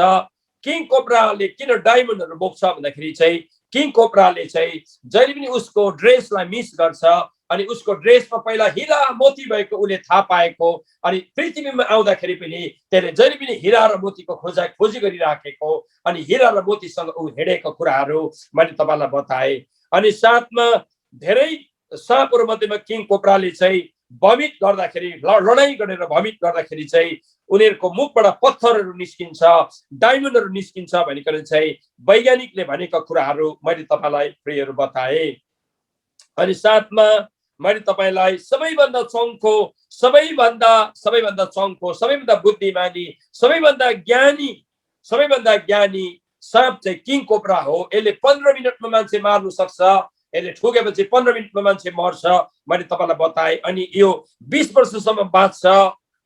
किङ कोब्राले किन डायमन्डहरू बोक्छ भन्दाखेरि चाहिँ किङ कोब्राले चाहिँ जहिले पनि उसको ड्रेसलाई मिस गर्छ। अनि उसको ड्रेसमा पहिला हिरा मोती भएको उसले थाहा पाएको। अनि पृथ्वीमा आउँदाखेरि पनि त्यसले जहिले पनि हिरा र मोतीको खोजी गरिराखेको। अनि हिरा र मोतीसँग ऊ हिँडेको कुराहरू मैले तपाईलाई बताएँ। अनि साथमा धेरै साँपहरू मध्येमा किङ कोब्राले चाहिँ भमिट गर्दाखेरि, लडाई गरेर भमिट गर्दाखेरि चाहिँ उनीहरूको मुखबाट पत्थरहरू निस्किन्छ, डायमन्डहरू निस्किन्छ भनिकन चाहिँ वैज्ञानिकले भनेका कुराहरू मैले तपाईलाई प्रियहरू बताएँ। अनि साथमा मैले तपाईलाई सबैभन्दा चङ्खो, सबैभन्दा बुद्धिमानी, सबैभन्दा ज्ञानी साँप चाहिँ किङ कोब्रा हो। यसले 15 मिनेटमा मान्छे मार्नु सक्छ। यसले ठुकेपछि 15 मिनेटमा मान्छे मर्छ मैले तपाईलाई बताएँ। अनि यो 20 वर्षसम्म बाँच्छ।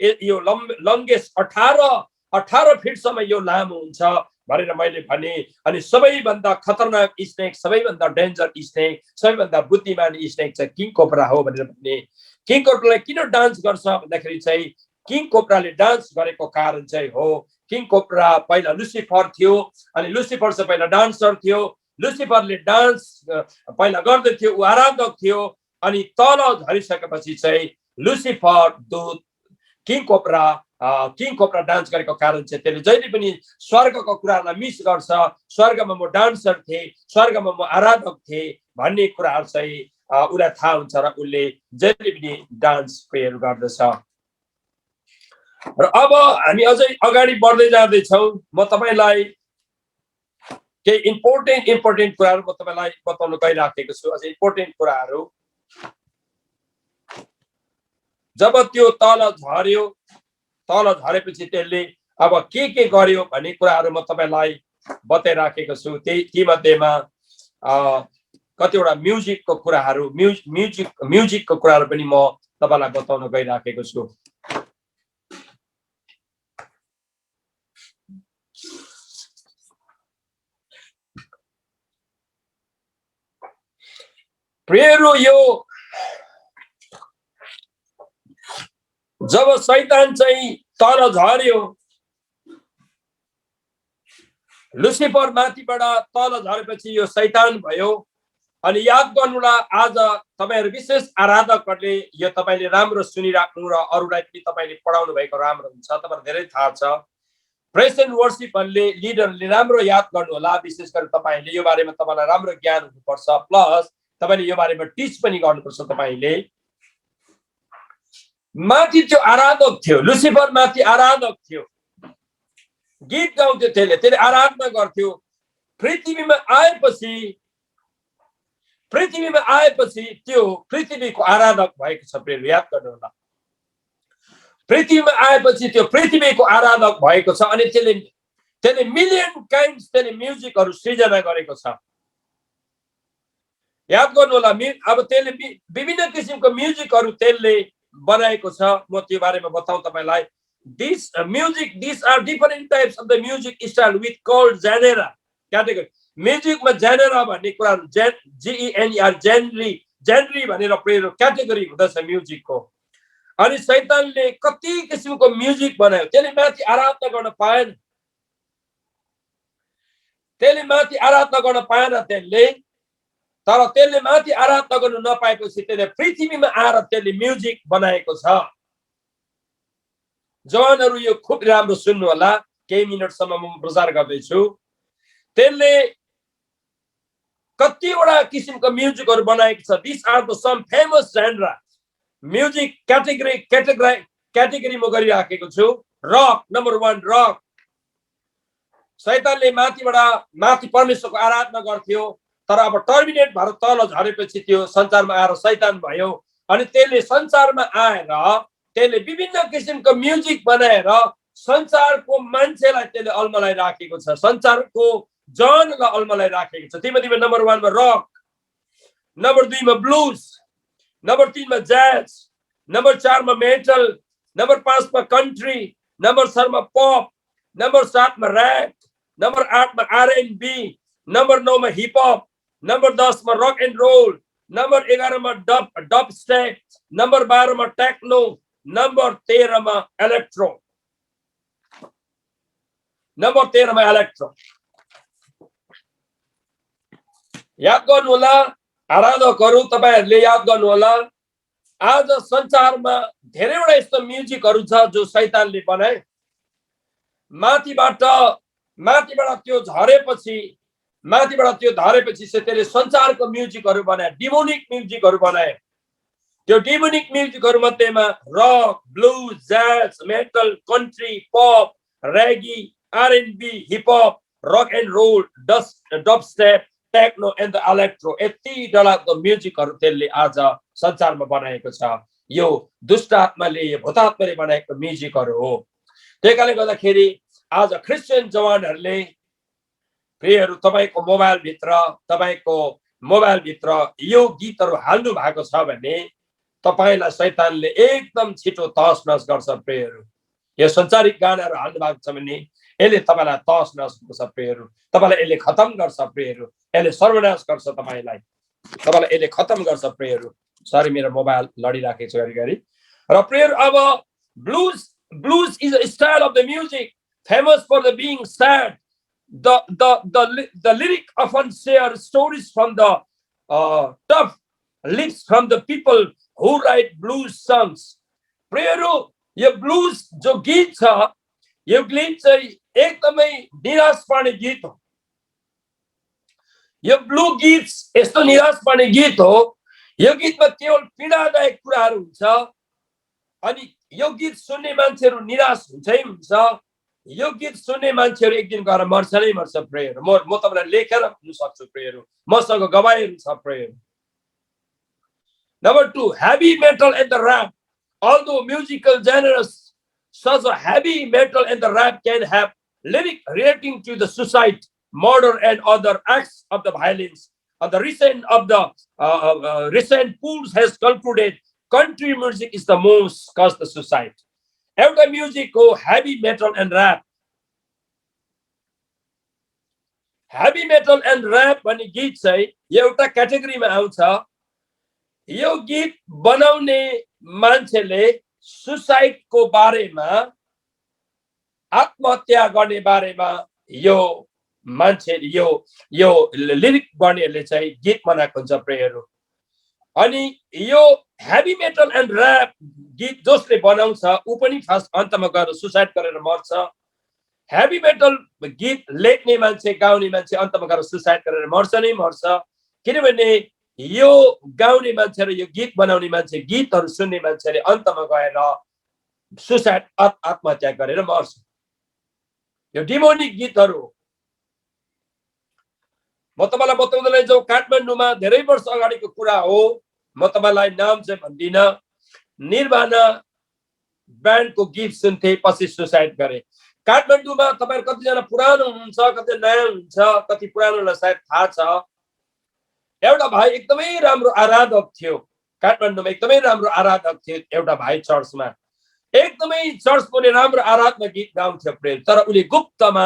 यो लङ्गेस्ट 18 फिटसम्म यो लामो हुन्छ भनेर मैले भने। अनि सबैभन्दा खतरनाक स्नेक, सबैभन्दा डेन्जर स्नेक, सबैभन्दा बुद्धिमान स्नेक चाहिँ किङ कोब्रा हो भनेर भने। किङ कोब्राले किन डान्स गर्छ भन्दाखेरि चाहिँ किङ कोब्राले डान्स गरेको कारण चाहिँ हो, किङ कोब्रा पहिला लुसिफर थियो। अनि लुसिफर चाहिँ पहिला डान्सर थियो। लुसिफरले डान्स पहिला गर्दै थियो, ऊ आराधक थियो। अनि तल झरिसकेपछि चाहिँ लुसिफर दूत किङ कोब्रा डान्स गरेको कारण चाहिँ त्यसले जहिले पनि स्वर्गको कुराहरूलाई मिस गर्छ। स्वर्गमा म डान्सर थिएँ, स्वर्गमा म आराधक थिएँ भन्ने कुराहरू चाहिँ उसलाई थाहा हुन्छ र उसले जहिले पनि डान्स प्रेयर गर्दछ। र अब हामी अझै अगाडि बढ्दै जाँदैछौँ। म तपाईँलाई केही इम्पोर्टेन्ट कुराहरू म तपाईँलाई बताउन गइराखेको छु। अझै इम्पोर्टेन्ट कुराहरू जब त्यो तल झरेपछि त्यसले अब के गर्यो भन्ने कुराहरू म तपाईँलाई बताइराखेको छु। ती मध्येमा कतिवटा म्युजिकको कुराहरू म्युजिकको कुराहरू पनि म तपाईँलाई बताउन गइराखेको छु। प्रियहरू, यो जब शैतान चाहिँ तल झर्यो, लुसिफर माथिबाट तल झरेपछि यो शैतान भयो। अनि याद गर्नुला, आज तपाईहरु विशेष आराधकहरूले यो तपाईले राम्रो सुनिराख्नु र अरूलाई पनि तपाईले पढाउनु भएको राम्रो हुन्छ। तपाईहरुलाई धेरै थाहा छ, प्रेज एन्ड वर्शिपहरूले लिडरले राम्रो याद गर्नु होला। विशेष गरी तपाईले यो बारेमा तपाईलाई राम्रो ज्ञान हुनुपर्छ, प्लस तपाईले यो बारेमा टिच पनि गर्नुपर्छ। तपाईले माथि त्यो आराधक थियो, लुसिफर माथि आराधक थियो, गीत गाउँथ्यो, त्यसले आराधना गर्थ्यो। पृथ्वीमा आएपछि त्यो पृथ्वीको आराधक भएको छ। प्रिय याद गर्नु होला, पृथ्वीमा आएपछि त्यो पृथ्वीको आराधक भएको छ। अनि त्यसले मिलियन काइन्ड्स त्यसले म्युजिकहरू सृजना गरेको छ। याद गर्नु होला, अब त्यसले विभिन्न किसिमको म्युजिकहरू त्यसले बनाएको छ। म त्यो बारेमा बताउँ तपाईलाई। These are different types of the music style with called genre category. Music ma genre भन्ने कुराहरु GENER genre भनेर प्रयोग क्याटेगोरी हुँदछ म्युजिक को। अनि शैतानले कति किसिमको म्युजिक बनायो, त्यसले माथि आराधना गर्न पाएन। त्यसले तर त्यसले माथि आराधना गर्न नपाएपछि त्यसले पृथ्वीमा आएर त्यसले म्युजिक बनाएको छ। जवानहरु यो खुब राम्रो सुन्नु होला, केही मिनेटसम्म म प्रचार गर्दैछु। त्यसले कतिवटा किसिमको म्युजिकहरु बनाएको छ। This are the some famous genre music category म गरिराखेको छु। Rock, number 1 rock. शैतानले माथि परमेश्वरको आराधना गर्थ्यो, तर अब टर्मिनेट भएर तल झरेपछि त्यो संसारमा आएर शैतान भयो। अनि त्यसले संसारमा आएर त्यसले विभिन्न किसिमको म्युजिक बनाएर संसारको मान्छेलाई त्यसले अल्मलाई राखेको छ, संसारको जनलाई अल्मलाई राखेको छ। तिमीमा नम्बर 1 मा रक, नम्बर 2 मा ब्लूज, नम्बर 3 मा जैज, नम्बर 4 मा मेटल, नम्बर 5 मा कन्ट्री, नम्बर 6 मा पप, नम्बर 7 मा रैप, नम्बर 8 मा R&B, नम्बर 9 मा हिप हप, नम्बर 10 मा रक एन्ड रोल, नम्बर 11 मा डब स्टेप, नम्बर 12 मा टेक्नो, नम्बर 13 मा इलेक्ट्रो। याद गर्नु होला आराधकहरु, तपाईहरुले याद गर्नु होला, आज संसारमा धेरैवटा यस्तो म्युजिकहरु छ जो शैतानले बनाए। माथिबाट त्यो झरेपछि त्यसले संसारको म्युजिकहरु बनाए, डिमोनिक म्युजिकहरु बनाए। त्यो डिमोनिक म्युजिकहरु मध्येमा rock, blues, jazz, metal, country, pop, reggae, R&B, hip hop, rock and roll, dub step, techno and the electro, यति डलाको म्युजिकहरु त्यसले आज संसारमा बनाएको छ। यो दुष्ट आत्माले, भूत आत्माले बनाएको म्युजिकहरु हो। त्यसैले गर्दाखेरि आज क्रिस्चियन जवानहरुले प्रियहरु तपाईको मोबाइल भित्र यो गीतहरु हाल्नु भएको छ भने तपाईलाई शैतानले एकदम छिटो तहस नहस गर्छ। प्रियहरु, यो संसारिक गानाहरु हाल्नु भएको छ भने यसले तपाईलाई तहस नहस गर्छ। प्रियहरु, तपाईलाई यसले खतम गर्छ। प्रियहरु, यसले सर्वनाश गर्छ तपाईलाई यसले खतम गर्छ। प्रियहरु, सरी मेरो मोबाइल लडिराखेको छ घरिघरि। र प्रियहरु, अब blues is a style of the music famous for the being sad. The lyric often share stories from the tough lips from the people who write blues songs. प्रियहरू, यो blues जो गीत छ, यो गीत चाहिँ एकदमै निराश पार्ने गीत हो। यो ब्लू गीत यस्तो निराश पार्ने गीत हो, यो गीतमा केवल पीडादायक कुराहरू हुन्छ अनि यो गीत सुन्ने मान्छेहरू निराश हुन्छै हुन्छ। यो गीत सुन्ने मान्छेहरू एक दिन गएर मर्छ नै मर्छ प्रेयहरू। म तपाईलाई लेखेर भन्न सक्छु प्रेयहरू, मसँग गवाहीहरू छ प्रेयहरू। Number 2, heavy metal and the rap. Although musical genres such as heavy metal and the rap can have lyrics relating to the suicide, murder, and other acts of the violence, the recent polls has concluded country music is the most caused the suicide. Every music go heavy metal and rap. Heavy metal and rap भन्ने गीत चाहिँ एउटा क्याटेगोरीमा आउँछ। यो गीत बनाउने मान्छेले सुसाइडको बारेमा, आत्महत्या गर्ने बारेमा यो मान्छे यो लिरिक गर्नेहरूले चाहिँ गीत बनाएको हुन्छ प्रेयरहरू। अनि यो हेभी मेटल एन्ड र्याप गीत जसले बनाउँछ ऊ पनि फर्स्ट अन्तमा गएर सुसाइड गरेर मर्छ। हेभी मेटल गीत लेख्ने मान्छे, गाउने मान्छे अन्तमा गएर सुसाइड गरेर मर्छ नै मर्छ। किनभने यो गाउने मान्छे र यो गीत बनाउने मान्छे, गीतहरू सुन्ने मान्छेले अन्तमा गएर सुसाइड आत्महत्या गरेर मर्छ। यो डिमोनिक गीतहरू हो। म तपाईलाई बताउँदै जाउँ, काठमाडौँमा धेरै वर्ष अगाडिको कुरा हो, म तपाईलाई नाम चाहिँ भन्दिन। निर्वाणा ब्यान्डको गीत सुन्थे, पछि सुसाइड गरे। काठमाडौँमा तपाईहरु कतिजना पुरानो हुनुहुन्छ, कति नयाँ हुन्छ, कति पुरानोलाई सायद थाहा छ। एउटा भाइ एकदमै राम्रो आराधक थियो काठमाडौँमा, एकदमै राम्रो आराधक थियो एउटा भाइ चर्चमा, एकदमै चर्च पनि राम्रो आराधना गीत गाउँथ्यो प्रेम। तर उले गुप्तमा,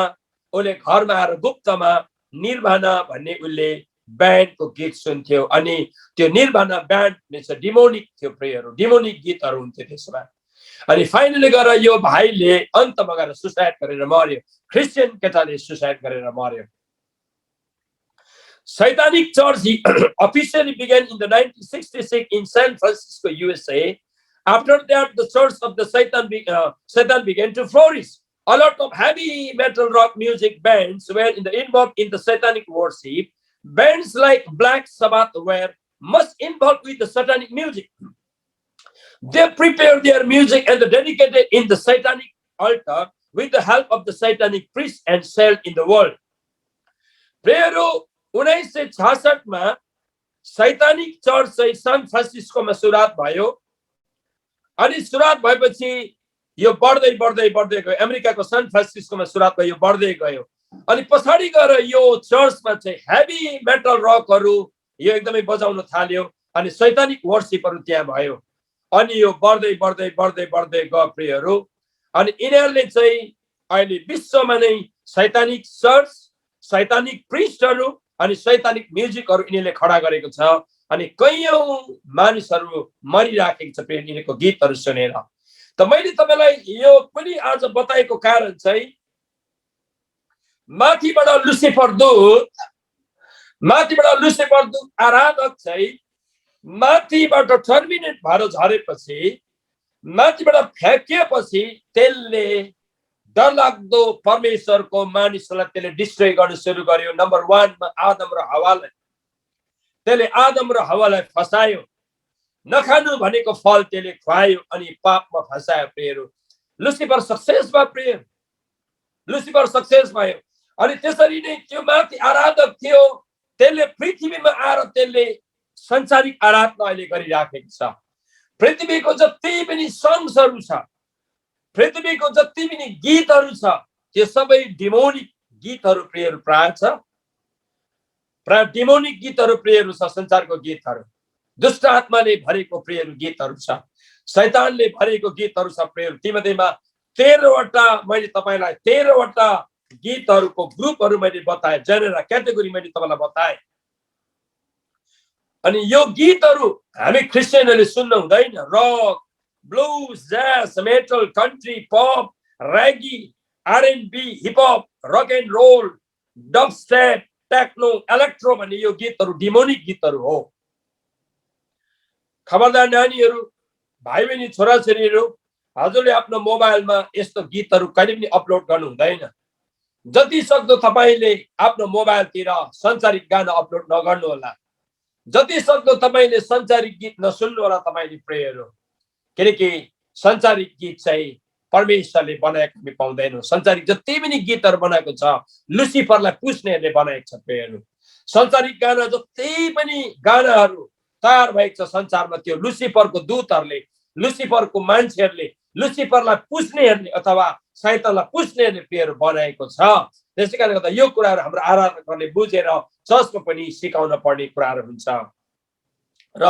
उले घरमा आएर गुप्तमा निर्वाणा भन्ने उले ब्यान्डको गीत सुन्थ्यो। अनि त्यो निर्वाणा ब्यान्ड चाहिँ डिमोनिक थियो प्रेयरहरू, डिमोनिक गीतहरू हुन्थ्यो त्यसमा। अनि फाइनली गएर यो भाइले अन्तमा गएर सुसाइड गरेर मर्यो। क्रिस्चियन केटाले सुसाइड गरेर मर्यो। Satanic Church officially began in the 1966 in San Francisco, USA. After that, the Church of the Satan began to flourish. A lot of heavy metal rock music bands were involved in the satanic worship. Bands like Black Sabbath were much involved with the satanic music. They prepared their music and dedicated in the satanic altar with the help of the satanic priests and sold in the world. Prayer 1966 मा सैतानिक church चाहिँ सान फ्रान्सिस्कोमा सुरुवात भयो। अनि सुरुवात भएपछि यो बढ्दै बढ्दै बढ्दै गयो। अमेरिकाको सान फ्रान्सिस्कोमा सुरुवात भयो, बढ्दै गयो। अनि पछाडी गएर यो चर्चमा चाहिँ हेभी मेटल रकहरू यो एकदमै बजाउन थाल्यो। अनि सैतानिक वर्शिपहरू त्यहाँ भयो। अनि यो बढ्दै बढ्दै बढ्दै बढ्दै गयो प्रियहरू। अनि यिनीहरूले चाहिँ अहिले विश्वमा नै सैतानिक चर्च, सैतानिक प्रिस्टहरू अनि सैतानिक म्युजिकहरू यिनीहरूले खडा गरेको छ। अनि कयौं मानिसहरू मरिराखेको छ यिनीहरूको गीतहरू सुनेर। त मैले तपाईलाई यो पनि आज बताएको कारण चाहिँ माथिबाट लुसिफर दूत आराधक चाहिँ माथिबाट टर्मिनेट भएर झरेपछि, माथिबाट फ्याँकिएपछि त्यसले डरलाग्दो परमेश्वरको मानिसलाई त्यसले डिस्ट्रोय गर्न सुरु गर्यो। नम्बर 1 मा आदम र हवालाई त्यसले आदम र हवालाई फसायो। नखानु भनेको फल त्यसले खुवायो अनि पापमा फसायो प्रियहरू। लुसिफर सक्सेस भयो प्रिय, लुसिफर सक्सेस भयो। अनि त्यसरी नै त्यो माथि आराधक थियो, त्यसले पृथ्वीमा आएर त्यसले संसारिक आराधना अहिले गरिराखेको छ। पृथ्वीको जति पनि सङ्ग्सहरू छ, पृथ्वीको जति पनि गीतहरू छ, त्यो सबै डिमोनिक गीतहरू प्रियहरू प्राय छ। प्राय डिमोनिक गीतहरू प्रियहरू छ, संसारको गीतहरू दुष्ट आत्माले भरेको प्रियहरू गीतहरू छ, शैतानले भरेको गीतहरू छ प्रियहरू। तीमध्येमा 13 वटा मैले तपाईलाई 13 वटा गीतहरूको ग्रुपहरू मैले बताए, जेनेरा क्याटेगोरी मैले तपाईलाई बताए। अनि यो गीतहरू हामी क्रिस्चियनहरूले सुन्न हुँदैन। Rock, blues, jazz, metal, country, pop, reggae, R&B, hip hop, rock and roll, dub step, techno, electro भन्ने यो गीतहरू डिमोनिक गीतहरू हो। खबरदार नानीहरू, भाइ बहिनी, छोराछोरीहरू, हजुरले आफ्नो मोबाइलमा यस्तो गीतहरू कहिले पनि अपलोड गर्नु हुँदैन। जति सक्दो तपाईले आफ्नो मोबाइलतिर संसारिक गाना अपलोड नगर्नु होला। जति सक्दो तपाईले संसारिक गीत नसुन्नु होला तपाईले प्रियहरू, किनकि संसारिक गीत चाहिँ परमेश्वरले बनाएको हामी पाउँदैनौँ। संसारिक जति पनि गीतहरू बनाएको छ लुसिफरलाई पुज्नेहरूले बनाएको छ प्रियहरू। संसारिक गाना जति पनि गानाहरू तयार भएको छ संसारमा, त्यो लुसिफरको दूतहरूले, लुसिफरको मान्छेहरूले, लुसिफरलाई पुज्नेहरूले अथवा शैतानलाई पुज्नेहरूले प्रियहरू बनाएको छ। त्यसै कारणले गर्दा यो कुराहरू हाम्रो आराधकहरूले बुझेर चर्चमा पनि सिकाउन पर्ने कुराहरू हुन्छ। र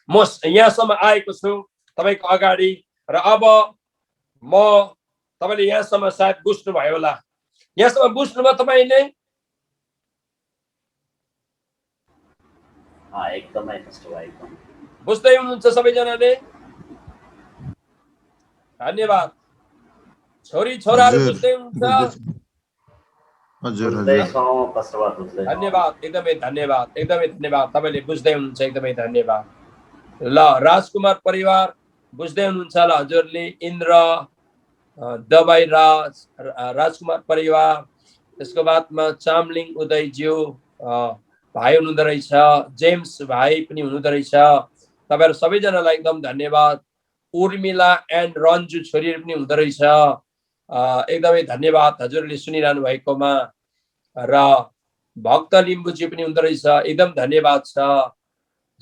म यहाँसम्म आएको छु तपाईको अगाडि, र अब म तपाईले यहाँसम्म सायद बुझ्नुभयो होला। यहाँसम्म बुझ्नुभयो तपाईले? एकदमै कस्तो भयो, एकदम बुझ्दै हुनुहुन्छ सबैजनाले? धन्यवाद। छोरी छोराहरू बुझ्दै हुनुहुन्छ? धन्यवाद, एकदमै धन्यवाद, एकदमै धन्यवाद। तपाईले बुझ्दै हुनुहुन्छ, एकदमै धन्यवाद। ल राजकुमार परिवार बुझ्दै हुनुहुन्छ ल हजुरले? इन्द्र, दबाई राज, राजकुमार परिवार, त्यसको बादमा चामलिङ उदयज्यू भाइ हुनुहुँदो रहेछ, जेम्स भाइ पनि हुनुहुँदो रहेछ। तपाईहरु सबैजनालाई एकदम धन्यवाद। उर्मिला एन्ड रन्जु छोरीहरू पनि हुँदो रहेछ, एकदमै धन्यवाद हजुरले सुनिरहनु भएकोमा। र भक्त लिम्बुजी पनि हुँदो रहेछ, एकदम धन्यवाद छ।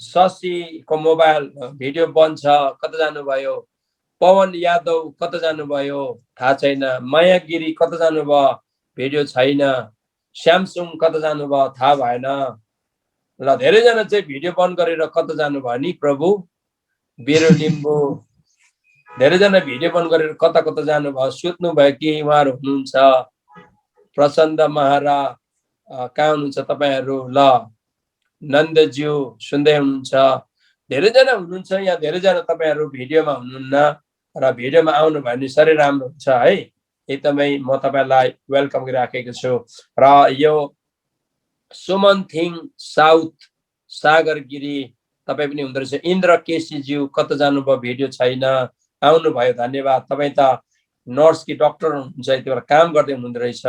शशीको मोबाइल भिडियो बन्द छ, कता जानुभयो? पवन यादव कता जानुभयो थाहा छैन। माया गिरी कता जानुभयो? भिडियो छैन। स्यामसुङ कता जानुभयो? थाहा भएन। ल धेरैजना चाहिँ भिडियो बन्द गरेर कता जानुभयो नि प्रभु? बिरो लिम्बू, धेरैजना भिडियो बन्द गरेर कता कता जानुभयो? सुत्नु भयो कि उहाँहरू हुनुहुन्छ? प्रचण्ड महारा कहाँ हुनुहुन्छ तपाईहरू? ल नन्दज्यू सुन्दै हुनुहुन्छ? धेरैजना हुनुहुन्छ यहाँ, धेरैजना तपाईहरू भिडियोमा हुनुहुन्न र भिडियोमा आउनु भयो भने साह्रै राम्रो हुन्छ है। एकदमै म तपाईलाई वेलकम गरिराखेको छु। र यो सुमन थिङ साउथ सागर गिरी तपाईँ पनि हुँदो रहेछ। इन्द्र केसीज्यू कता जानुभयो? भिडियो छैन, आउनुभयो, धन्यवाद। तपाईँ त नर्स कि डक्टर हुनुहुन्छ, यति बेला काम गर्दै हुनुहुँदो रहेछ,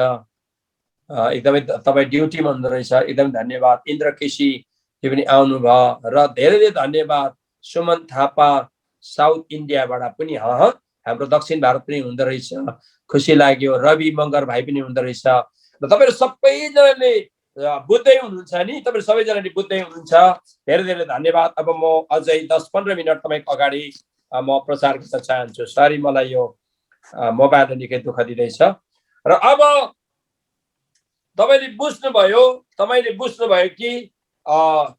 एकदमै तपाईँ ड्युटीमा हुनुहुँदो रहेछ, एकदम धन्यवाद। इन्द्र केसी त्यो पनि आउनुभयो र धेरै धेरै धन्यवाद। सुमन थापा साउथ इन्डियाबाट पनि हाम्रो दक्षिण भारत पनि हुँदो रहेछ, खुसी लाग्यो। रवि मगर भाइ पनि हुँदो रहेछ। र तपाईँहरू सबैजनाले बुझ्दै हुनुहुन्छ नि? तपाईँहरू सबैजनाले बुझ्दै हुनुहुन्छ, धेरै धेरै धन्यवाद। अब म अझै 10-15 मिनट तपाईँको अगाडि म प्रचार गर्न चाहन्छु। सरी, मलाई यो मोबाइलले निकै दुःख दिँदैछ। र अब तपाईले बुझ्नुभयो कि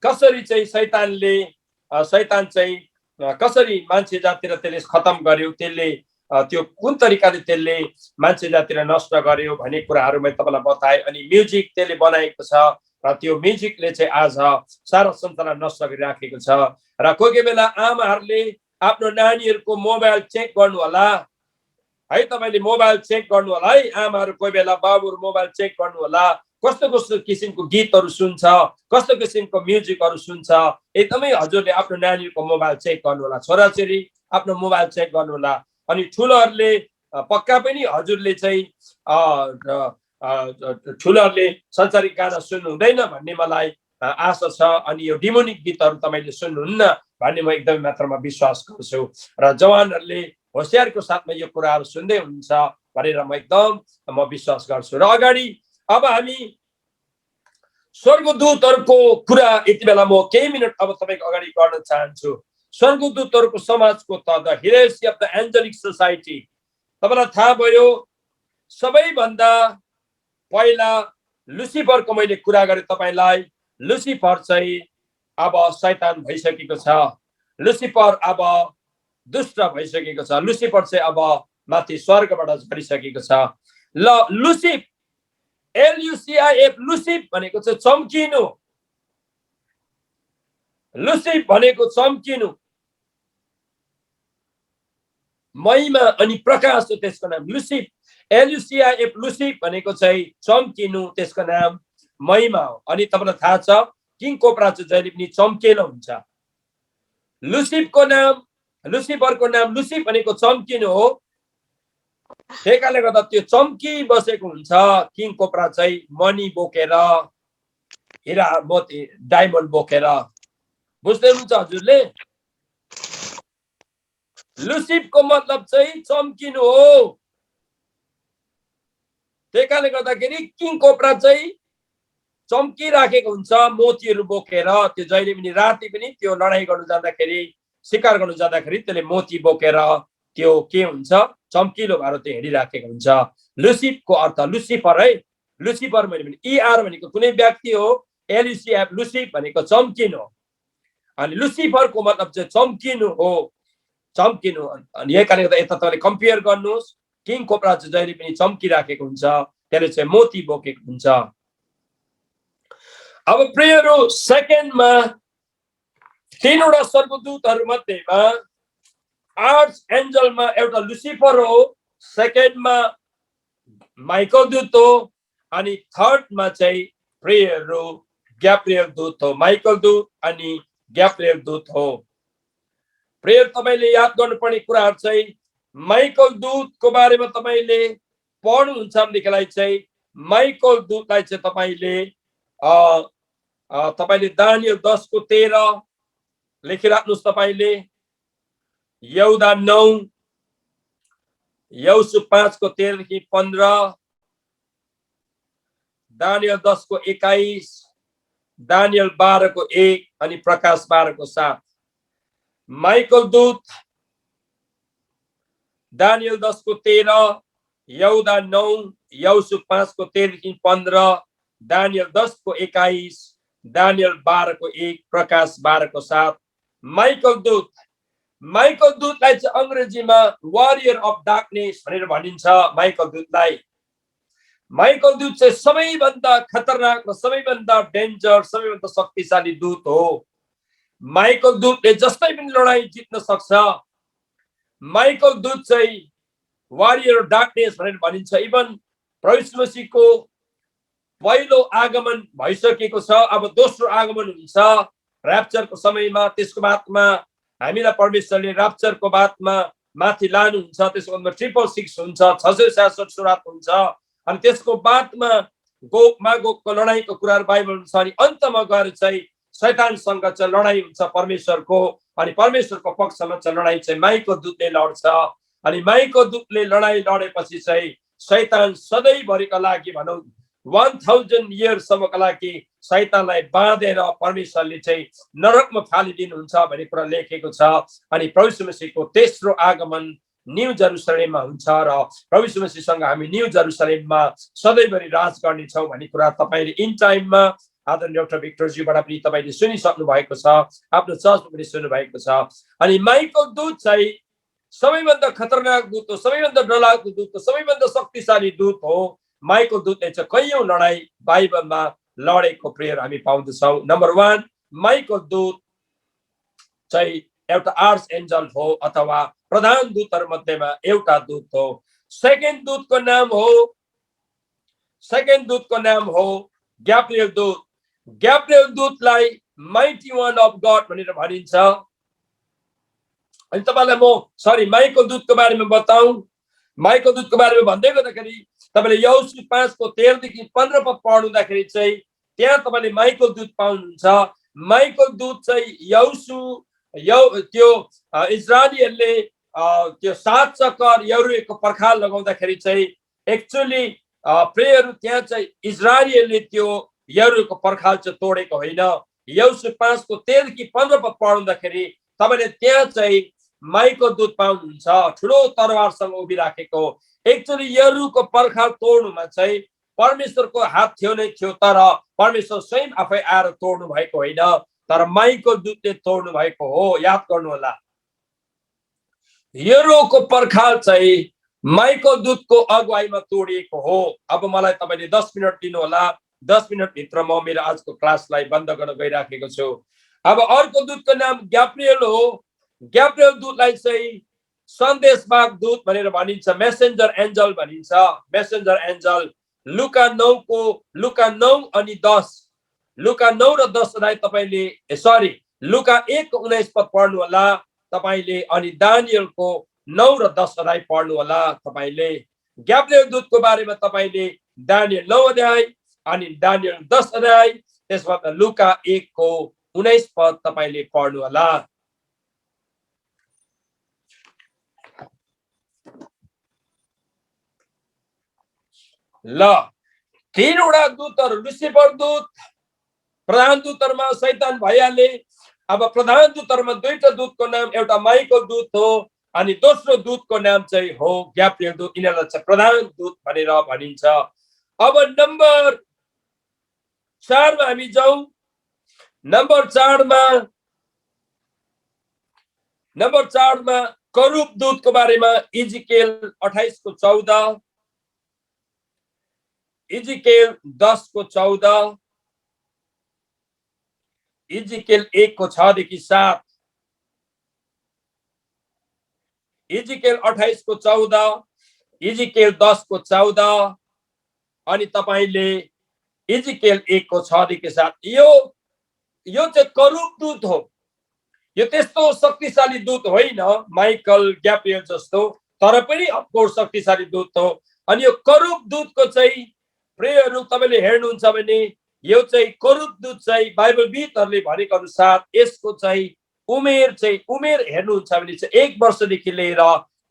कसरी चाहिँ शैतान चाहिँ कसरी मान्छे जातिलाई त्यसले खतम गर्यो, त्यसले त्यो कुन तरिकाले त्यसले मान्छे जातिलाई नष्ट गर्यो भन्ने कुराहरू मैले तपाईँलाई बताएँ। अनि म्युजिक त्यसले बनाएको छ र त्यो म्युजिकले चाहिँ आज सारा संसारलाई नष्ट गरिराखेको छ। र कोही बेला आमाहरूले आफ्नो नानीहरूको मोबाइल चेक गर्नु होला है। तपाईले मोबाइल चेक गर्नु होला है, आमाहरू कोही बेला बाबुहरू मोबाइल चेक गर्नु होला। कस्तो कस्तो किसिमको गीतहरू सुन्छ, कस्तो किसिमको म्युजिकहरू सुन्छ, एकदमै हजुरले आफ्नो नानीहरूको मोबाइल चेक गर्नु होला। छोराछोरी आफ्नो मोबाइल चेक गर्नु होला। अनि ठुलोहरूले पक्का पनि हजुरले चाहिँ ठुलोहरूले संसारिक गाना सुन्नु हुँदैन भन्ने मलाई आशा छ। अनि यो डिमोनिक गीतहरू तपाईले सुन्नुहुन्न भन्ने म एकदमै मात्रामा विश्वास गर्छु। र जवानहरूले होसियारको साथमा यो कुराहरू सुन्दै हुनुहुन्छ भनेर म विश्वास गर्छु। र अगाडि अब हामी स्वर्गदूतहरूको कुरा यति बेला म केही मिनट अब तपाईको अगाडि गर्न चाहन्छु। स्वर्गदूतहरूको समाजको त the hierarchy of the एन्जेलिक society, तपाईलाई थाहा भयो सबैभन्दा पहिला लुसिफरको मैले कुरा गरेँ तपाईलाई। लुसिफर चाहिँ अब शैतान भइसकेको छ, लुसिफर अब दुष्ट भइसकेको छ, लुसिफर चाहिँ अब माथि स्वर्गबाट झरिसकेको छ। ल लुसिफ, LUCIF, लुसिफ भनेको चाहिँ चम्किनु, लुसिफ भनेको चम्किनु, महिमा अनि प्रकाश हो त्यसको नाम लुसिफ। LUCIF, लुसिफ भनेको चाहिँ चम्किनु, त्यसको नाम महिमा हो। अनि तपाईलाई थाहा छ किङ कोब्रा चाहिँ जहिले पनि चम्किलो हुन्छ। लुसिफरको नाम लुसिफ भनेको चम्किनु हो। त्यही कारणले गर्दा त्यो चम्की बसेको हुन्छ। किङ कोब्रा चाहिँ मनी बोकेर, हिरा मोती डायमन्ड बोकेर। बुझ्दै हुनुहुन्छ हजुरले? लुसिफको मतलब चाहिँ चम्किनु हो। त्यही कारणले गर्दाखेरि किङ कोब्रा चाहिँ चम्किराखेको हुन्छ मोतीहरू बोकेर। त्यो जहिले पनि राति पनि त्यो लडाइँ गर्नु जाँदाखेरि, शिकार गर्नु जाँदाखेरि त्यसले मोती बोकेर त्यो के हुन्छ, चम्किलो भएर त्यो हिँडिराखेको हुन्छ। लुसिफको अर्थ लुसिफर है। लुसिफर भने ER भनेको कुनै व्यक्ति हो, LUCF लुसिफ भनेको चम्किनु हो। अनि लुसिफरको मतलब चाहिँ चम्किनु हो, चम्किनु। अनि यही कारणले गर्दा यता तपाईँले कम्पेयर गर्नुहोस्। किङ कोब्रा चाहिँ जहिले पनि चम्किराखेको हुन्छ, त्यसले चाहिँ मोती बोकेको हुन्छ। अब प्रियहरू, सेकेन्डमा तीनवटा स्वर्गदूतहरू मध्येमा आर्च एन्जलमा एउटा लुसिफर हो, सेकेन्डमा माइकल दूत हो, अनि थर्डमा चाहिँ प्रियहरू ग्याब्रिएल दूत हो। माइकल दूत अनि ग्याब्रिएल दूत हो। प्रियर, तपाईले याद गर्नुपर्ने कुराहरू चाहिँ माइकल दूतको बारेमा तपाईले पढ्नुहुन्छ भनेदेखिलाई चाहिँ माइकल दूतलाई चाहिँ तपाईले दानियल 10:13 लेखिराख्नुहोस्। तपाईले यहुदा 9, यहोशू 5:13-15, दानियल 10:21, दानियल 12:1 अनि प्रकाश 12:7। माइकल दूत दानियल 10:13, यहुदा 9, यहोशू 5:13-15, दानियल 10:21, दानियल 12:1, प्रकाश 12:7। माइकल दूतलाई चाहिँ अंग्रेजीमा वारियर अफ डार्कनेस भनेर भनिन्छ। माइकल दूतलाई माइकल दूत चाहिँ सबैभन्दा खतरनाक र सबैभन्दा डेन्जर, सबैभन्दा शक्तिशाली दूत हो। माइकल दूतले जस्तै पनि लडाई जित्न सक्छ। माइकल दूत चाहिँ वारियर अफ डार्कनेस भनेर भनिन्छ। इभन प्रभु यीशु मसीहको पहिलो आगमन भइसकेको छ, अब दोस्रो आगमन हुन्छ र्याप्चरको समयमा। त्यसको बादमा हामीलाई परमेश्वरले र्याप्चरको बादमा माथि लानुहुन्छ। त्यसको बादमा 666 हुन्छ, 666 सुरात हुन्छ। अनि त्यसको बादमा गोग मागोगको लडाईको कुराहरू बाइबलमा छ। अनि अन्तमा गएर चाहिँ शैतानसँग चाहिँ लडाई हुन्छ परमेश्वरको। अनि परमेश्वरको पक्षमा चाहिँ लडाई चाहिँ माइकल दूतले लड्छ। अनि माइकल दूतले लडाई लडेपछि चाहिँ शैतान सधैँभरिका लागि भनौँ 1000 इयर्ससम्मका लागि शैतानलाई बाँधेर परमेश्वरले चाहिँ नरकमा फालिदिनुहुन्छ भन्ने कुरा लेखेको छ। अनि प्रभु यीशु मसीहको तेस्रो आगमन न्यू जेरुसलेममा हुन्छ र प्रभु यीशु मसीहसँग हामी न्यू जेरुसलेममा सधैँभरि राज गर्नेछौँ भन्ने कुरा तपाईले इन टाइममा आदरणीय डाक्टर भिक्टरजीबाट पनि तपाईले सुनिसक्नु भएको छ, आफ्नो चर्चमा पनि सुन्नु भएको छ। अनि माइकल दूत चाहिँ सबैभन्दा खतरनाक दूत हो, सबैभन्दा डरलाग्दो दूत हो, सबैभन्दा शक्तिशाली दूत हो। माइकल दूतले चाहिँ कैयौं लडाई बाइबलमा लडेको प्रेयर हामी पाउँदछौँ। नम्बर 1, माइकल दूत चाहिँ एउटा आर्च एन्जल हो अथवा प्रधान दूतहरू मध्येमा एउटा दूत हो। सेकेन्ड दूतको नाम हो ग्याब्रिएल दूत। ग्याब्रिएल दूतलाई माइटी वान अफ गड भनेर भनिन्छ। अनि तपाईलाई म माइकल दूतको बारेमा बताऊं। माइकल दूतको बारेमा भन्दै गर्दाखेरि तपाईले यहोशू 5:13-15 पद पढ्नुहुँदाखेरि चाहिँ त्यहाँ तपाईले माइकल दूत पाउनुहुन्छ। माइकल दूत चाहिँ त्यो इजरायलीहरूले त्यो 7 चक्कर यहोवाको पर्खाल लगाउँदाखेरि चाहिँ एक्चुअली प्रेयरहरू त्यहाँ चाहिँ इजरायलीहरूले त्यो यहोवाको पर्खाल चाहिँ तोडेको होइन। यहोशू 5:13-15 पद पढ्नुहुँदाखेरि तपाईले त्यहाँ चाहिँ माइकल दूत पाउनुहुन्छ ठुलो तरवारसँग उभिराखेको। एक्चुअली यहोवाको पर्खाल तोड्नुमा चाहिँ परमेश्वरको हात थियो नै थियो, तर परमेश्वर स्वयं आफै आएर तोड्नु भएको होइन, तर माइकल दूतले तोड्नु भएको हो। याद गर्नु होला, यहोवाको पर्खाल चाहिँ माइकल दूतको अगुवाईमा तोडिएको हो। अब मलाई तपाईले 10 मिनट दिनु होला, 10 मिनट भित्र म मेरो आजको क्लासलाई बन्द गर्न गइराखेको छु। अब अर्को दूतको नाम ग्याब्रिएल हो। ग्याब्रिएल दूतलाई चाहिँ सन्देशवाहक दूत भनेर भनिन्छ, मेसेन्जर एन्जल भनिन्छ। मेसेन्जर एन्जल लुका 9 अनि 10, लुका 9 र 10 तपाईले लुका 1:19 पढ्नु होला तपाईले, अनि दानियलको 9 र 10 अध्याय पढ्नु होला तपाईले। ग्याब्रिएल दूतको बारेमा तपाईले दानियल 9 अध्याय अनि दानियल 10 अध्याय, त्यसबाट लुका 1:19 तपाईले पढ्नु होला। ल, तीनवटा दूतहरू, लुसिफर दूत, प्रधान दूतहरूमा शैतान भइहाले। अब प्रधान दूतहरूमा दुईटा दूतको नाम, एउटा माइकल दूत हो अनि दोस्रो दूतको नाम चाहिँ हो ग्याब्रिएल दूत। यिनीहरूलाई चाहिँ प्रधान दूत भनेर भनिन्छ। अब नम्बर 4 मा हामी जाउँ। नम्बर 4 मा करूब दूतको बारेमा इजिकेल 28:14, इजिकेल 10:14, इजिकेल 1:6देखि 7, इजिकेल 28:14, इजिकेल 10:14 अनि तपाईले इजिकेल 1:6देखि 7। यो चाहिँ करूब दूत हो। यो त्यस्तो शक्तिशाली दूत होइन माइकल ग्याब्रिएल जस्तो, तर पनि अफकोर्स शक्तिशाली दूत हो। अनि यो करूब दूतको चाहिँ प्रेयरहरू तपाईले हेर्नुहुन्छ भने यो चाहिँ करूब दूत चाहिँ बाइबलविदहरूले भनेको अनुसार यसको चाहिँ उमेर हेर्नुहुन्छ भने चाहिँ 1 वर्षदेखि लिएर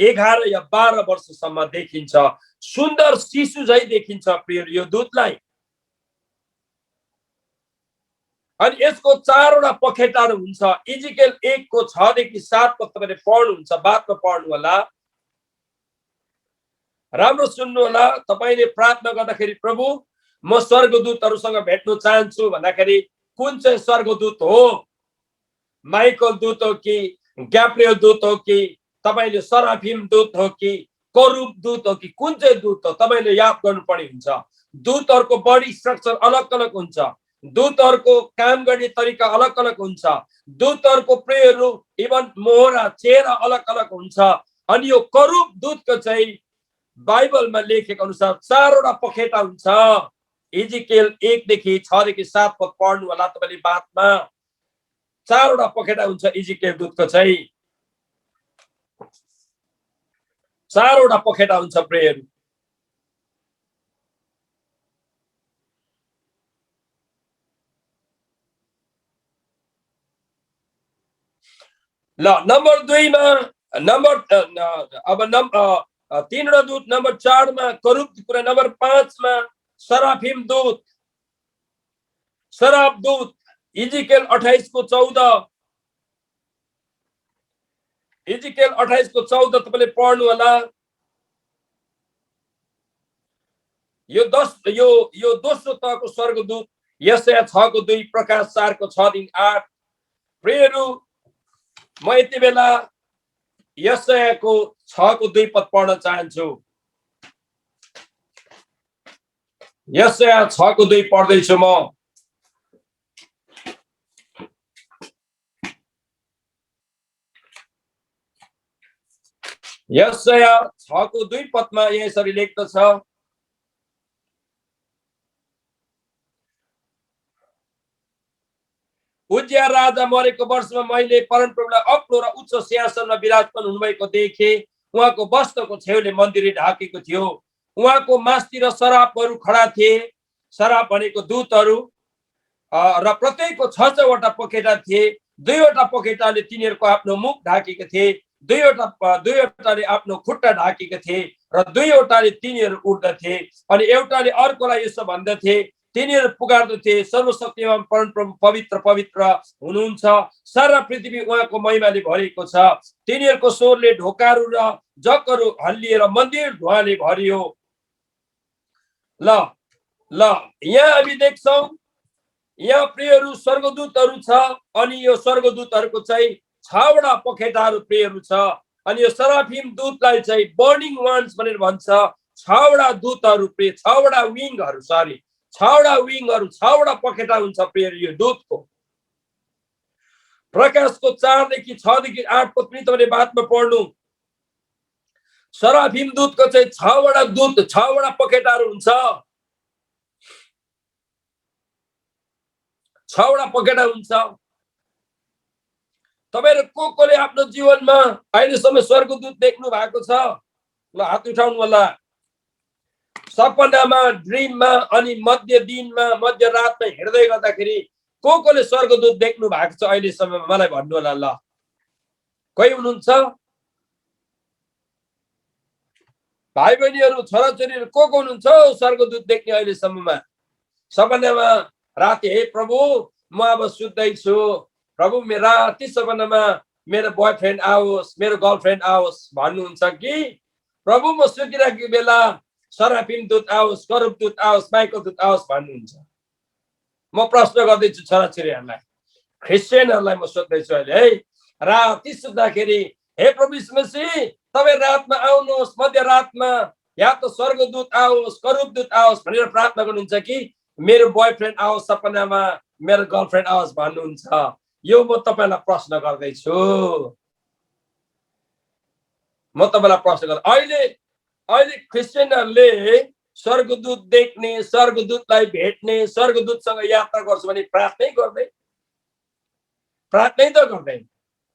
11 या 12 वर्षसम्म देखिन्छ। सुन्दर शिशु झै देखिन्छ प्रिय यो दूतलाई। अनि यसको 4वटा पखेटाहरू हुन्छ। इजिकेल 1:6देखि 7 तपाईले पढ्नुहुन्छ, बादमा पढ्नु होला। राम्रो सुन्नु होला। तपाईले प्रार्थना गर्दाखेरि प्रभु म स्वर्गदूतहरूसँग भेट्न चाहन्छु भन्दाखेरि कुन चाहिँ स्वर्गदूत हो? माइकल दूत हो कि ग्याब्रिएल दूत हो कि तपाईले सराफिम दूत हो कि करूब दूत हो कि कुन चाहिँ दूत हो? तपाईले याद गर्नुपर्ने हुन्छ। दूतहरूको बडी स्ट्रक्चर अलग अलग हुन्छ, दूतहरूको काम गर्ने तरिका अलग अलग हुन्छ, दूतहरूको प्रेयरहरू इभन मोहरा चेहरा अलग अलग हुन्छ। अनि यो करूब दूतको चाहिँ बाइबलमा लेखेको अनुसार 4वटा पखेटा हुन्छ। इजिकेल 1देखि 6देखि 7 पढ्नु होला तपाईले बादमा। 4वटा पखेटा हुन्छ इजिकेल दूतको चाहिँ, 4वटा पखेटा हुन्छ प्रेयरहरू। ल, नम्बर 2 मा तीनवटा दूत, नम्बर 4 मा करूब कुरा, नम्बर 5 मा सराफिम दूत, सराफ दूत। इजिकेल 28:14, इजिकेल 28:14 तपाईले पढ्नु होला। यो दोस्रो तहको स्वर्गदूत यशाया 6:2, प्रकाश 4:6देखि 8। प्रियहरू, म यति बेला यशायाको 6:2 पढ्न चाहन्छु। यशाया 6:2 पढ्दैछु म। यशाया 6:2 मा यसरी लेख्दछ, उज्जिया राजा मरेको वर्षमा मैले परमप्रभुलाई अग्लो र उच्च सिंहासनमा विराजमान हुनुभएको देखे। उहाँको वस्त्रको छेउले मन्दिर ढाकेको थियो। उहाँको मास्तिर सराफहरू खडा थिए। सराफ भनेको दूतहरू, र प्रत्येकको 6-6वटा पखेटा थिए। 2वटा पखेटाले तिनीहरूको आफ्नो मुख ढाकेका थिए, 2वटाले आफ्नो खुट्टा ढाकेका थिए र 2वटाले तिनीहरू उड्दथे। अनि एउटाले अर्कोलाई यसो भन्दथे, तिनीहरू पुकार्दथे, सर्वशक्तिमान परमप्रभु पवित्र पवित्र हुनुहुन्छ, सारा पृथ्वी उहाँको महिमाले भरिएको छ। तिनीहरूको स्वरले ढोकाहरू र जगहरू हल्लिएर मन्दिर धुवाले भरियो। ल, यहाँ हामी देख्छौँ, यहाँ प्रियहरू स्वर्गदूतहरू छ। अनि यो स्वर्गदूतहरूको चाहिँ 6वटा पखेटाहरू प्रियहरू छ। अनि यो सराफिम दूतलाई चाहिँ बर्निङ वान्स भनेर भन्छ। 6वटा दूतहरू प्रिय, 6वटा विङहरू, 6वटा पखेटा हुन्छ प्रिय यो दूतको। प्रकाशको 4देखि 6देखि 8 पनि तपाईले बादमा पढ्नु। सराफिम दूतको चाहिँ 6वटा पखेटाहरू हुन्छ। 6वटा पखेटा हुन्छ। तपाईहरु कोले आफ्नो जीवनमा अहिलेसम्म स्वर्गदूत देख्नु भएको छ? ल हात उठाउनु होला। सपनामा, ड्रिममा अनि मध्य दिनमा, मध्य रातमा हिँड्दै गर्दाखेरि कोले स्वर्गदूत देख्नु भएको छ अहिलेसम्म? मलाई भन्नु होला। ल कोही हुनुहुन्छ? भाइ बहिनीहरु, छोराछोरीहरु को हुनुहुन्छ स्वर्गदूत देख्ने अहिलेसम्ममा? सपनामा राति, हे प्रभु म अब सुत्दैछु, प्रभु मेरो राति सपनामा मेरो बोयफ्रेन्ड आओस्, मेरो गर्लफ्रेन्ड आओस् भन्नुहुन्छ कि प्रभु म सुतिरहेको बेला सराफिम दूत आओस्, करूब दूत आओस्, माइकल दूत आओस् भन्नुहुन्छ? म प्रश्न गर्दैछु छोराछोरीहरूलाई, क्रिस्चियनहरूलाई म सोध्दैछु अहिले। है राति सुत्दाखेरि हे प्रभु यीशु मसीह तपाईं रातमा आउनुहोस्, मध्य रातमा या त स्वर्गदूत आओस्, करूब दूत आओस् भनेर प्रार्थना गर्नुहुन्छ कि मेरो बोयफ्रेन्ड आओस् सपनामा, मेरो गर्लफ्रेन्ड आओस् भन्नुहुन्छ? यो म तपाईलाई प्रश्न गर्दैछु। म तपाईलाई प्रश्न गर्दै अहिले क्रिस्चियनहरूले स्वर्गदूत देख्ने, स्वर्गदूतलाई भेट्ने, स्वर्गदूतसँग यात्रा गर्छु भने प्रार्थनै गर्दै? प्रार्थनै त गर्दैन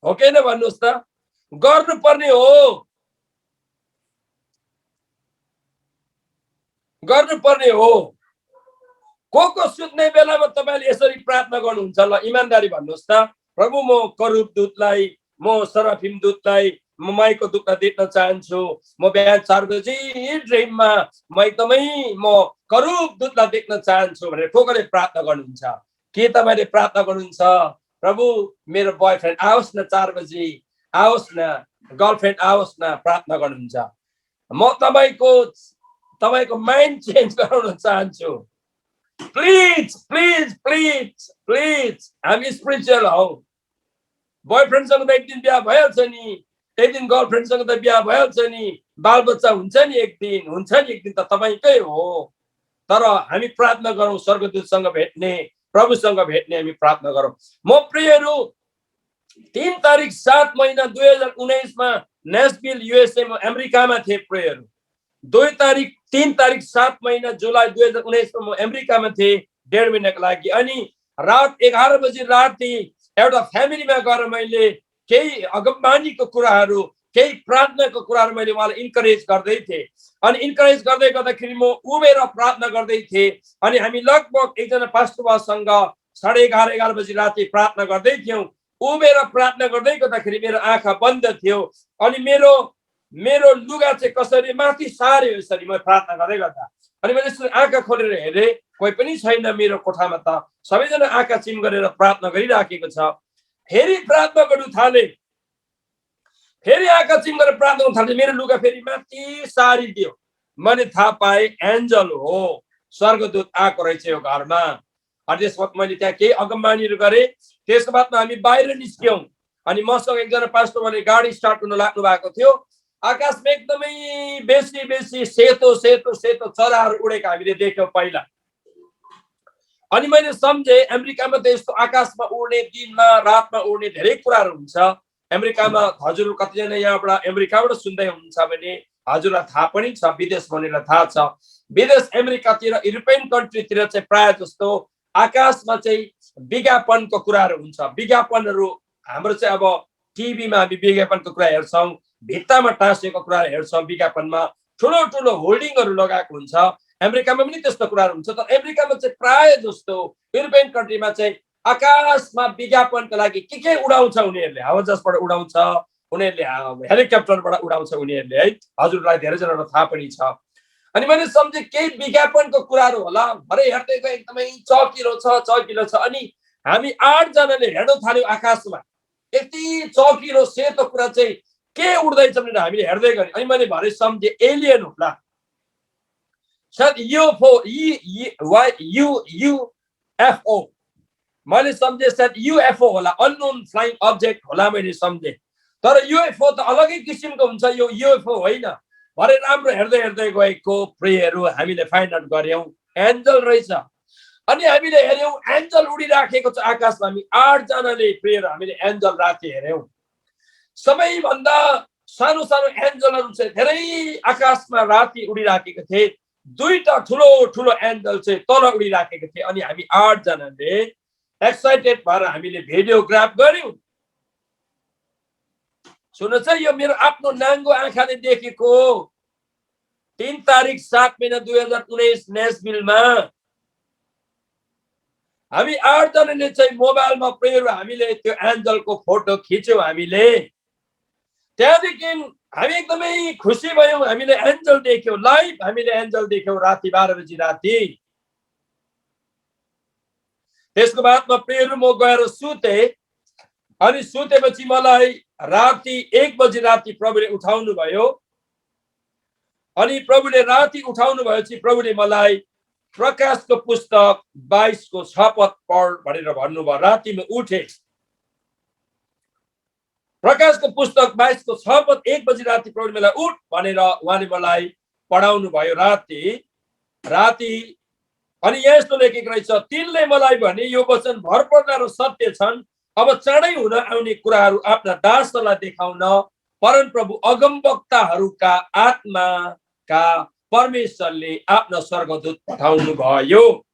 हो कि न? भन्नुहोस् त। गर्नुपर्ने हो, गर्नुपर्ने हो। को सुत्ने बेलामा तपाईले यसरी प्रार्थना गर्नुहुन्छ? ल इमानदारी भन्नुहोस् त। प्रभु म करूब दूतलाई, म सराफिम दूतलाई, म माइको दूतलाई देख्न चाहन्छु। म बिहान 4 बजे ड्रिममा म एकदमै म करूब दूतलाई देख्न चाहन्छु भनेर कोले प्रार्थना गर्नुहुन्छ? के तपाईले प्रार्थना गर्नुहुन्छ प्रभु मेरो बोयफ्रेन्ड आओस् न, 4 बजे आओस् न, गर्लफ्रेन्ड आओस् न प्रार्थना गर्नुहुन्छ? म तपाईको माइन्ड चेन्ज गराउन चाहन्छु। प्लिज प्लिज प्लिज प्लिज, हामी स्पिरिचुअल हौ। बोयफ्रेन्डसँग त एक दिन बिहा भइहाल्छ नि, एक दिन गर्लफ्रेन्डसँग त बिहा भइहाल्छ नि, बालबच्चा हुन्छ नि एक दिन त तपाईकै हो। तर हामी प्रार्थना गरौँ स्वर्गदूतसँग भेट्ने, प्रभुसँग भेट्ने हामी प्रार्थना गरौँ। म प्रियहरू 3 तारिक 7 महिना 2019 मा नेशविल युएसए मा अमेरिकामा थिए प्रियहरू। 3 तारिक 7 महिना जुलाई 2019 मा म अमेरिकामा थिए 1.5 महिनाको लागि। अनि रात 11 बजे राति एउटा फ्यामिलीमा गएर मैले केही अगमबानीको कुराहरू, केही प्रार्थनाको कुराहरू मैले उहाँलाई इन्करेज गर्दै थिएँ। अनि इन्करेज गर्दै गर्दाखेरि म उभिएर प्रार्थना गर्दै थिएँ। अनि हामी लगभग एकजना पास्टरसँग 11:30 बजे राति प्रार्थना गर्दै थियौँ। उभिएर प्रार्थना गर्दै गर्दाखेरि मेरो आँखा बन्द थियो। अनि मेरो लुगा चाहिँ कसरी माथि सार्यो यसरी म प्रार्थना गर्दै गर्दा। अनि मैले आँखा खोलेर हेरेँ, कोही पनि छैन मेरो कोठामा त। सबैजना आँखा चिम गरेर प्रार्थना गरिराखेको छ। फेरि प्रार्थना गर्नु थाले, फेरि आँखा चिम गरेर प्रार्थना गर्नु थाले, मेरो लुगा फेरि माथि सारिदियो। मैले थाहा पाएँ एन्जल हो, स्वर्गदूत आएको रहेछ यो घरमा। अनि त्यसपछि मैले त्यहाँ केही अगमबानीहरू गरेँ। त्यसको बादमा हामी बाहिर निस्क्यौँ। अनि मसँग एकजना पास्टरले गाडी स्टार्ट गर्न लाग्नु भएको थियो। आकाशमा एकदमै बेसी सेतो सेतो सेतो चराहरू उडेको हामीले देख्यौँ पहिला। अनि मैले सम्झेँ अमेरिकामा त यस्तो आकाशमा उड्ने, दिनमा रातमा उड्ने धेरै कुराहरू हुन्छ। अमेरिकामा हजुरहरू कतिजना यहाँबाट अमेरिकाबाट सुन्दै हुनुहुन्छ भने हजुरलाई थाहा पनि छ, विदेश भनेर थाहा छ। विदेश अमेरिकातिर, युरोपियन कन्ट्रीतिर चाहिँ प्राय जस्तो आकाशमा चाहिँ विज्ञापनको कुराहरू हुन्छ। विज्ञापनहरू हाम्रो चाहिँ अब टिभीमा हामी विज्ञापनको कुरा हेर्छौँ, भित्तामा टाँसिएको कुराहरू हेर्छौँ, विज्ञापनमा ठुलो ठुलो होल्डिङहरू लगाएको हुन्छ। अमेरिकामा पनि त्यस्तो कुराहरू हुन्छ। तर अमेरिकामा चाहिँ प्राय जस्तो युरोपियन कन्ट्रीमा चाहिँ आकाशमा विज्ञापनको लागि के उडाउँछ उनीहरूले? हावाजहाजबाट उडाउँछ, उनीहरूले हेलिकप्टरबाट उडाउँछ उनीहरूले। है हजुरलाई धेरैजनालाई थाहा पनि छ। अनि मैले सम्झेँ केही विज्ञापनको कुराहरू होला। भरे हेर्दै गए एकदमै चकिलो छ। अनि हामी 8 जनाले हेर्न थाल्यौँ आकाशमा। यति चकिलो सेतो कुरा चाहिँ के उड्दैछ भनेर हामीले हेर्दै गयौँ। अनि मैले भरे सम्झेँ एलियन होला, सायद युएफओ। मैले सम्झेँ सायद युएफओ होला, अननोन फ्लाइङ अब्जेक्ट होला मैले सम्झेँ। तर युएफओ त अलगै किसिमको हुन्छ, यो युएफओ होइन। भरे राम्रो हेर्दै गएको प्रियहरू हामीले फाइन्ड आउट गर्यौँ एन्जल रहेछ। अनि हामीले हेर्यौँ एन्जल उडिराखेको छ आकाशमा। हामी 8 जनाले प्रियहरू हामीले एन्जल राति हेर्यौँ। सबैभन्दा सानो एन्जलहरू चाहिँ धेरै आकाशमा राति उडिराखेको थिए। 2टा ठुलो एन्जल चाहिँ तल उडिराखेको थिए। अनि हामी 8 जनाले एक्साइटेड भएर हामीले भिडियोग्राफ गर्यौँ। सुन्नुहोस् है, यो मेरो आफ्नो नाङ्गो आँखाले देखेको 3 तारिक 7 महिना 2019 नेसभिलमा हामी 8 जनाले चाहिँ मोबाइलमा प्रेयर हामीले त्यो एन्जलको फोटो खिच्यौँ हामीले। त्यहाँदेखि हामी एकदमै खुसी भयौँ, हामीले एन्जल देख्यौँ, लाइभ हामीले एन्जल देख्यौँ राति 12 बजी राति। त्यसको बादमा प्रेयर म गएर सुते, अनि सुतेपछि मलाई राति 1 बजी राति प्रभुले उठाउनु भयो। अनि प्रभुले राति उठाउनु भएपछि प्रभुले मलाई प्रकाशको पुस्तक 22 को 6 पद पढ भनेर भन्नुभयो। राति म उठे, प्रकाशको पुस्तक 22 को 6 पद 1 बजी राति प्रभुले मलाई उठ भनेर उहाँले मलाई पढाउनु भयो राति। अनि यहाँ यस्तो लेखेको रहेछ, तिनले मलाई भने यो वचन भरपर्दा र सत्य छन्। अब चाँडै हुन आउने कुराहरू आफ्ना दासहरूलाई देखाउन परमप्रभु अगमवक्ताहरूका आत्माका परमेश्वरले आफ्ना स्वर्गदूत पठाउनु भयो।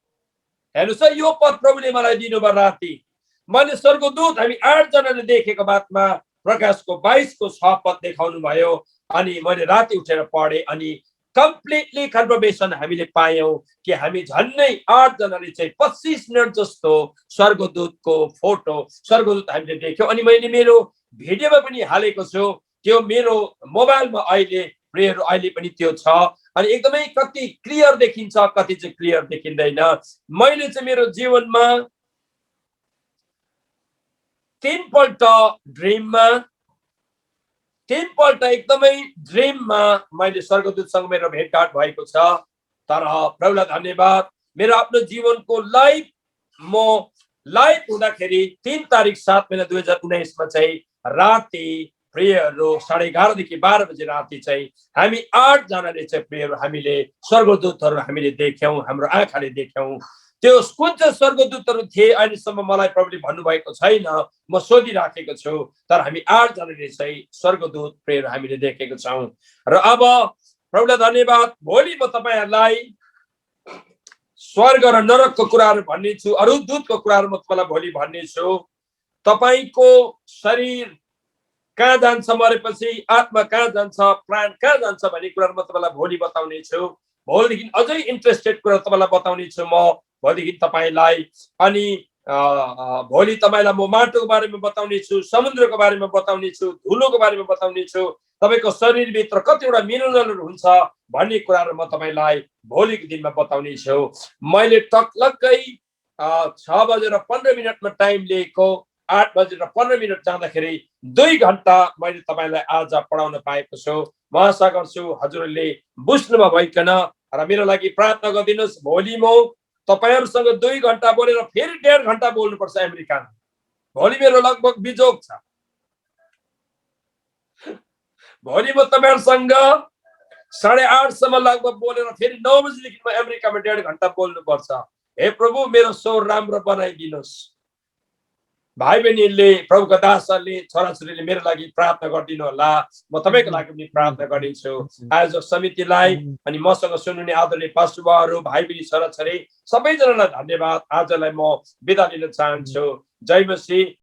हेर्नुहोस् है, यो पद प्रभुले मलाई दिनुभयो राति। मैले स्वर्गदूत हामी 8 जनाले देखेको बातमा प्रकाशको 22 को 6 पद देखाउनु भयो। अनि मैले राति उठेर पढेँ, अनि कम्प्लिटली कन्फर्मेसन हामीले पायौँ कि हामी झन्नै 8 जनाले चाहिँ 25 मिनट जस्तो स्वर्गदूतको फोटो स्वर्गदूत हामीले देख्यौँ। अनि मैले मेरो भिडियोमा पनि हालेको छु, त्यो मेरो मोबाइलमा अहिले प्रेयर अहिले पनि त्यो छ। अनि एकदमै कति क्लियर देखिन्छ, कति चाहिँ क्लियर देखिँदैन। मैले चाहिँ मेरो जीवनमा 3 पल्ट ड्रिममा, 3 पल्ट एकदमै ड्रिममा मैले स्वर्गदूतसँग मेरो भेटघाट भएको छ। तर प्रभुलाई धन्यवाद, मेरो आफ्नो जीवनको लाइभ हुँदाखेरि 3 तारिक 7 महिना 2019 मा चाहिँ राति प्रेयरहरू 11:30 देखि 12 बजे राति चाहिँ हामी 8 जनाले चाहिँ प्रेयर हामीले स्वर्गदूतहरू हामीले देख्यौँ, हाम्रो आँखाले देख्यौँ। त्यो कुन चाहिँ स्वर्गदूतहरू थिए अहिलेसम्म मलाई प्रभुले भन्नुभएको छैन, म सोधिराखेको छु। तर हामी 8 जनाले चाहिँ स्वर्गदूत प्रेयर हामीले देखेको छौँ। र अब प्रभुलाई धन्यवाद, भोलि म तपाईहरुलाई स्वर्ग र नरकको कुराहरू भन्नेछु, अरू दूतको कुराहरू म तपाईलाई भोलि भन्नेछु। तपाईको शरीर कहाँ जान्छ मरेपछि, आत्मा कहाँ जान्छ, प्राण कहाँ जान्छ भन्ने कुराहरू म तपाईलाई भोलि बताउने छु। भोलिदेखि अझै इन्ट्रेस्टेड कुरा तपाईलाई बताउने छु म भोलिदेखि तपाईलाई। अनि भोलि तपाईलाई म माटोको बारेमा बताउने छु, समुद्रको बारेमा बताउने छु, धुलोको बारेमा बताउने छु, तपाईको शरीरभित्र कतिवटा मिनरलहरू हुन्छ भन्ने कुराहरू म तपाईलाई भोलिको दिनमा बताउने छु। मैले टकलक्कै 6:15 टाइम लिएको, 8:15 जाँदाखेरि 2 घण्टा मैले तपाईलाई आज पढाउन पाएको छु। म आशा गर्छु हजुरले बुझ्नुमा भइकन र मेरो लागि प्रार्थना गरिदिनुस्। भोलि म तपाईहरुसँग 2 घण्टा बोलेर फेरि 1.5 घण्टा बोल्नुपर्छ अमेरिकामा। भोलि मेरो लगभग बिजोग छ। भोलि म तपाईहरुसँग 8:30 सम्म लगभग बोलेर फेरि 9 बजेदेखि म अमेरिकामा 1.5 घण्टा बोल्नुपर्छ। हे प्रभु, मेरो स्वर राम्रो बनाइदिनुस्। भाइ बहिनीले, प्रभुका दासहरूले, छोराछोरीले मेरो लागि प्रार्थना गरिदिनु होला। म तपाईको लागि पनि प्रार्थना गरिन्छु। आयोजक समितिलाई अनि मसँग सुन्नुहुने आदरणीय पास्टरहरू, भाइ बहिनी, छोराछोरी सबैजनालाई धन्यवाद। आजलाई म बिदा लिन चाहन्छु। जय मसीह।